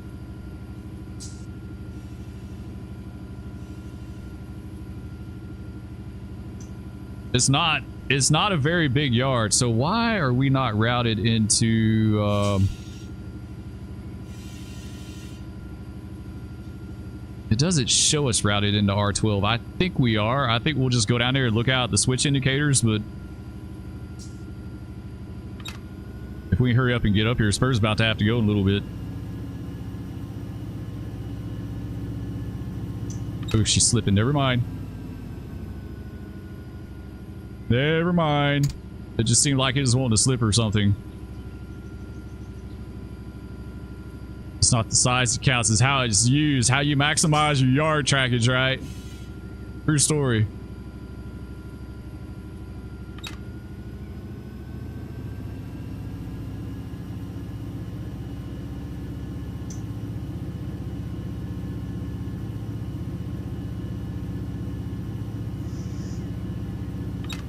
It's not a very big yard. So why are we not routed into... It doesn't show us routed into R12. I think we are. I think we'll just go down there and look out the switch indicators, but if we hurry up and get up here, Spur's about to have to go in a little bit. Oh, she's slipping. Never mind. Never mind. It just seemed like it was wanting to slip or something. It's not the size that counts, it's how it's used, how you maximize your yard trackage, right? True story.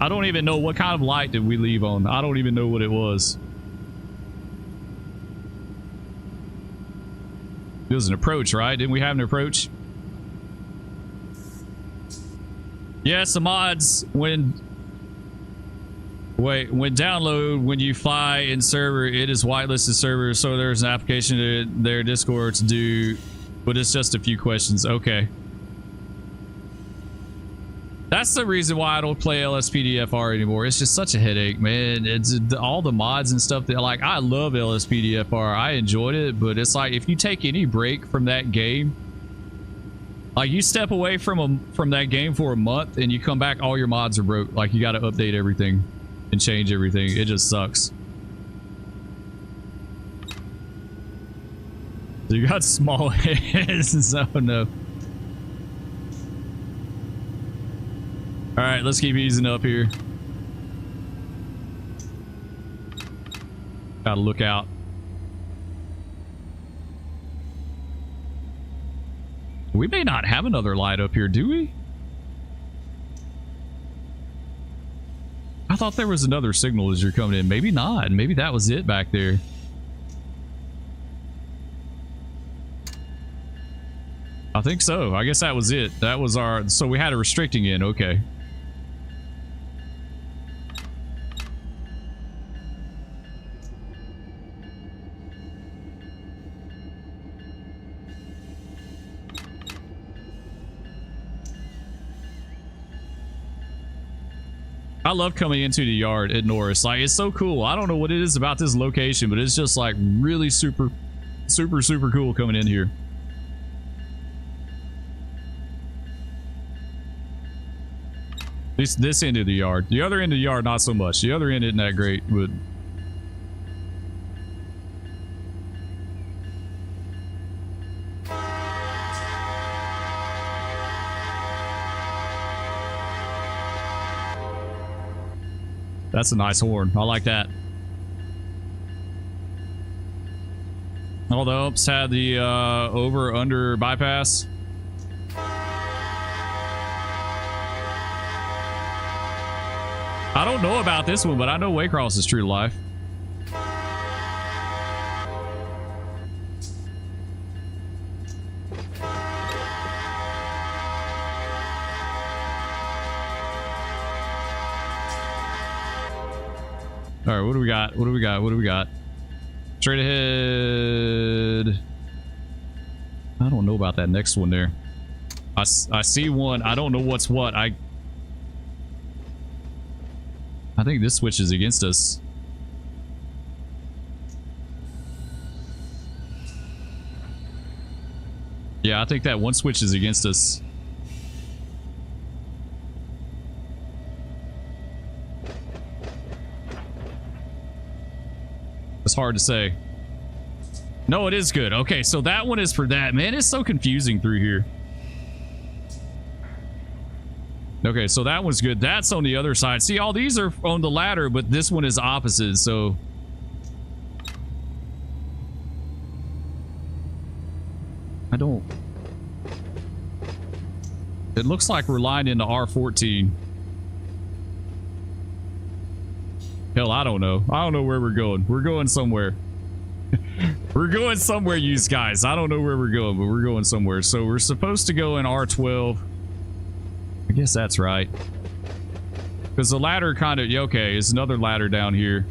I don't even know what kind of light did we leave on. I don't even know what it was. It was an approach, right? Didn't we have an approach? Yes, the mods when download, when you fly in server, it is whitelisted server, so there's an application to their Discord to do, but it's just a few questions. Okay. That's the reason why I don't play LSPDFR anymore. It's just such a headache, man. It's all the mods and stuff that, like, I love LSPDFR. I enjoyed it, but it's like if you take any break from that game, like you step away from that game for a month and you come back, all your mods are broke. Like you got to update everything and change everything. It just sucks. So you got small hands. Oh no. All right, let's keep easing up here. Gotta look out. We may not have another light up here, do we? I thought there was another signal as you're coming in. Maybe not. Maybe that was it back there. I think so. I guess that was it. That was our... So we had a restricting in. Okay. I love coming into the yard at Norris. Like, it's so cool. I don't know what it is about this location, but it's just like really super cool coming in here. This end of the yard. The other end of the yard, not so much. The other end isn't that great, but... That's a nice horn. I like that. All the umps had the over-under bypass. I don't know about this one, but I know Waycross is true to life. All right, what do we got? What do we got? What do we got? Straight ahead. I don't know about that next one there. I see one. I don't know what's what. I think this switches against us. Yeah, I think that one switches against us. It's hard to say. No, it is good. Okay, so that one is for that. Man, it's so confusing through here. Okay, so that one's good. That's on the other side. See, all these are on the ladder, but this one is opposite, so... I don't... It looks like we're lined into R14. Hell, I don't know. I don't know where we're going. We're going somewhere. We're going somewhere, you guys. I don't know where we're going, but we're going somewhere. So we're supposed to go in R12. I guess that's right. Because the ladder kind of... Okay, there's another ladder down here.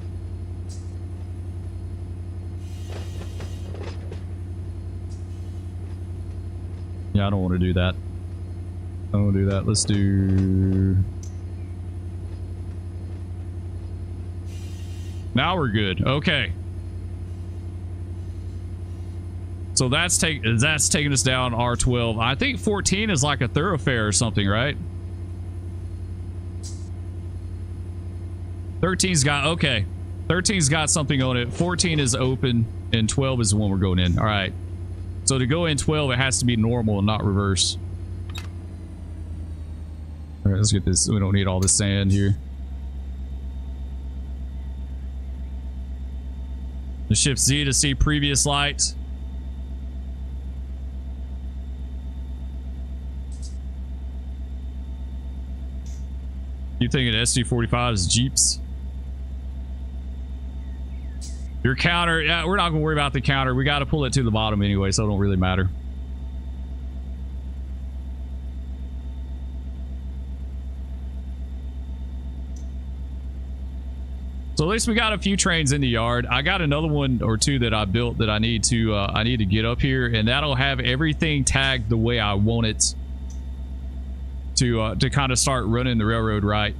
Yeah, I don't want to do that. I don't want to do that. Let's do... Now we're good. Okay. So that's taking us down R12. I think 14 is like a thoroughfare or something, right? 13's got... Okay. 13's got something on it. 14 is open, and 12 is the one we're going in. All right. So to go in 12, it has to be normal and not reverse. All right, let's get this. We don't need all this sand here. The shift Z to see previous light. You thinking SD45 is Jeeps? Your counter, yeah, we're not gonna worry about the counter. We got to pull it to the bottom anyway, so it don't really matter. So at least we got a few trains in the yard. I got another one or two that I built that I need to get up here, and that'll have everything tagged the way I want it to kind of start running the railroad right.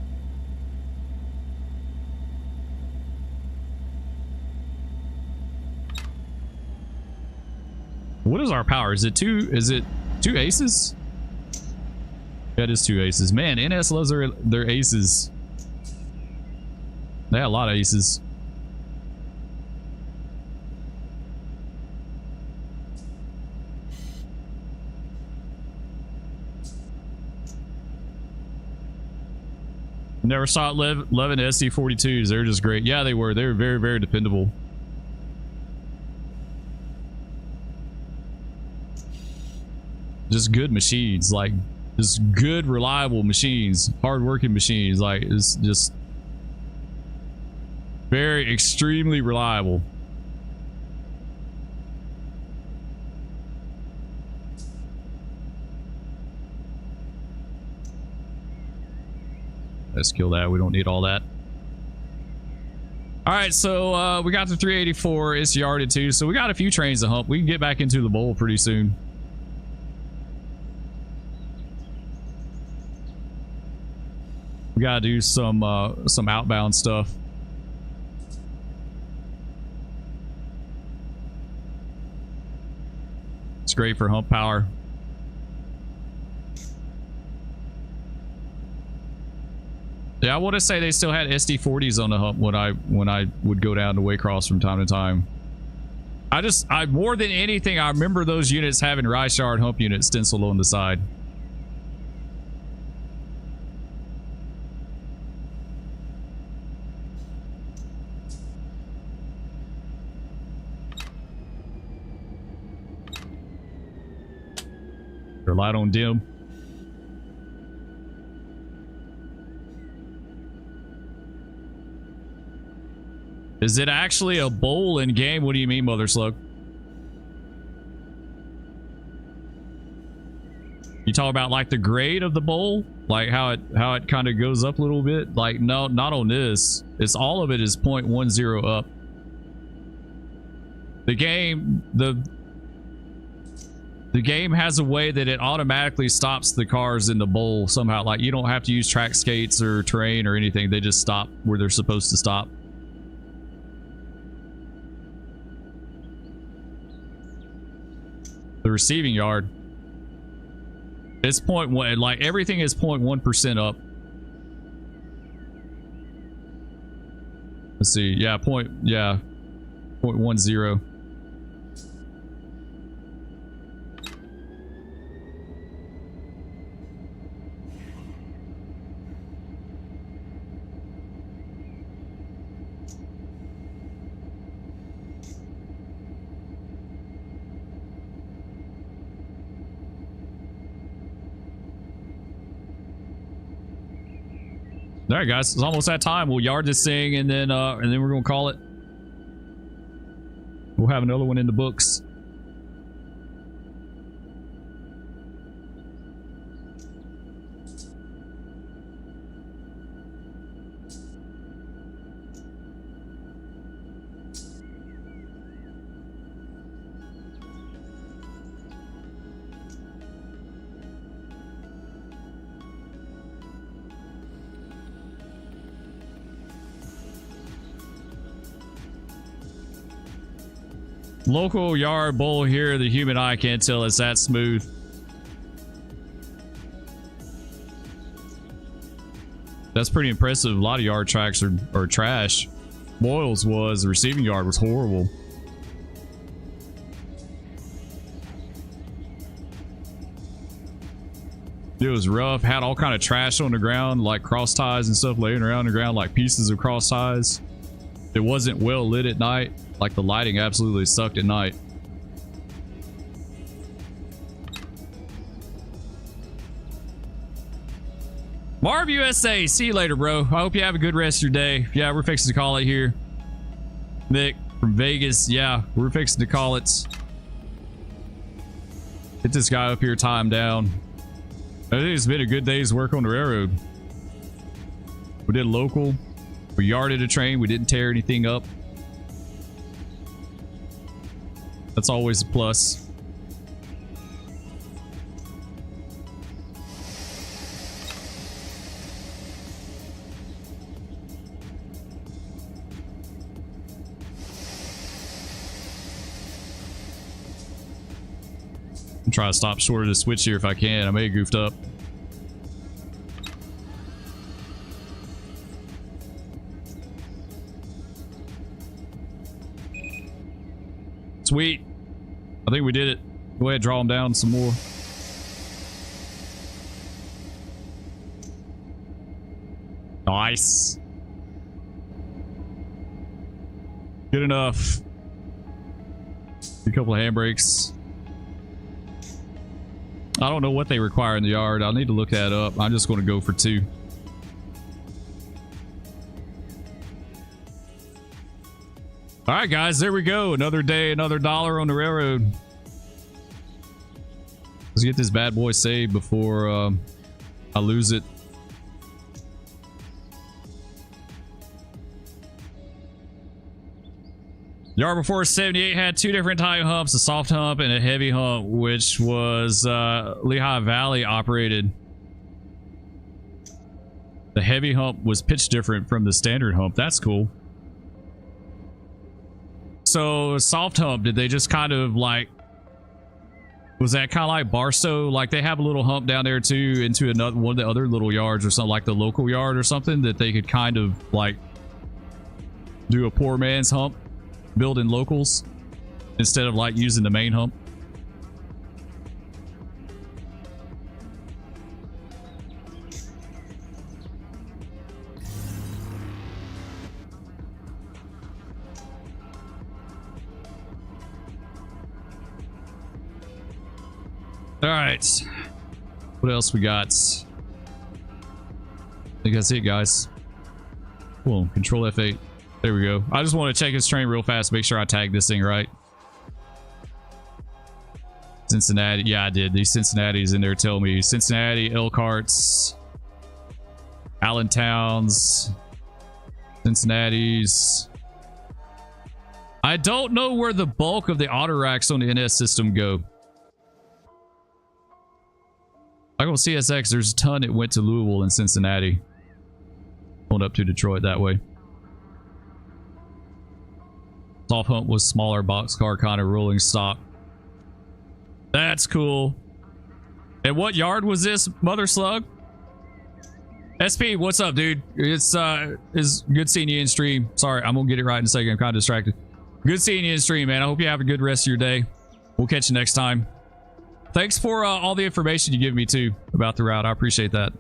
What is our power? Is it two aces? Yeah, it is 2 aces. Man, NS loves their aces. They had a lot of aces. Never saw it 11 SD42s. They're just great. Yeah, they were. They were very, very dependable. Just good machines, like just good, reliable machines, hard-working machines. Like it's just very extremely reliable. Let's kill that. We don't need all that. All right, so we got the 384. It's yarded too, so we got a few trains to hump. We can get back into the bowl pretty soon. We gotta do some outbound stuff. It's great for hump power. Yeah, I want to say they still had SD40s on the hump when I would go down to Waycross from time to time. I more than anything, I remember those units having rice yard hump units stenciled on the side. Your light on dim. Is it actually a bowl in game? What do you mean, Mother Slug? You talk about like the grade of the bowl, like how it kind of goes up a little bit. Like no, not on this. It's all of it is 0.10 up. The game has a way that it automatically stops the cars in the bowl somehow. Like you don't have to use track skates or terrain or anything. They just stop where they're supposed to stop. The receiving yard. It's 0.1, like everything is 0.1% up. Let's see. Yeah, 0.10. All right, guys, it's almost that time. We'll yard this thing, and then we're gonna call it. We'll have another one in the books. Local yard bowl here, the human eye can't tell it's that smooth. That's pretty impressive. A lot of yard tracks are trash. Boyle's was, the receiving yard was horrible. It was rough. Had all kind of trash on the ground, like cross ties and stuff laying around the ground, like pieces of cross ties. It wasn't well lit at night. Like the lighting absolutely sucked at night. Marv USA, see you later, bro. I hope you have a good rest of your day. Yeah, we're fixing to call it here. Nick from Vegas. Yeah, we're fixing to call it. Get this guy up here, tie him down. I think it's been a good day's work on the railroad. We did local. We yarded a train. We didn't tear anything up. That's always a plus. I'm trying to stop short of the switch here if I can. I may have goofed up. Sweet. I think we did it. Go ahead, draw them down some more. Nice. Good enough. A couple of handbrakes. I don't know what they require in the yard. I'll need to look that up. I'm just going to go for 2. All right, guys, there we go. Another day, another dollar on the railroad. Let's get this bad boy saved before I lose it. Yard before 78 had 2 different time humps, a soft hump and a heavy hump, which was Lehigh Valley operated. The heavy hump was pitch different from the standard hump. That's cool. So soft hump, did they just kind of like, was that kind of like Barstow? Like they have a little hump down there too into another one of the other little yards or something, like the local yard or something, that they could kind of like do a poor man's hump, building locals instead of like using the main hump. All right, what else we got? I think that's it, guys. Cool. Control F8. There we go. I just want to check this train real fast, make sure I tagged this thing right. Cincinnati. Yeah, I did. These Cincinnati's in there tell me. Cincinnati, Elkhart's, Allentowns, Cincinnati's. I don't know where the bulk of the auto racks on the NS system go. I go CSX, there's a ton that went to Louisville and Cincinnati. Going up to Detroit that way. Soft hump was smaller boxcar kind of rolling stock. That's cool. And what yard was this, Mother Slug? SP, what's up, dude? It's good seeing you in stream. Sorry, I'm gonna get it right in a second. I'm kind of distracted. Good seeing you in stream, man. I hope you have a good rest of your day. We'll catch you next time. Thanks for all the information you give me too about the route. I appreciate that.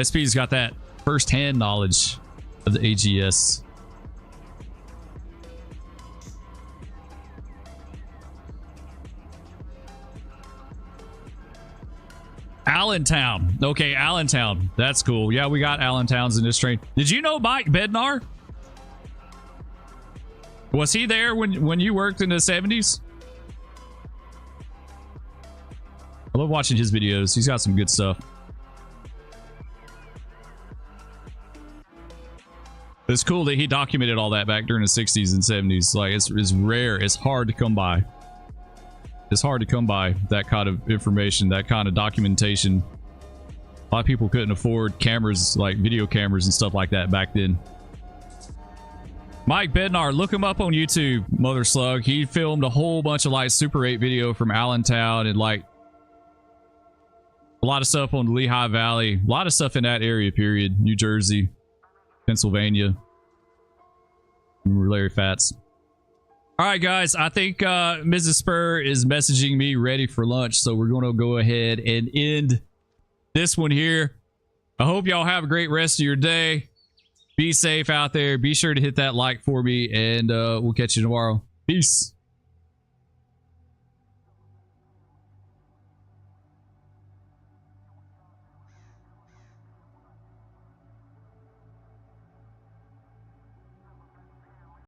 SP's got that first-hand knowledge of the AGS. Allentown. Okay, Allentown. That's cool. Yeah, we got Allentowns in this train. Did you know Mike Bednar? Was he there when you worked in the 70s? I love watching his videos. He's got some good stuff. It's cool that he documented all that back during the 60s and 70s. Like, it's rare. It's hard to come by. It's hard to come by that kind of information, that kind of documentation. A lot of people couldn't afford cameras, like video cameras and stuff like that back then. Mike Bednar, look him up on YouTube, Mother Slug. He filmed a whole bunch of like Super 8 video from Allentown and like a lot of stuff on the Lehigh Valley, a lot of stuff in that area, period. New Jersey, Pennsylvania. Remember Larry Fats. All right, guys, I think Mrs. Spur is messaging me ready for lunch, so we're going to go ahead and end this one here. I hope y'all have a great rest of your day. Be safe out there. Be sure to hit that like for me, and we'll catch you tomorrow. Peace.